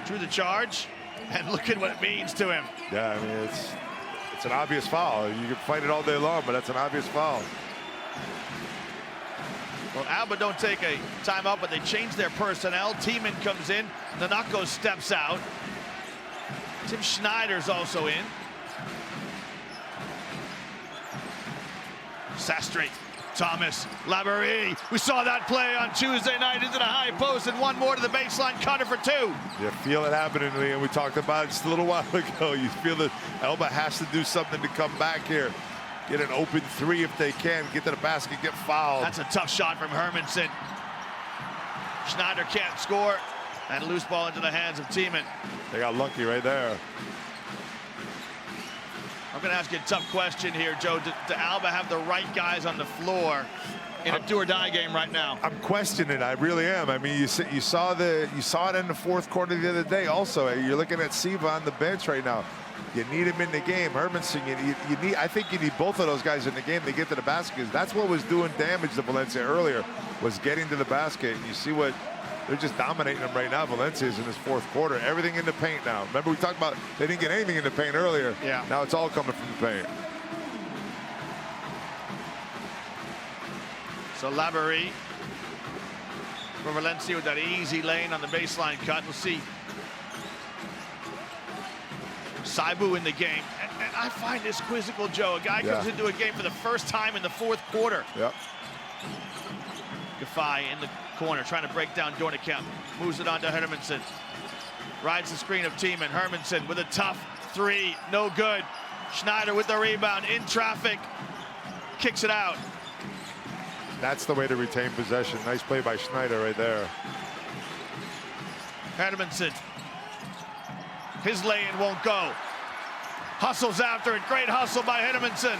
S2: drew the charge, and look at what it means to him.
S3: Yeah, I mean, it's an obvious foul. You can fight it all day long, but that's an obvious foul.
S2: Well, ALBA don't take a timeout, but they change their personnel. Tiemann comes in. Nanako steps out. Tim Schneider's also in. Sastre, Thomas, Laborie. We saw that play on Tuesday night into the high post, and one more to the baseline, cutter for 2.
S3: You feel it happening, and we talked about it just a little while ago. You feel that ALBA has to do something to come back here. Get an open 3 if they can. Get to the basket, get fouled.
S2: That's a tough shot from Hermannsson. Schneider can't score, and loose ball into the hands of Tiemann.
S3: They got lucky right there.
S2: I'm going to ask you a tough question here, Joe. Do ALBA have the right guys on the floor in a do-or-die game right now?
S3: I'm questioning it. I really am. I mean, you saw it in the fourth quarter the other day. Also, you're looking at Siva on the bench right now. You need him in the game. Hermannsson, I think you need both of those guys in the game to get to the basket. That's what was doing damage to Valencia earlier, was getting to the basket. You see what they're just dominating them right now. Valencia is in this fourth quarter. Everything in the paint now. Remember we talked about they didn't get anything in the paint earlier.
S2: Yeah.
S3: Now it's all coming from the paint.
S2: So Laborie for Valencia with that easy lane on the baseline cut. We'll see Saibu in the game. And I find this quizzical, Joe. A guy comes into a game for the first time in the fourth quarter.
S3: Yep.
S2: Gafai in the corner, trying to break down Dornekamp. Moves it on to Hermansen. Rides the screen of Tiemann. Hermansen with a tough three, no good. Schneider with the rebound, in traffic, kicks it out.
S3: That's the way to retain possession. Nice play by Schneider right there.
S2: Hermansen. His lay-in won't go. Hustles after it. Great hustle by Hermansen.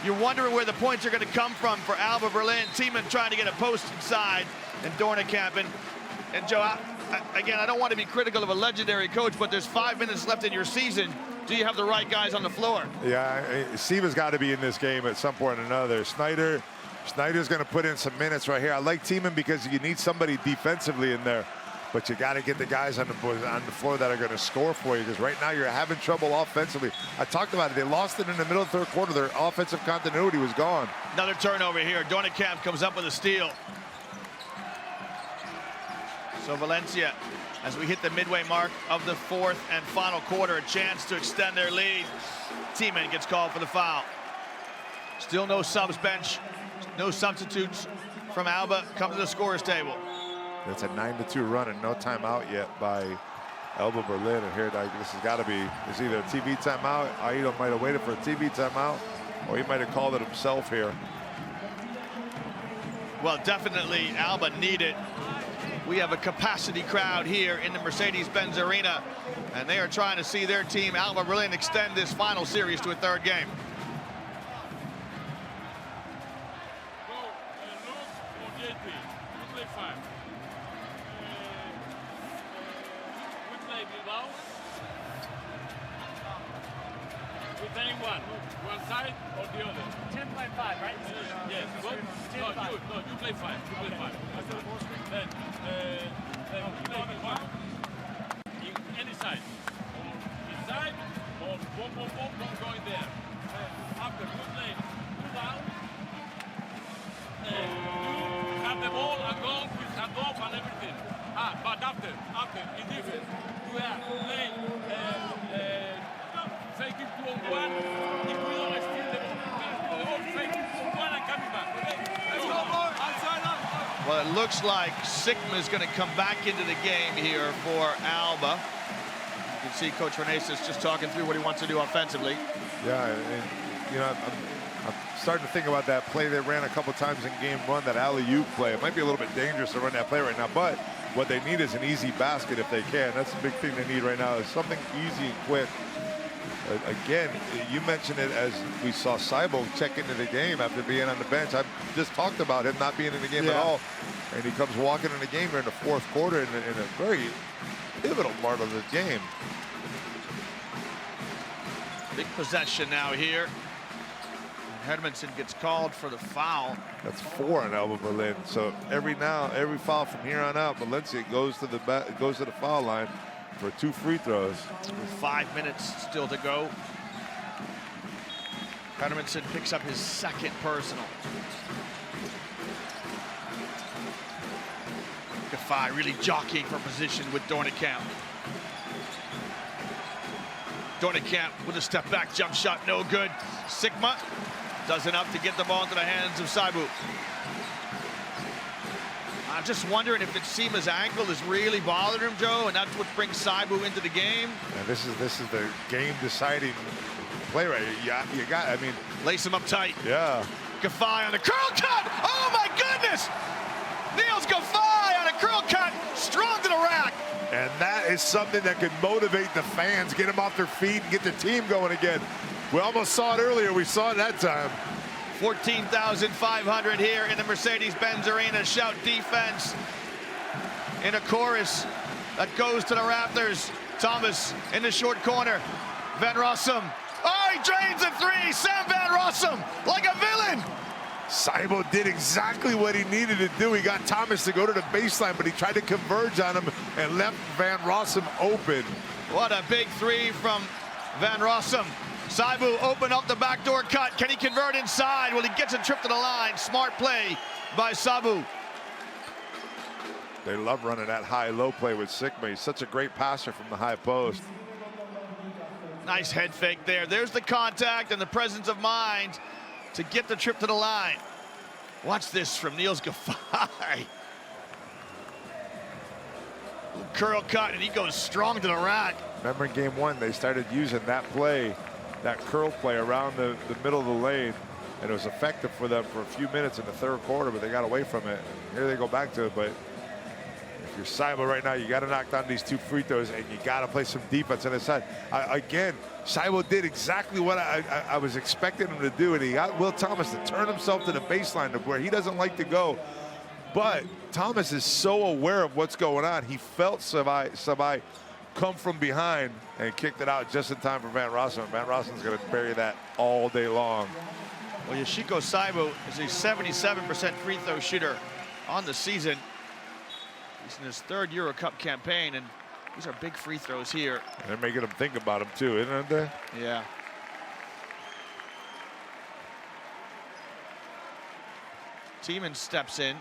S2: You're wondering where the points are going to come from for Alba Berlin. Tiemann trying to get a post inside, and Dornekamp. And Joe, again, I don't want to be critical of a legendary coach, but there's 5 minutes left in your season. Do you have the right guys on the floor?
S3: Yeah, Siva's got to be in this game at some point or another. Schneider's going to put in some minutes right here. I like Tiemann because you need somebody defensively in there, but you got to get the guys on the floor that are going to score for you, because right now you're having trouble offensively. I talked about it. They lost it in the middle of the third quarter. Their offensive continuity was gone.
S2: Another turnover here. Dornekamp comes up with a steal. So Valencia, as we hit the midway mark of the fourth and final quarter, a chance to extend their lead. Tiemann gets called for the foul. Still no subs bench, no substitutes from Alba come to the scorer's table.
S3: It's a 9-2 run and no timeout yet by Alba Berlin. And here, this has got to be, it's either a TV timeout, Aido might have waited for a TV timeout, or he might have called it himself here.
S2: Well, definitely Alba need it. We have a capacity crowd here in the Mercedes-Benz Arena, and they are trying to see their team, Alba Berlin, extend this final series to a third game.
S7: One side or the other?
S13: 10 by 5, right?
S7: Yes. No, you play 5. You play 5. Then you play one in any side. Or inside, or boom, going there. After you play 2 down, you have the ball and go with hand off and everything. But after, in defense, you have play fake it 2-on-1. If we don't steal the ball, fake it 2-on-1 and coming back.
S2: Well, it looks like Sikma is going to come back into the game here for Alba. You can see Coach Renesis just talking through what he wants to do offensively.
S3: Yeah, and you know, I'm starting to think about that play they ran a couple times in game one, that alley-oop play. It might be a little bit dangerous to run that play right now, but what they need is an easy basket if they can. That's the big thing they need right now, is something easy and quick. Again, you mentioned it as we saw Saibo check into the game after being on the bench. I just talked about him not being in the game at all. And he comes walking in the game here in the fourth quarter in a very pivotal part of the game.
S2: Big possession now here. Hermansen gets called for the foul.
S3: That's 4 on Alba Berlin. So every foul from here on out, Valencia goes to the foul line for 2 free throws.
S2: With 5 minutes still to go. Hermansen picks up his second personal. Gafai really jockeying for position with Dornekamp. Dornekamp with a step back jump shot, no good. Sikma does enough to get the ball into the hands of Saibu. I'm just wondering if it's Sima's ankle is really bothering him, Joe, and that's what brings Saibu into the game.
S3: And this is the game-deciding play right here. You got, I mean,
S2: lace him up tight.
S3: Yeah.
S2: Gafai on the curl cut. Oh my goodness! Niels Gafai on a curl cut, strong to the rack.
S3: And that is something that could motivate the fans, get them off their feet, and get the team going again. We almost saw it earlier. We saw it that time.
S2: 14,500 here in the Mercedes-Benz Arena. Shout defense in a chorus that goes to the rafters. Thomas in the short corner. Van Rossom. Oh, he drains a 3. Sam Van Rossom like a villain.
S3: Saibo did exactly what he needed to do. He got Thomas to go to the baseline, but he tried to converge on him and left Van Rossom open.
S2: What a big 3 from Van Rossom. Saibu open up the backdoor cut. Can he convert inside? Well, he gets a trip to the line. Smart play by Saibu.
S3: They love running that high-low play with Sikma. He's such a great passer from the high post.
S2: Nice head fake there. There's the contact and the presence of mind to get the trip to the line. Watch this from Niels Gaffay. Curl cut, and he goes strong to the rack.
S3: Remember in game 1, they started using that play, that curl play around the middle of the lane, and it was effective for them for a few minutes in the third quarter, but they got away from it. And here they go back to it, but if you're Siva right now, you got to knock down these 2 free throws, and you got to play some defense on the side. Again, Siva did exactly what I was expecting him to do, and he got Will Thomas to turn himself to the baseline to where he doesn't like to go. But Thomas is so aware of what's going on. He felt Sabai come from behind and kicked it out just in time for Van Rossom. Van Rossom's going to bury that all day long.
S2: Well, Yoshiko Saibu is a 77% free throw shooter on the season. He's in his 3rd EuroCup campaign, and these are big free throws here.
S3: And they're making him think about him too, isn't they?
S2: Yeah. Tiemann steps in.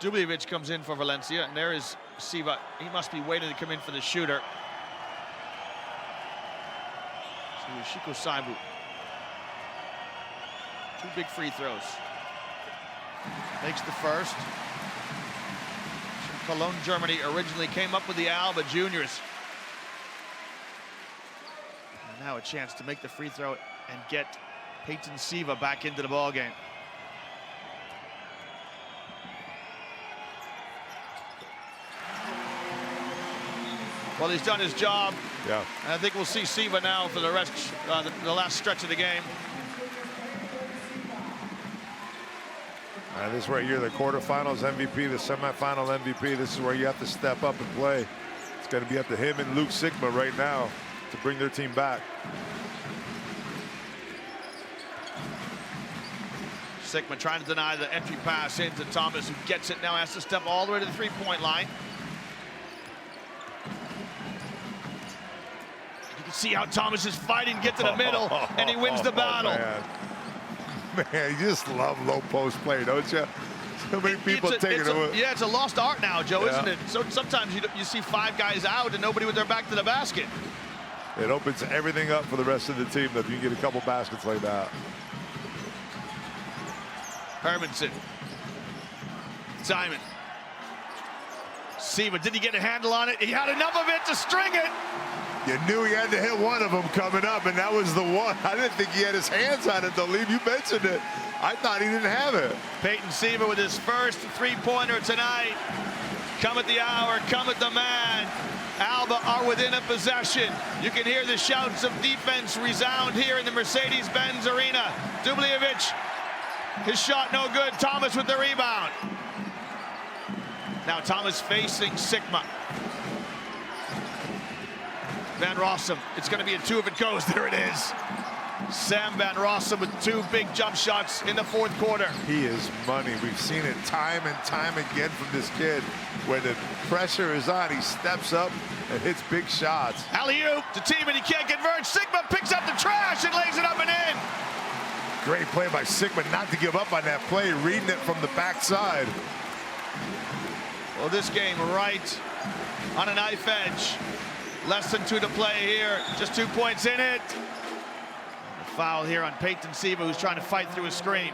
S2: Dubljevic comes in for Valencia, and there is Siva. He must be waiting to come in for the shooter. So Yoshiko Saibu. 2 big free throws. Makes the first. From Cologne, Germany, originally came up with the ALBA juniors. And now a chance to make the free throw and get Peyton Siva back into the ballgame. Well, he's done his job.
S3: Yeah.
S2: And I think we'll see Siva now for the rest, the last stretch of the game.
S3: This is where you're the quarterfinals MVP, the semifinal MVP. This is where you have to step up and play. It's going to be up to him and Luke Sikma right now to bring their team back.
S2: Sikma trying to deny the entry pass into Thomas, who gets it now, has to step all the way to the three-point line. You can see how Thomas is fighting to get to the middle, and he wins the battle.
S3: Man, you just love low post play, don't you? So many people taking it.
S2: Yeah, it's a lost art now, Joe, isn't it? So sometimes you see 5 guys out and nobody with their back to the basket.
S3: It opens everything up for the rest of the team that you get a couple baskets like that.
S2: Hermanson. Simon. Siva, did he get a handle on it? He had enough of it to string it.
S3: You knew he had to hit one of them coming up, and that was the one. I didn't think he had his hands on it, though, Lee. You mentioned it. I thought he didn't have it.
S2: Peyton Siva with his first three-pointer tonight. Come at the hour, come at the man. ALBA are within a possession. You can hear the shouts of defense resound here in the Mercedes-Benz Arena. Dubljevic, his shot no good. Thomas with the rebound. Now Thomas facing Sikma. Van Rossom, it's going to be a 2 if it goes. There it is. Sam Van Rossom with 2 big jump shots in the 4th quarter.
S3: He is money. We've seen it time and time again from this kid. When the pressure is on, he steps up and hits big shots.
S2: Alley-oop to Tiemann, he can't convert. Sikma picks up the trash and lays it up and in.
S3: Great play by Sikma not to give up on that play, reading it from the backside.
S2: Well, this game right on a knife edge. Less than 2 to play here, just 2 points in it. A foul here on Peyton Siva, who's trying to fight through a screen.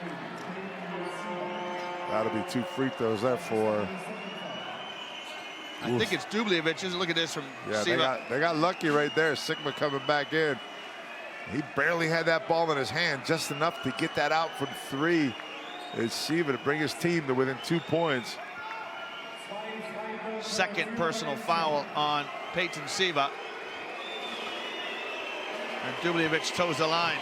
S3: That'll be 2 free throws there for.
S2: I think it's Dubljevic. Look at this from Siva.
S3: They got lucky right there. Sikma coming back in. He barely had that ball in his hand, just enough to get that out from 3. It's Siva to bring his team to within 2 points.
S2: Second personal foul on Peyton Siva. And Dubljevic toes the line.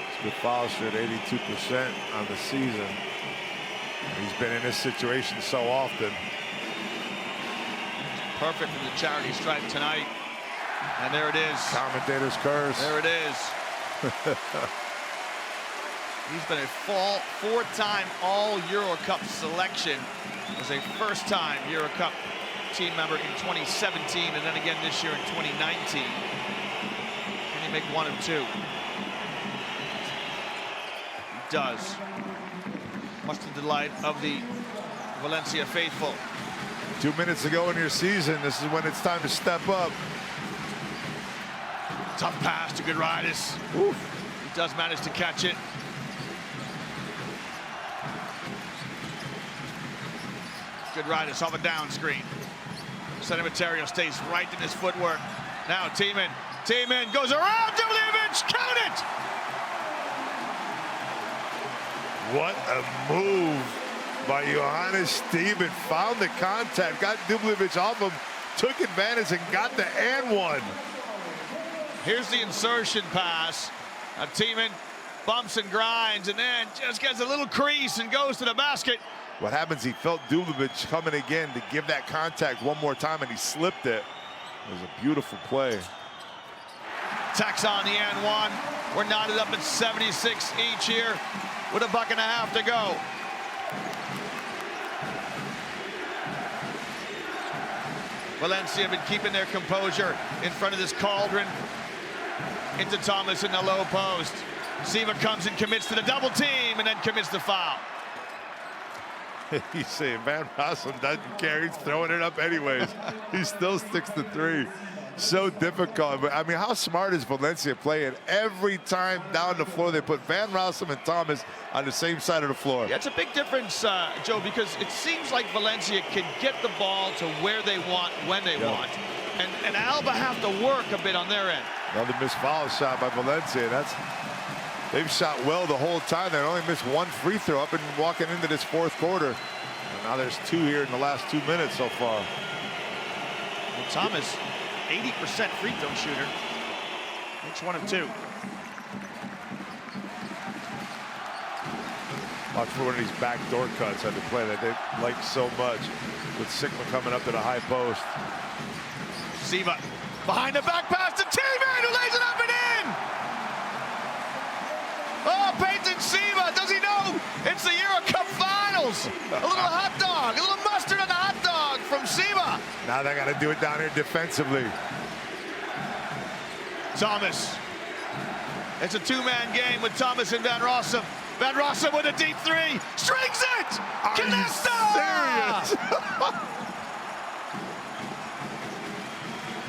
S3: It's a good foul shot, 82% on the season. He's been in this situation so often.
S2: Perfect in the charity stripe tonight. And there it is.
S3: Commentator's curse.
S2: There it is. He's been a 4-time All-EuroCup selection. Was a first-time EuroCup team member in 2017, and then again this year in 2019. Can he make 1 of 2? He does. Much to the delight of the Valencia faithful.
S3: 2 minutes to go in your season. This is when it's time to step up.
S2: Tough pass to Giedraitis. He does manage to catch it. Giedraitis off a down screen. San Emeterio stays right in his footwork. Now Tiemann goes around Dubljevic, count it!
S3: What a move by Johannes Tiemann. Found the contact, got Dubljevic off him, took advantage and got the and one.
S2: Here's the insertion pass. Tiemann bumps and grinds and then just gets a little crease and goes to the basket.
S3: What happens, he felt Dubljevic coming again to give that contact one more time and he slipped it. It was a beautiful play.
S2: Tacks on the and one. We're knotted up at 76 each here with a buck and a half to go. Valencia have been keeping their composure in front of this cauldron. Into Thomas in the low post. Siva comes and commits to the double team and then commits the foul.
S3: You see, Van Rossom doesn't care. He's throwing it up anyways. He still sticks to three. So difficult. But I mean, how smart is Valencia playing? Every time down the floor, they put Van Rossom and Thomas on the same side of the floor.
S2: Yeah, it's a big difference, Joe, because it seems like Valencia can get the ball to where they want, when they want. And ALBA have to work a bit on their end.
S3: Another missed foul shot by Valencia. They've shot well the whole time. They only missed one free throw up and walking into this fourth quarter. And now there's two here in the last 2 minutes so far.
S2: Well, Thomas, 80% free throw shooter. Makes one of two.
S3: Watch for one of these backdoor cuts on the play that they like so much. With Sikma coming up to the high post.
S2: Siva behind the back pass to Tiemann, who lays it up and in. Oh, Peyton Siva, does he know it's the EuroCup finals? A little hot dog, a little mustard on the hot dog from Siva.
S3: Now they got to do it down here defensively.
S2: Thomas. It's a two-man game with Thomas and Van Rossom. Van Rossom with a deep three, strings it! Canasta!
S3: Serious?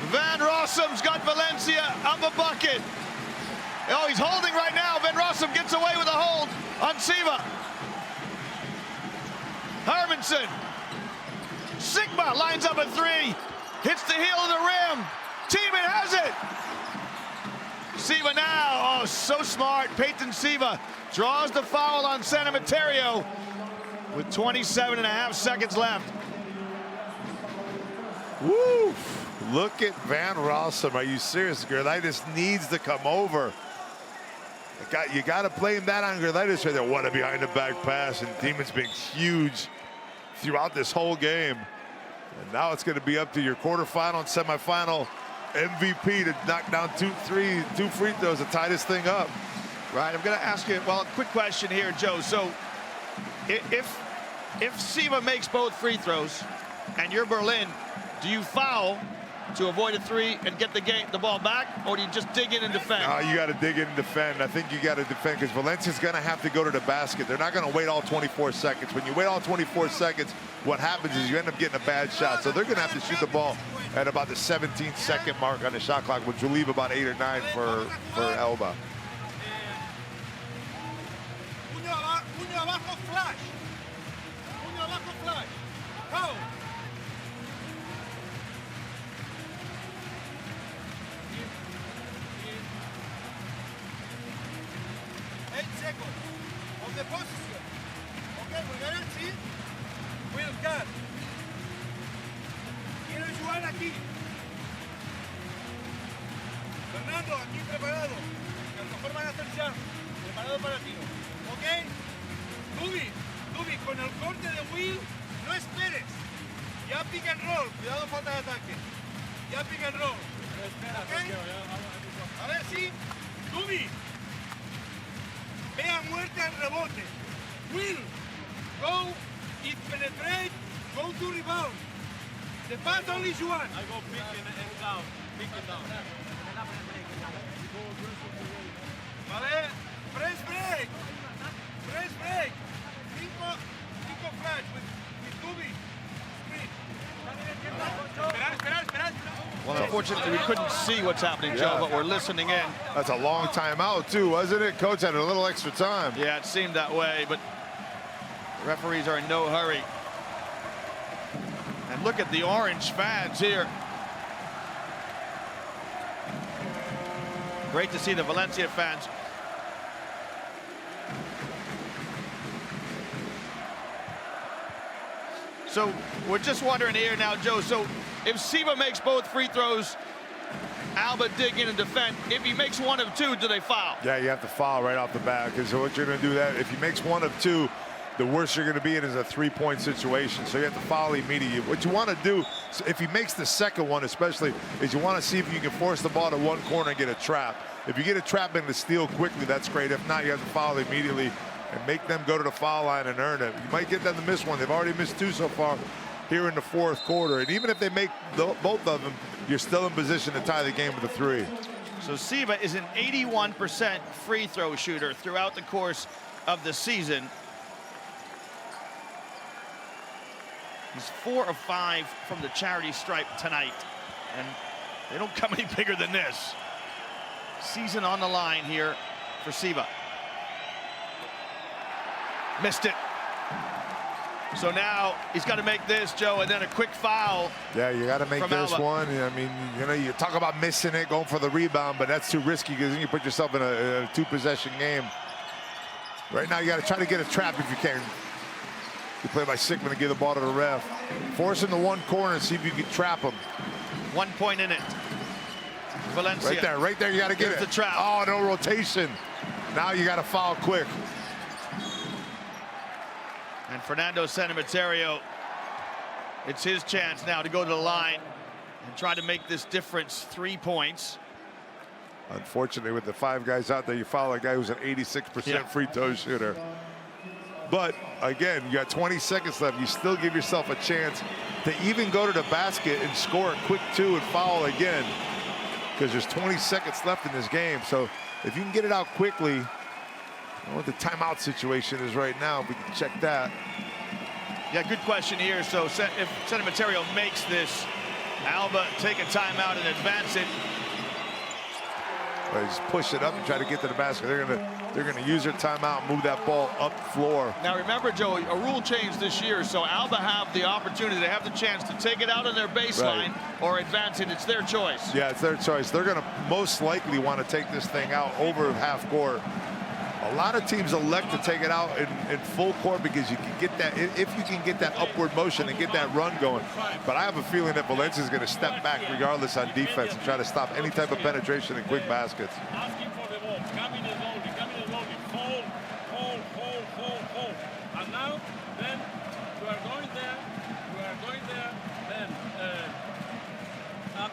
S2: Van Rossum's got Valencia up a bucket. Oh, he's holding right now. Van Rossum gets away with a hold on Siva. Hermanson. Sikma lines up a three. Hits the heel of the rim. Tiemann has it. Siva now. Oh, so smart. Peyton Siva draws the foul on San Emeterio with 27.5 seconds left.
S3: Woo! Look at Van Rossom. Are you serious? Giedraitis needs to come over. You got to blame that on Giedraitis right there. What a behind the back pass. And Tiemann's been huge throughout this whole game. And now it's going to be up to your quarterfinal and semifinal MVP to knock down two free throws to tie this thing up.
S2: Right, I'm going to ask you, well, a quick question here, Joe. So if Siva makes both free throws and you're Berlin, do you foul to avoid a three and get the ball back, or do you just dig in and defend?
S3: You got to dig in and defend. I think you got to defend because Valencia's going to have to go to the basket. They're not going to wait all 24 seconds. When you wait all 24 seconds, what happens is you end up getting a bad shot. So they're going to have to shoot the ball at about the 17-second mark on the shot clock, which will leave about 8 or 9 for ALBA.
S8: Puño abajo, flash. Puño abajo, flash. Foul. 8 seconds of the position. Okay, Bulgaria, will cut. Quiero jugar aquí. Fernando, aquí preparado. Que a lo mejor van a hacer jump. Preparado para tiro. Ok. Dubi, con el corte de Will, no esperes. Ya pick and roll. Cuidado, falta de ataque. Ya pick and roll. Okay. A ver si. Dubi. Ve a muerte al rebote. Will, go, it penetrate, go to rebound. The pass only is one. I go pick and down. Pick and down. Vale, press break. Press break. Cinco flash with Dubi. Esperar.
S3: Well,
S2: Unfortunately, we couldn't see what's happening, Joe, but we're listening in.
S3: That's a long timeout, too, wasn't it? Coach had a little extra time.
S2: Yeah, it seemed that way, but the referees are in no hurry. And look at the orange fans here. Great to see the Valencia fans. So we're just wondering here now, Joe, so if Siva makes both free throws, ALBA dig in and defend. If he makes one of two, do they foul?
S3: Yeah, you have to foul right off the bat, because what you're going to do that, if he makes one of two, the worst you're going to be in is a three-point situation. So you have to foul immediately. What you want to do, if he makes the second one especially, is you want to see if you can force the ball to one corner and get a trap. If you get a trap and to steal quickly, that's great. If not, you have to foul immediately and make them go to the foul line and earn it. You might get them to miss one. They've already missed two so far here in the fourth quarter. And even if they make both of them, you're still in position to tie the game with a three.
S2: So Siva is an 81% free throw shooter throughout the course of the season. He's 4 of 5 from the charity stripe tonight. And they don't come any bigger than this. Season on the line here for Siva. Missed it. So now he's got to make this, Joe, and then a quick foul.
S3: Yeah, you got to make this
S2: ALBA.
S3: one. I mean, you know, you talk about missing it, going for the rebound, but that's too risky because then you put yourself in a two-possession game. Right now, you got to try to get a trap if you can. You play by Sikma to give the ball to the ref. Force him to one corner and see if you can trap him. 1 point in it. Valencia. Right there, you got to get it.
S2: The trap.
S3: Oh, no rotation. Now you got to foul quick.
S2: And Fernando San Emeterio, it's his chance now to go to the line and try to make this difference 3 points.
S3: Unfortunately, with the 5 guys out there, you foul a guy who's an 86% free throw shooter. But again, you got 20 seconds left. You still give yourself a chance to even go to the basket and score a quick 2 and foul again, because there's 20 seconds left in this game. So if you can get it out quickly, I don't know what the timeout situation is right now. We can check that.
S2: Yeah, good question here. So if San Emeterio makes this, ALBA take a timeout and advance it.
S3: But just push it up and try to get to the basket. They're gonna use their timeout, move that ball up floor.
S2: Now remember, Joe, a rule change this year, so ALBA have the opportunity, they have the chance to take it out on their baseline or advance it. It's their choice.
S3: Yeah, it's their choice. They're gonna most likely want to take this thing out over half court. A lot of teams elect to take it out in full court because you can get that, if you can get that upward motion and get that run going. But I have a feeling that Valencia is going to step back regardless on defense and try to stop any type of penetration and quick baskets.
S7: Asking for the ball, coming slowly, hold. And now, then, you are going there, and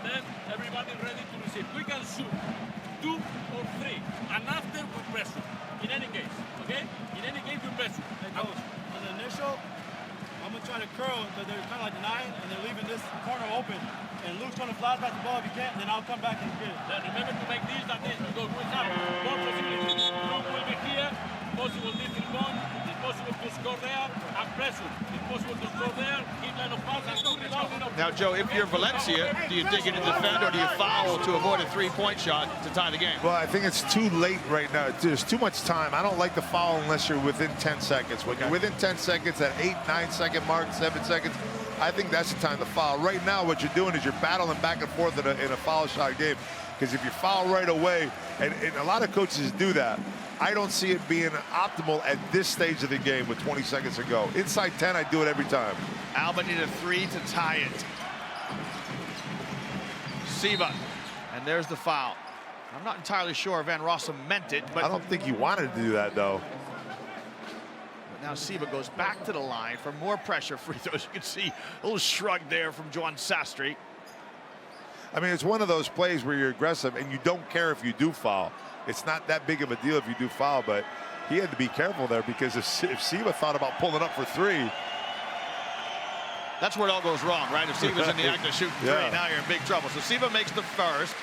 S7: then everybody ready to receive. We can shoot 2 or 3, and after we pressure. In any case, okay? In any case, we pressure.
S8: Hey, coach, on the initial, I'm going to try to curl, so they're kind of like denying, and they're leaving this corner open. And Luke's going to flash back the ball if he can, and then I'll come back and get it.
S7: Then remember to make this and this, because we have more possibilities. Luke will be here, possible this 3-point, it's possible to score there, and pressure. It's possible to score there, keep line of pass, and score without.
S2: Now, Joe, if you're Valencia, do you dig in and defend, or do you foul to avoid a 3-point shot to tie the game?
S3: Well, I think it's too late right now. There's too much time. I don't like the foul unless you're within 10 seconds. When you're within 10 seconds, that 8, 9 second mark, 7 seconds, I think that's the time to foul. Right now, what you're doing is you're battling back and forth in a foul shot game. Because if you foul right away, and a lot of coaches do that, I don't see it being optimal at this stage of the game with 20 seconds to go. Inside 10, I do it every time.
S2: ALBA need a 3 to tie it. Siva, and there's the foul. I'm not entirely sure Van Rossom meant it, but
S3: I don't think he wanted to do that, though.
S2: Now Siva goes back to the line for more pressure free throws. You can see a little shrug there from Juan Sastry.
S3: I mean, it's one of those plays where you're aggressive and you don't care if you do foul. It's not that big of a deal if you do foul, but he had to be careful there because if Siva thought about pulling up for 3.
S2: That's where it all goes wrong, right? If Siva's in the act of shooting 3, now you're in big trouble. So Siva makes the first.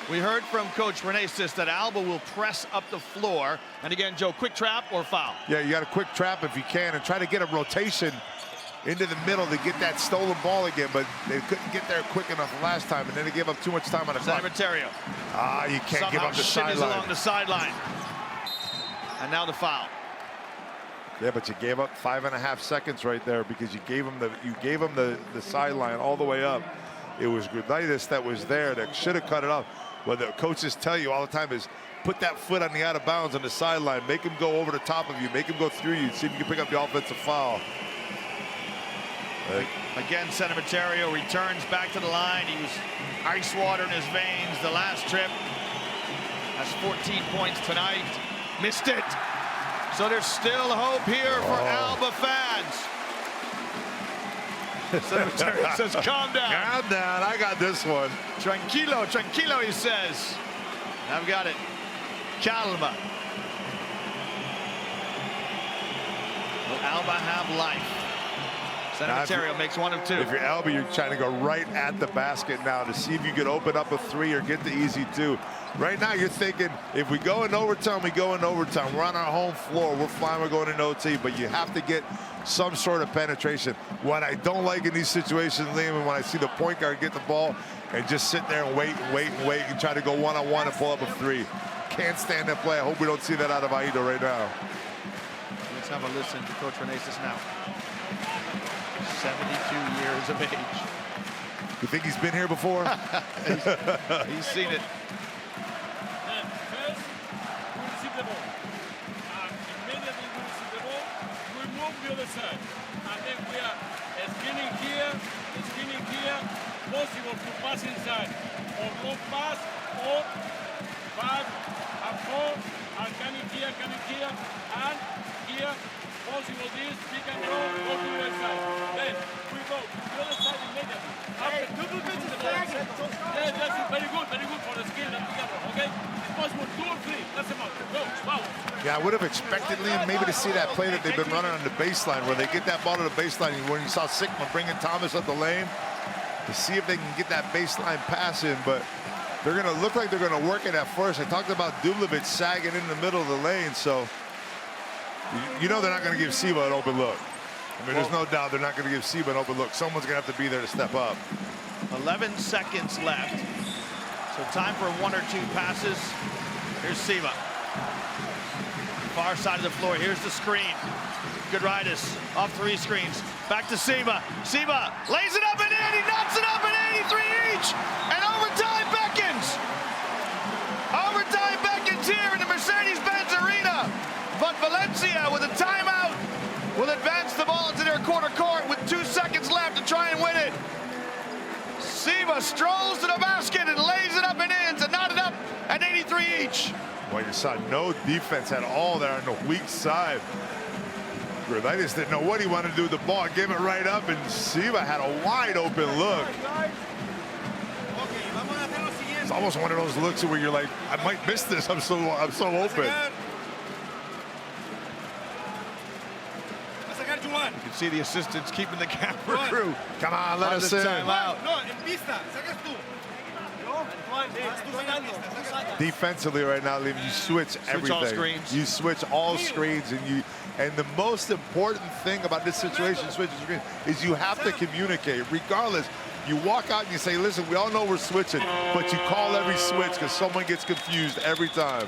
S2: We heard from Coach Renesis that ALBA will press up the floor. And again, Joe, quick trap or foul?
S3: Yeah, you got a quick trap if you can and try to get a rotation into the middle to get that stolen ball again, but they couldn't get there quick enough last time, and then they gave up too much time on the clock.
S2: San Emeterio.
S3: You can't give up the sideline.
S2: Along the sideline. And now the foul.
S3: Yeah, but you gave up 5.5 seconds right there because you gave him the sideline all the way up. It was Giedraitis that was there that should have cut it off. What the coaches tell you all the time is put that foot on the out of bounds on the sideline, make him go over the top of you, make him go through you, see if you can pick up the offensive foul.
S2: Again, San Emeterio returns back to the line. He was ice water in his veins the last trip. Has 14 points tonight. Missed it. So there's still hope here for ALBA fans. San Emeterio says, calm down.
S3: Calm down, I got this one.
S2: Tranquilo, tranquilo, he says. I've got it. Calma. Will ALBA have life? San Emeterio makes one of two.
S3: If you're ALBA, you're trying to go right at the basket now to see if you can open up a three or get the easy two. Right now, you're thinking, if we go in overtime, we go in overtime. We're on our home floor. We're fine. We're going in OT. But you have to get some sort of penetration. What I don't like in these situations, Liam, and when I see the point guard get the ball and just sit there and wait and try to go one-on-one and pull up a three. Can't stand that play. I hope we don't see that out of Aido right now.
S2: Let's have a listen to Coach Renesis now. 72 years of age.
S3: You think he's been here before?
S2: He's seen it.
S7: First, we receive the ball. And immediately we receive the ball, we move the other side. And then we are screening here, possible to pass inside. Or long pass, or back and forth, and coming here, and here, possible this, pick and roll, go to the other side. Then we go to the other side immediately. That's very good for the skill and together, okay? It's possible 2 or 3, that's the matter. Go, foul.
S3: Yeah, I would have expected, Liam, maybe to see that play that they've been running on the baseline, where they get that ball to the baseline, when you saw Sikma bringing Thomas up the lane, to see if they can get that baseline pass in, but they're going to look like they're going to work it at first. I talked about Dublevic sagging in the middle of the lane, so you know they're not going to give Siva an open look. I mean, there's no doubt they're not going to give Siva an open look. Someone's going to have to be there to step up.
S2: 11 seconds left. So time for 1 or 2 passes. Here's Siva. Far side of the floor. Here's the screen. Giedraitis off 3 screens. Back to Siva. Siva lays it up and in. He knocks it up at 83 each. And overtime beckons. Overtime beckons here in the Mercedes-Benz Arena. But Valencia, with a timeout, will advance the ball into their quarter court with 2 seconds left to try and win it. Siva strolls to the basket and lays it up and in to knot it up at 83 each.
S3: Well, you saw no defense at all there on the weak side. Giedraitis didn't know what he wanted to do with the ball. Gave it right up, and Siva had a wide open look. It's almost one of those looks where you're like, I might miss this. I'm so open.
S2: You can see the assistants keeping the camera crew.
S3: Come on, let us in.
S2: Timeout.
S3: Defensively right now, Liam, you switch everything.
S2: All screens.
S3: You switch all screens, and the most important thing about this situation, switching screens, is you have to communicate. Regardless, you walk out and you say, listen, we all know we're switching, but you call every switch because someone gets confused every time.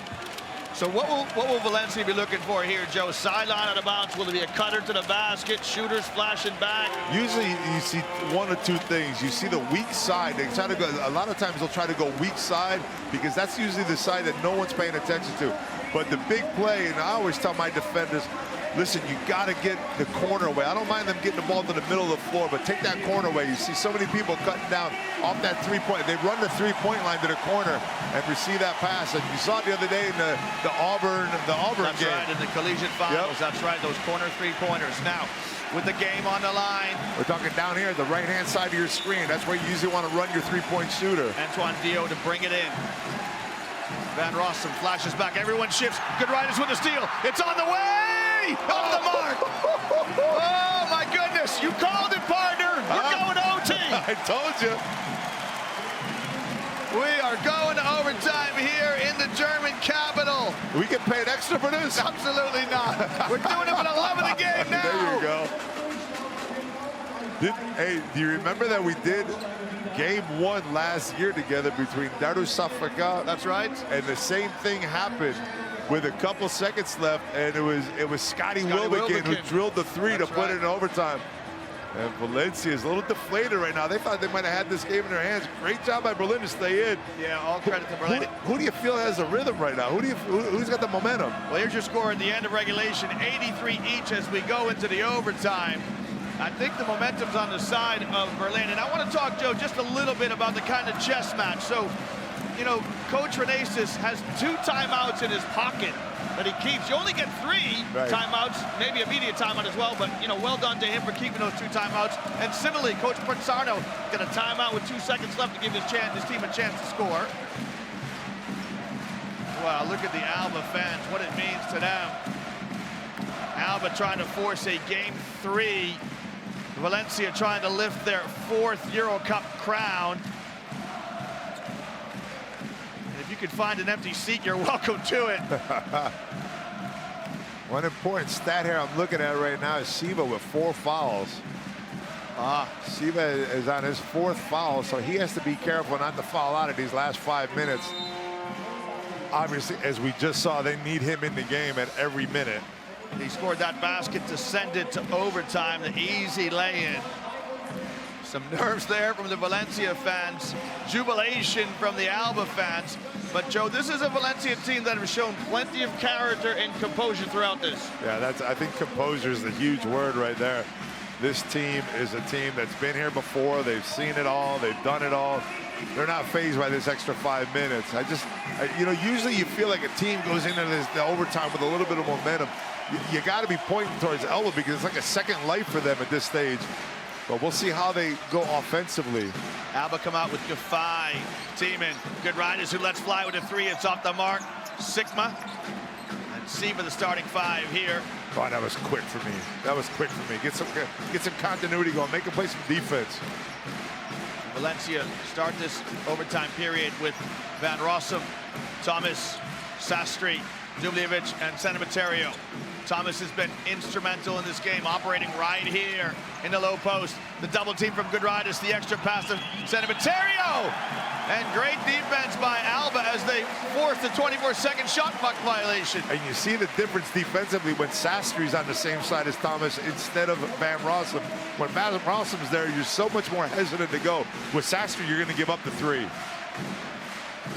S2: So what will Valencia be looking for here, Joe? Sideline out of bounds. Will it be a cutter to the basket? Shooters flashing back?
S3: Usually you see 1 or 2 things. You see the weak side. They try to go. A lot of times they'll try to go weak side because that's usually the side that no one's paying attention to. But the big play, and I always tell my defenders, listen, you got to get the corner away. I don't mind them getting the ball to the middle of the floor, but take that corner away. You see so many people cutting down off that 3-point. They run the 3-point line to the corner and receive that pass. And you saw it the other day in the Auburn
S2: That's
S3: game.
S2: right, in the collegiate finals. Yep. That's right, those corner 3-pointers. Now, with the game on the line.
S3: We're talking down here, the right-hand side of your screen. That's where you usually want to run your 3-point shooter.
S2: Antoine Dio to bring it in. Van Rossom flashes back. Everyone shifts. Giedraitis with the steal. It's on the way! Off the mark! Oh, my goodness. You called it, partner. We're going to OT.
S3: I told you.
S2: We are going to overtime here in the German capital.
S3: We get paid extra for this?
S2: Absolutely not. We're doing it for the love of the game now.
S3: There you go. Hey, do you remember that we did game 1 last year together between Darusafaka?
S2: That's right.
S3: And the same thing happened with a couple seconds left, and it was Scotty Wilbekin who drilled the 3 to put it in overtime. And Valencia is a little deflated right now. They thought they might have had this game in their hands. Great job by Berlin to stay in.
S2: Yeah, all credit to Berlin.
S3: Who do you feel has the rhythm right now? Who's got the momentum?
S2: Well, here's your score at the end of regulation, 83 each as we go into the overtime. I think the momentum's on the side of Berlin. And I want to talk, Joe, just a little bit about the kind of chess match. So, you know, Coach Renesis has 2 timeouts in his pocket that he keeps. You only get 3 timeouts, maybe immediate timeout as well, but, you know, well done to him for keeping those 2 timeouts. And similarly, Coach Pranzarno got a timeout with 2 seconds left to give his team a chance to score. Wow, look at the ALBA fans, what it means to them. ALBA trying to force a game 3. Valencia trying to lift their 4th EuroCup crown. And if you could find an empty seat, you're welcome to it.
S3: One important stat here I'm looking at right now is Siva with 4 fouls. Siva is on his 4th foul, so he has to be careful not to foul out of these last 5 minutes. Obviously, as we just saw, they need him in the game at every minute.
S2: He scored that basket to send it to overtime, the easy lay-in. Some nerves there from the Valencia fans, jubilation from the ALBA fans. But Joe, this is a Valencia team that has shown plenty of character and composure throughout this.
S3: Yeah, I think composure is the huge word right there. This team is a team that's been here before. They've seen it all. They've done it all. They're not fazed by this extra 5 minutes. You know, usually you feel like a team goes into the overtime with a little bit of momentum. You got to be pointing towards ALBA because it's like a second life for them at this stage. But we'll see how they go offensively.
S2: ALBA come out with Gafai, Teeman, Giedraitis who lets fly with a 3. It's off the mark. Sikma and Siva the starting 5 here.
S3: Oh, that was quick for me. That was quick for me. Get some continuity going. Make them play some defense.
S2: Valencia start this overtime period with Van Rossom, Thomas, Sastry, Dubljevic, and San Emeterio. Thomas has been instrumental in this game, operating right here in the low post. The double team from Giedraitis, the extra pass to San Emeterio. And great defense by ALBA as they force the 24-second shot clock violation.
S3: And you see the difference defensively when Sastry's on the same side as Thomas instead of Van Rossom. When Van Rossom's there, you're so much more hesitant to go. With Sastry, you're going to give up the 3.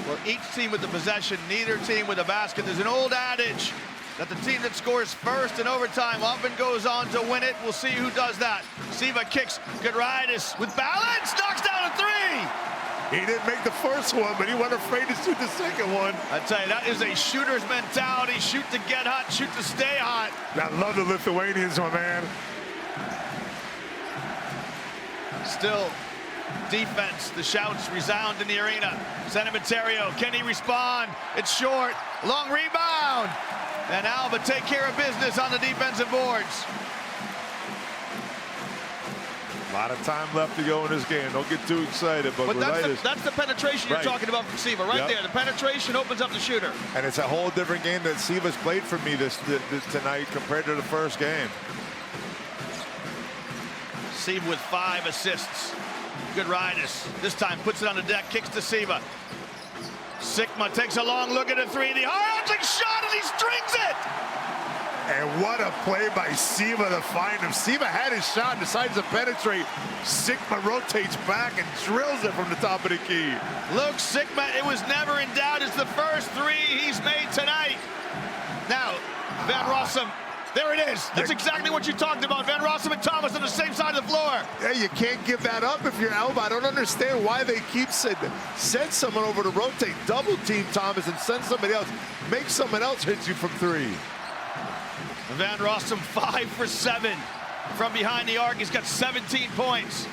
S2: Well, each team with the possession, neither team with a basket. There's an old adage that the team that scores first in overtime often goes on to win it. We'll see who does that. Siva kicks, Giedraitis with balance, knocks down a 3.
S3: He didn't make the first one, but he wasn't afraid to shoot the second one.
S2: I tell you, that is a shooter's mentality. Shoot to get hot, shoot to stay hot.
S3: I love the Lithuanians, my man.
S2: Still, defense, the shouts resound in the arena. San Emeterio, can he respond? It's short, long rebound. And ALBA take care of business on the defensive boards.
S3: A lot of time left to go in this game. Don't get too excited, but
S2: that's the penetration you're talking about from Siva, right there. The penetration opens up the shooter.
S3: And it's a whole different game that Siva's played for me this tonight compared to the first game.
S2: Siva with 5 assists. Giedraitis this time puts it on the deck, kicks to Siva. Sikma takes a long look at a 3. The hard-hitting shot, and he strings it!
S3: And what a play by Siva to find him. Siva had his shot and decides to penetrate. Sikma rotates back and drills it from the top of the key.
S2: Luke Sikma, it was never in doubt. It's the first 3 he's made tonight. Now, Van Rossom. There it is. That's exactly what you talked about. Van Rossom and Thomas on the same side of the floor.
S3: Yeah, you can't give that up if you're ALBA. I don't understand why they keep send someone over to rotate, double team Thomas and send somebody else. Make someone else hit you from 3.
S2: Van Rossom 5 for 7 from behind the arc. He's got 17 points.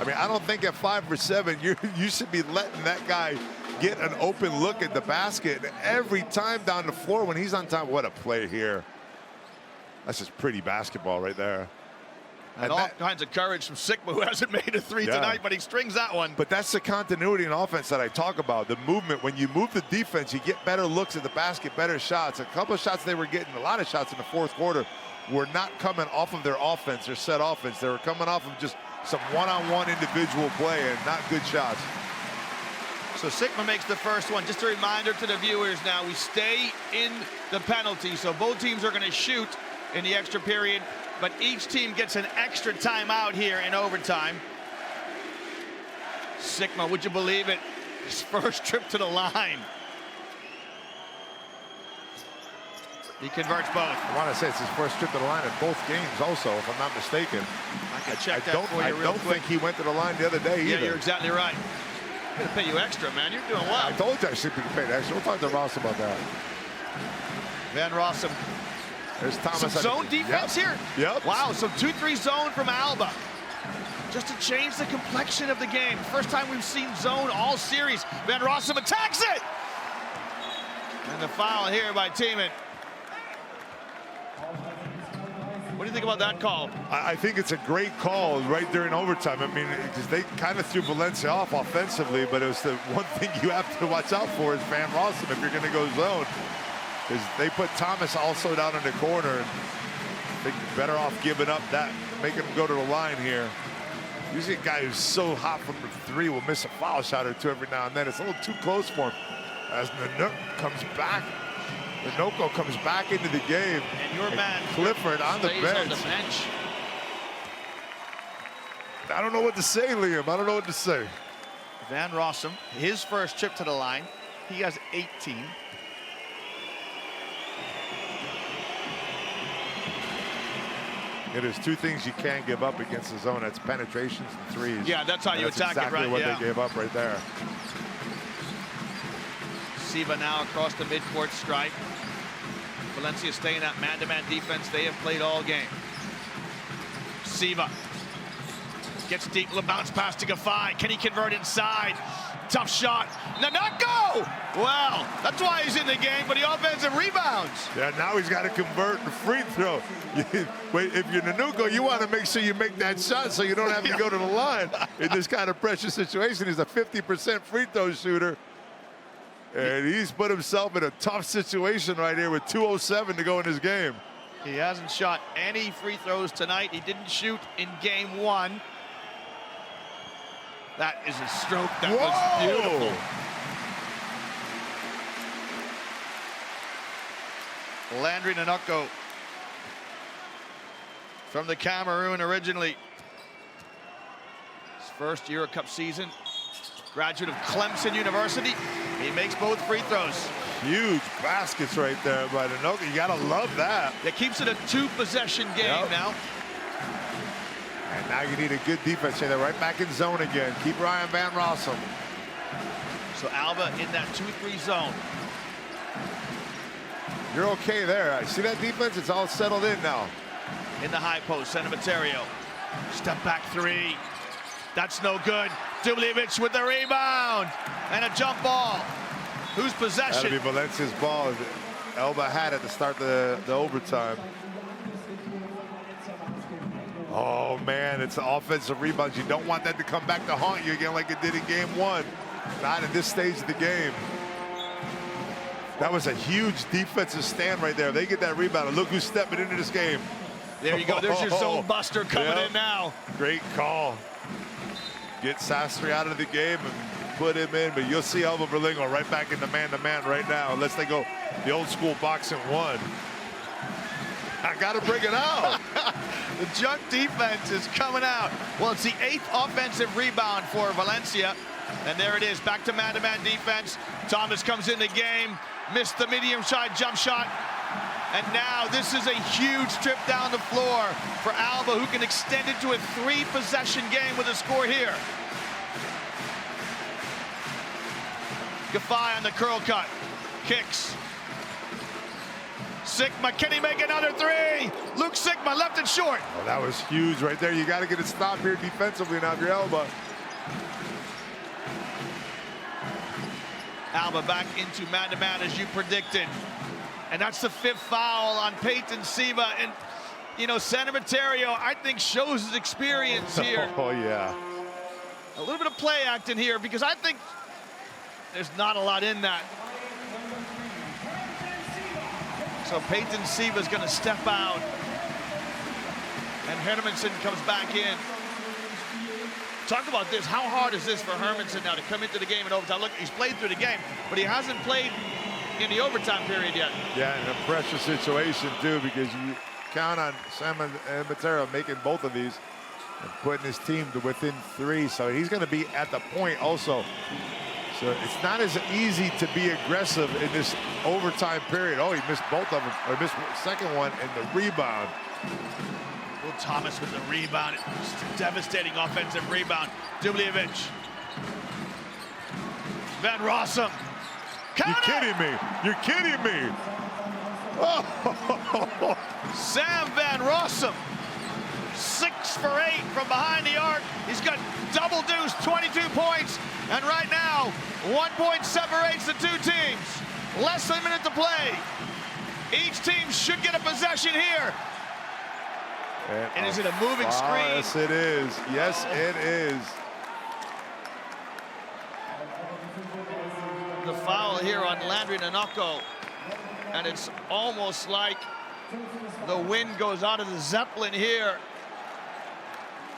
S3: I mean, I don't think at 5 for 7, you should be letting that guy get an open look at the basket every time down the floor when he's on time. What a play here. That's just pretty basketball right there.
S2: And all kinds of courage from Sikma, who hasn't made a 3 tonight, but he strings that one.
S3: But that's the continuity in offense that I talk about. The movement, when you move the defense, you get better looks at the basket, better shots. A couple of shots they were getting, a lot of shots in the 4th quarter. were not coming off of their offense, their set offense. They were coming off of just some one-on-one individual play and not good shots.
S2: So Sikma makes the first one. Just a reminder to the viewers now, we stay in the penalty. So both teams are going to shoot in the extra period, but each team gets an extra timeout here in overtime. Sikma, would you believe it? His first trip to the line. He converts both.
S3: I want to say it's his first trip to the line in both games also, if I'm not mistaken.
S2: I can check that for you real quick.
S3: Think he went to the line the other day either.
S2: Yeah, you're exactly right. I'm going to pay you extra, man. You're doing well.
S3: I told you I should be paid extra. We'll talk to Ross about that.
S2: Van Rossom.
S3: There's Thomas.
S2: Some zone defense here?
S3: Yep.
S2: Wow, so 2-3 zone from ALBA. Just to change the complexion of the game. First time we've seen zone all series. Van Rossom attacks it! And the foul here by Teeman. What do you think about that call?
S3: I think it's a great call right during overtime. I mean, because they kind of threw Valencia off offensively, but it was the one thing you have to watch out for is Van Rossom if you're going to go zone. Because they put Thomas also down in the corner. And I think you're better off giving up that, making him go to the line here. Usually a guy who's so hot from the three will miss a foul shot or two every now and then. It's a little too close for him. As Nanook comes back, Noko comes back into the game.
S2: And your man
S3: Clifford on the bench.
S2: On the bench.
S3: I don't know what to say, Liam. I don't know what to say.
S2: Van Rossom, his first trip to the line. He has 18.
S3: It is two things you can't give up against the zone. That's penetrations and threes.
S2: Yeah, that's how you attack
S3: exactly
S2: it, right?
S3: What
S2: yeah.
S3: they gave up right there.
S2: Siva now across the midcourt stripe. Valencia staying at man-to-man defense. They have played all game. Siva gets deep, little bounce pass to Gafai. Can he convert inside? Tough shot. Nanako! Well, that's why he's in the game, but the offensive rebounds.
S3: Yeah, now he's got to convert the free throw. Wait, if you're Nanuko, you want to make sure you make that shot so you don't have to go to the line in this kind of pressure situation. He's a 50% free throw shooter. And he's put himself in a tough situation right here with 2:07 to go in his game.
S2: He hasn't shot any free throws tonight. He didn't shoot in game one. That is a stroke that was beautiful. Landry Nanako from the Cameroon originally. His first EuroCup season. Graduate of Clemson University. He makes both free throws.
S3: Huge baskets right there by Nanako. You gotta love that.
S2: That keeps it a two-possession game now.
S3: And now you need a good defense here. They're right back in zone again. Keep Ryan Van Rossum.
S2: So ALBA in that 2-3 zone.
S3: You're okay there. I see that defense. It's all settled in now.
S2: In the high post, San Emeterio. Step back three. That's no good. Dubljevic with the rebound. And a jump ball. Whose possession?
S3: That'll be Valencia's ball. ALBA had it to start the overtime. Oh, man, it's the offensive rebounds. You don't want that to come back to haunt you again like it did in game one. Not at this stage of the game. That was a huge defensive stand right there. They get that rebound, and look who's stepping into this game.
S2: There you go. There's your zone buster coming in now.
S3: Great call. Get Sastry out of the game and put him in, but you'll see Alba Berlingo right back into man-to-man right now, unless they go the old-school boxing one. I got to bring it out.
S2: The junk defense is coming out. Well, it's the 8th offensive rebound for Valencia. And there it is, back to man-to-man defense. Thomas comes in the game, missed the medium side jump shot. And now this is a huge trip down the floor for ALBA, who can extend it to a 3-possession game with a score here. Gafai on the curl cut, kicks. Sikma, can he make another three? Luke Sikma left it short.
S3: Oh, that was huge right there. You got to get it stopped here defensively now if you're ALBA.
S2: ALBA back into man-to-man as you predicted. And that's the 5th foul on Peyton Siva. And, you know, San Emeterio, I think, shows his experience here.
S3: Oh, yeah.
S2: A little bit of play acting here, because I think there's not a lot in that. So Peyton Siva is going to step out. Hermansen comes back in. Talk about this. How hard is this for Hermansen now to come into the game in overtime? Look, he's played through the game, but he hasn't played in the overtime period yet.
S3: Yeah, in a pressure situation too, because you count on Sam Van Emeterio making both of these and putting his team to within 3. So he's going to be at the point also. So it's not as easy to be aggressive in this overtime period. Oh, he missed both of them, or missed the second one and the rebound.
S2: Will Thomas with the rebound. Just a devastating offensive rebound. Dubljevic. Van Rossom.
S3: You're kidding me. You're kidding me. Oh.
S2: Sam Van Rossom. 6 for 8 from behind the arc. He's got double deuce, 22 points. And right now, 1 point separates the two teams. Less than a minute to play. Each team should get a possession here. And is it a moving screen?
S3: Yes, it is. Yes, it is.
S2: The foul here on Landry Nanoko. And it's almost like the wind goes out of the Zeppelin here.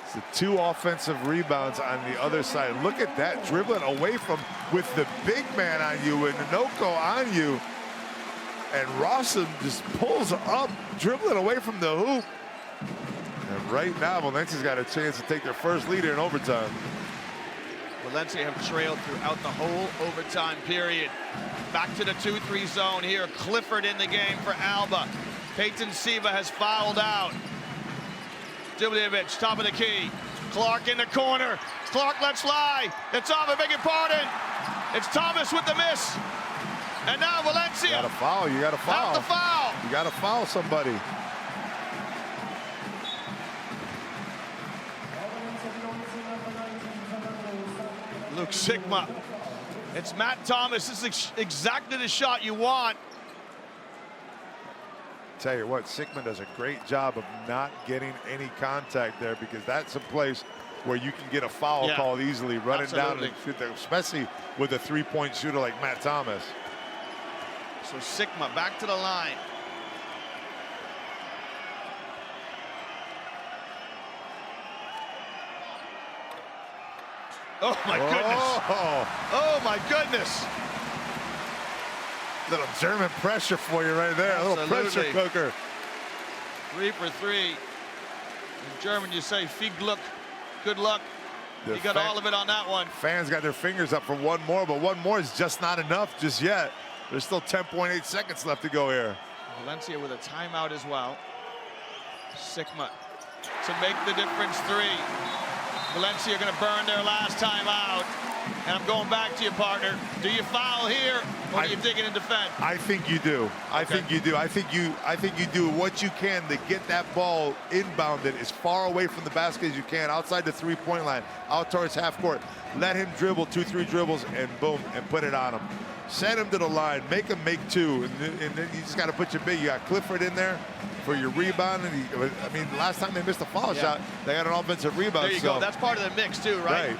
S3: It's the 2 offensive rebounds on the other side. Look at that, dribbling away from, with the big man on you and Nanoko on you. And Rossom just pulls up, dribbling away from the hoop. And right now, Valencia's got a chance to take their first lead in overtime.
S2: Valencia have trailed throughout the whole overtime period. Back to the 2-3 zone here. Clifford in the game for ALBA. Peyton Siva has fouled out. Dubljevic, top of the key. Clark in the corner. Clark lets fly. It's off, I beg your pardon. It's Thomas with the miss. And now Valencia.
S3: You got to foul. You got to foul.
S2: Have the foul.
S3: You got to foul somebody.
S2: Luke Sikma. It's Matt Thomas. This is exactly the shot you want.
S3: Tell you what, Sikma does a great job of not getting any contact there, because that's a place where you can get a foul called easily, running down, especially with a 3-point shooter like Matt Thomas.
S2: So Sikma back to the line. Oh my goodness. Oh my goodness.
S3: Little German pressure for you right there. A little pressure cooker.
S2: 3 for 3. In German, you say viel Glück, good luck. You got all of it on that one.
S3: Fans got their fingers up for one more, but one more is just not enough just yet. There's still 10.8 seconds left to go here.
S2: Valencia with a timeout as well. Sikma to make the difference 3. Valencia going to burn their last timeout. And I'm going back to you, partner. Do you foul here, or do you dig in and defend?
S3: I think you do. I think you do. I think you do what you can to get that ball inbounded as far away from the basket as you can, outside the 3-point line, out towards half court. Let him dribble 2-3 dribbles, and boom, and put it on him. Send him to the line, make him make 2, and then you just got to put your big. You got Clifford in there for your rebound, and I mean, last time they missed a foul shot, they got an offensive rebound.
S2: There you go. That's part of the mix too, right?
S3: Right.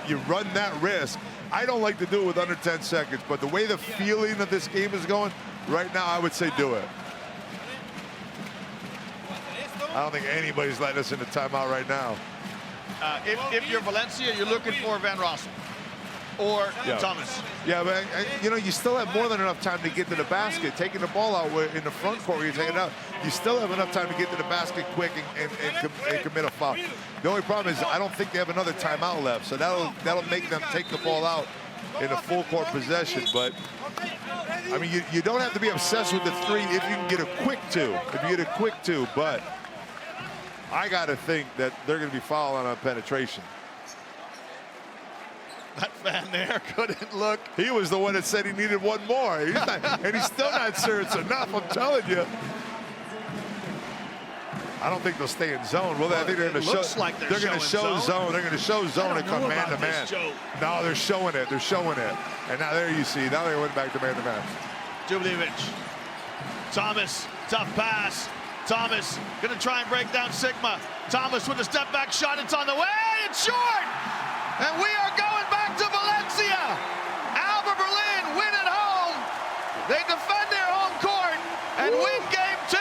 S3: You run that risk. I don't like to do it with under 10 seconds, but the way the feeling of this game is going right now, I would say do it. I don't think anybody's letting us in the timeout right now.
S2: If you're Valencia, you're looking for Van Rossom or Thomas.
S3: Yeah, but you know, you still have more than enough time to get to the basket. Taking the ball out in the front court, you're taking it out. You still have enough time to get to the basket quick and commit a foul. The only problem is I don't think they have another timeout left, so that'll make them take the ball out in a full court possession. But I mean, you don't have to be obsessed with the 3 if you can get a quick 2. If you get a quick 2, but I got to think that they're going to be fouling on penetration.
S2: That fan there couldn't look.
S3: He was the one that said he needed one more. He's not, and he's still not sure it's enough, I'm telling you. I don't think they'll stay in zone, will they? I think they're going to show.
S2: Like
S3: they're going to show zone. They're going to show zone and come man to man. No, they're showing it. They're showing it. And now there you see. Now they went back to man to man.
S2: Dubljevic. Thomas, tough pass. Thomas going to try and break down Sikma. Thomas with a step back shot. It's on the way. It's short. And we are going back to Valencia. Alba Berlin win at home. They defend their home court and win game 2.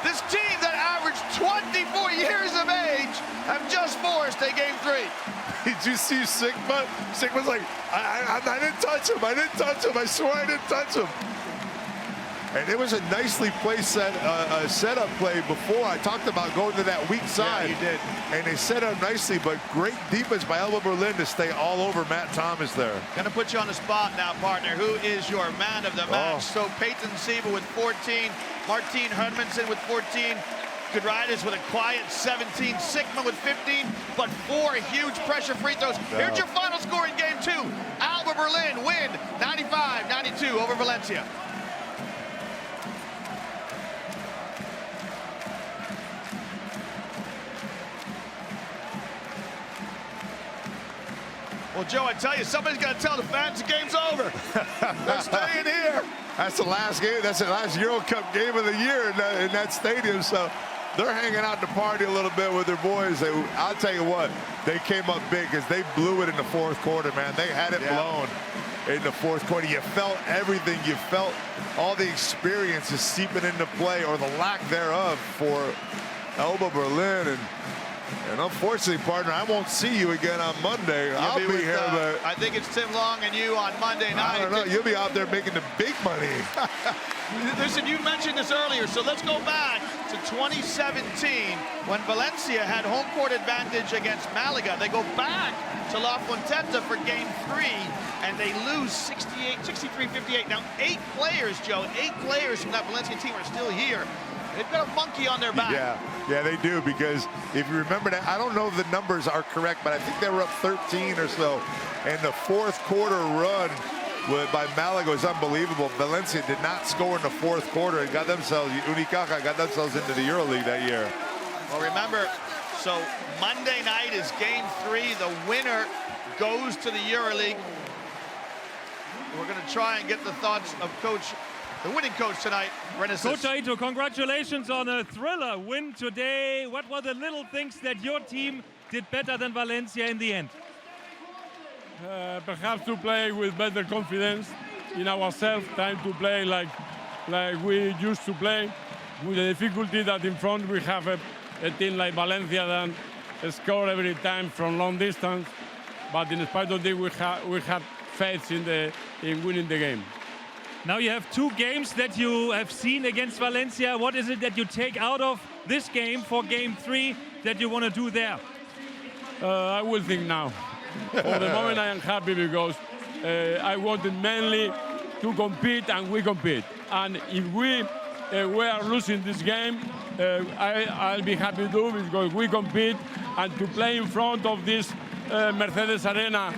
S2: This team that averaged 24 years of age have just forced a game 3.
S3: Did you see Sikma? Sikma's like, I didn't touch him. I didn't touch him. I swear I didn't touch him. And it was a nicely placed setup play before. I talked about going to that weak side.
S2: Yeah, you did.
S3: And they set up nicely, but great defense by ALBA Berlin to stay all over Matt Thomas there.
S2: Gonna put you on the spot now, partner. Who is your man of the match? So Peyton Siva with 14, Martin Hermansen with 14, Giedraitis with a quiet 17, Sikma with 15, but 4 huge pressure free throws. Here's your final score in game 2. ALBA Berlin win 95-92 over Valencia. Well, Joe, I tell you, somebody's got to tell the fans the game's over. They're staying here.
S3: That's the last game. That's the last EuroCup game of the year in that stadium. So they're hanging out to party a little bit with their boys. I'll tell you what, they came up big because they blew it in the 4th quarter, man. They had it blown in the 4th quarter. You felt everything. You felt all the experiences seeping into play, or the lack thereof, for ALBA Berlin. And unfortunately, partner, I won't see you again on Monday. I'll be here, but
S2: I think it's Tim Long and you on Monday night.
S3: I don't know. You'll be out there making the big money.
S2: Listen, you mentioned this earlier, so let's go back to 2017 when Valencia had home court advantage against Malaga. They go back to La Fonteta for game 3, and they lose 63-58. Now, 8 players, Joe, 8 players from that Valencia team are still here. They've got a monkey on their back.
S3: Yeah, they do, because if you remember that, I don't know if the numbers are correct, but I think they were up 13 or so. And the 4th quarter run by Malaga was unbelievable. Valencia did not score in the 4th quarter and got themselves, Unicaja got themselves into the EuroLeague that year.
S2: Well, remember, so Monday night is game 3. The winner goes to the EuroLeague. We're going to try and get the thoughts of the winning coach tonight, Renaissance.
S4: Coach Aito, congratulations on a thriller win today. What were the little things that your team did better than Valencia in the end?
S5: Perhaps to play with better confidence in ourselves, trying to play like we used to play, with the difficulty that in front we have a team like Valencia that score every time from long distance. But in spite of this, we have faith in winning the game.
S4: Now you have 2 games that you have seen against Valencia. What is it that you take out of this game for game 3 that you want to do there?
S5: I will think now. For the moment, I am happy because I wanted mainly to compete, and we compete. And if we are losing this game, I'll be happy too, because we compete, and to play in front of this Mercedes Arena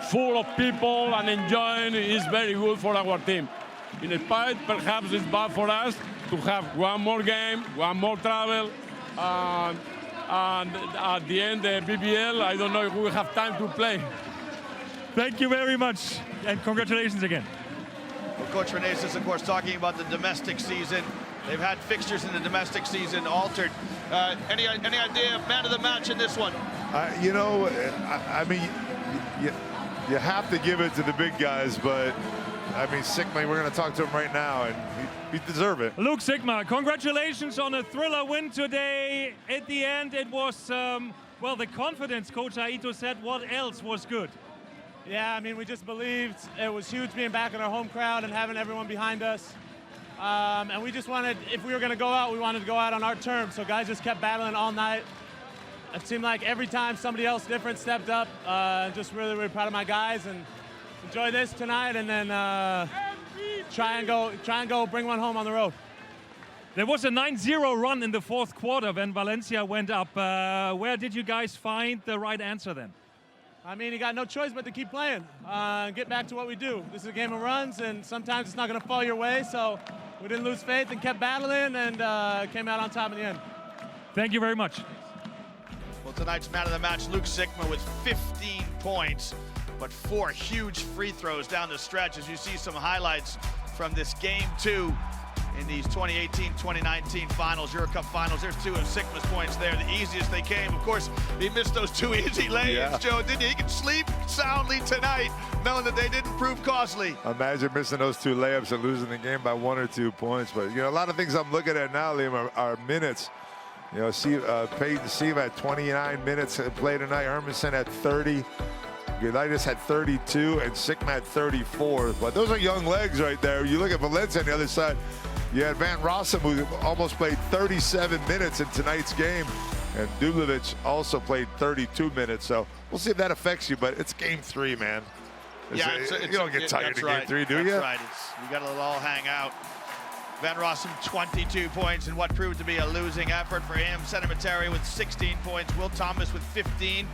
S5: full of people and enjoying is very good for our team. In spite, perhaps it's bad for us to have one more game, one more travel, and at the end, the BBL, I don't know if we have time to play.
S4: Thank you very much, and congratulations again.
S2: Well, Coach Renaissance, of course, talking about the domestic season. They've had fixtures in the domestic season altered. Any idea of man of the match in this one?
S3: You know, I mean, you have to give it to the big guys, but I mean, Sikma, we're going to talk to him right now, and he deserve it.
S4: Luke Sikma, congratulations on a thriller win today. At the end, it was, well, the confidence, Coach Aito said. What else was good?
S13: Yeah, I mean, we just believed it was huge being back in our home crowd and having everyone behind us. And we just wanted, if we were going to go out, we wanted to go out on our terms. So guys just kept battling all night. It seemed like every time somebody else different stepped up. Just really, really proud of my guys, and enjoy this tonight, and then try and go bring one home on the road.
S4: There was a 9-0 run in the 4th quarter when Valencia went up. Where did you guys find the right answer then?
S13: I mean, you got no choice but to keep playing, get back to what we do. This is a game of runs, and sometimes it's not going to fall your way. So we didn't lose faith and kept battling, and came out on top in the end.
S4: Thank you very much.
S2: Well, tonight's man of the match, Luke Sikma, with 15 points, but 4 huge free throws down the stretch. As you see some highlights from this game 2 in these 2018-2019 finals, EuroCup finals. There's two of Sikma's points there, the easiest they came. Of course, he missed those two easy lay-ins, Joe, didn't he? He can sleep soundly tonight, knowing that they didn't prove costly.
S3: Imagine missing those two layups and losing the game by 1 or 2 points. But, a lot of things I'm looking at now, Liam, are minutes. Peyton Siva had 29 minutes played tonight. Hermansen had 30. Giedraitis had 32, and Sikma had 34. But those are young legs right there. You look at Valencia on the other side. You had Van Rossom, who almost played 37 minutes in tonight's game. And Dublevic also played 32 minutes. So we'll see if that affects you. But it's game 3, man. You don't get tired in game 3, do you?
S2: That's right. You got to all hang out. Van Rossom, 22 points in what proved to be a losing effort for him. San Emeterio with 16 points. Will Thomas with 15.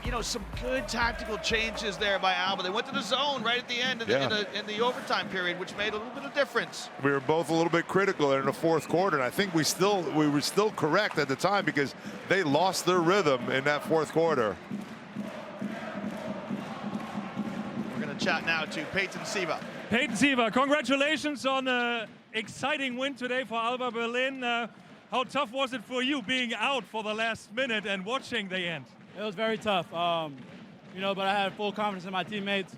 S2: And, some good tactical changes there by ALBA. They went to the zone right at the end in the overtime period, which made a little bit of difference.
S3: We were both a little bit critical in the fourth quarter, and I think we were still correct at the time because they lost their rhythm in that fourth quarter.
S2: We're going to chat now to Peyton Siva.
S4: Peyton Siva, congratulations on an exciting win today for ALBA Berlin. How tough was it for you being out for the last minute and watching the end?
S13: It was very tough, but I had full confidence in my teammates.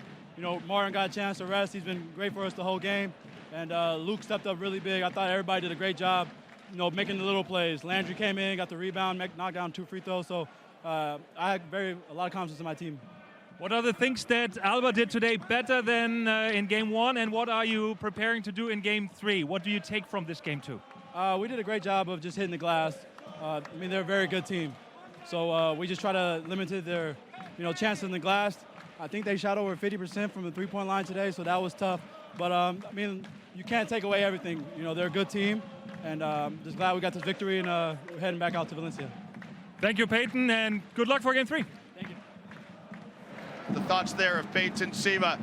S13: Martin got a chance to rest. He's been great for us the whole game. And Luke stepped up really big. I thought everybody did a great job, making the little plays. Landry came in, got the rebound, knocked down 2 free throws. So I had a lot of confidence in my team.
S4: What are the things that ALBA did today better than in game 1, and what are you preparing to do in game 3? What do you take from this game 2?
S13: We did a great job of just hitting the glass. They're a very good team. So we just try to limit their, chances in the glass. I think they shot over 50% from the three-point line today, so that was tough. But you can't take away everything. They're a good team, and just glad we got this victory and we're heading back out to Valencia.
S4: Thank you, Peyton, and good luck for game 3.
S13: Thank you.
S2: The thoughts there of Peyton Siva.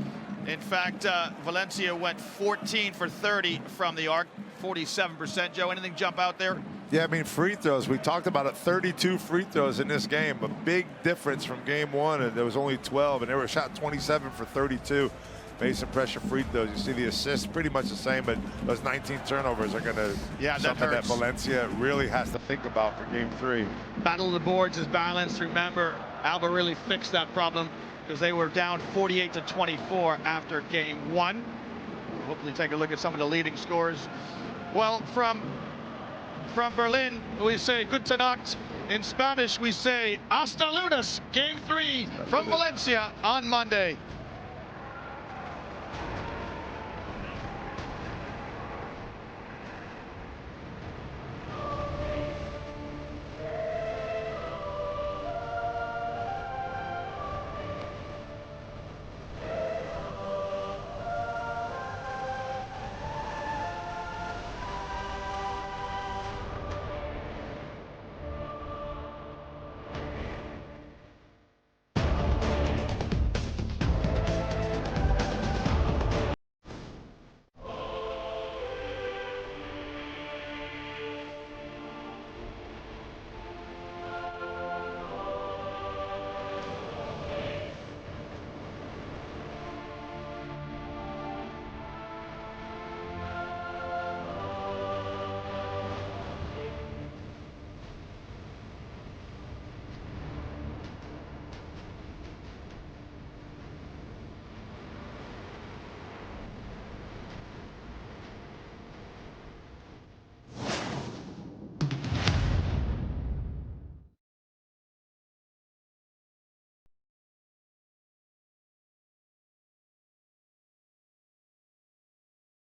S2: In fact, Valencia went 14 for 30 from the arc, 47%. Joe, anything jump out there?
S3: Yeah, free throws. We talked about it, 32 free throws in this game. A big difference from game 1, and there was only 12, and they were shot 27 for 32. Made some pressure free throws. You see the assists pretty much the same, but those 19 turnovers are going to something that Valencia really has to think about for game 3.
S2: Battle of the boards is balanced. Remember, ALBA really fixed that problem because they were down 48-24 after game 1. Hopefully take a look at some of the leading scores. Well, from Berlin, we say gute Nacht. In Spanish, we say hasta lunes, game 3 from Valencia on Monday.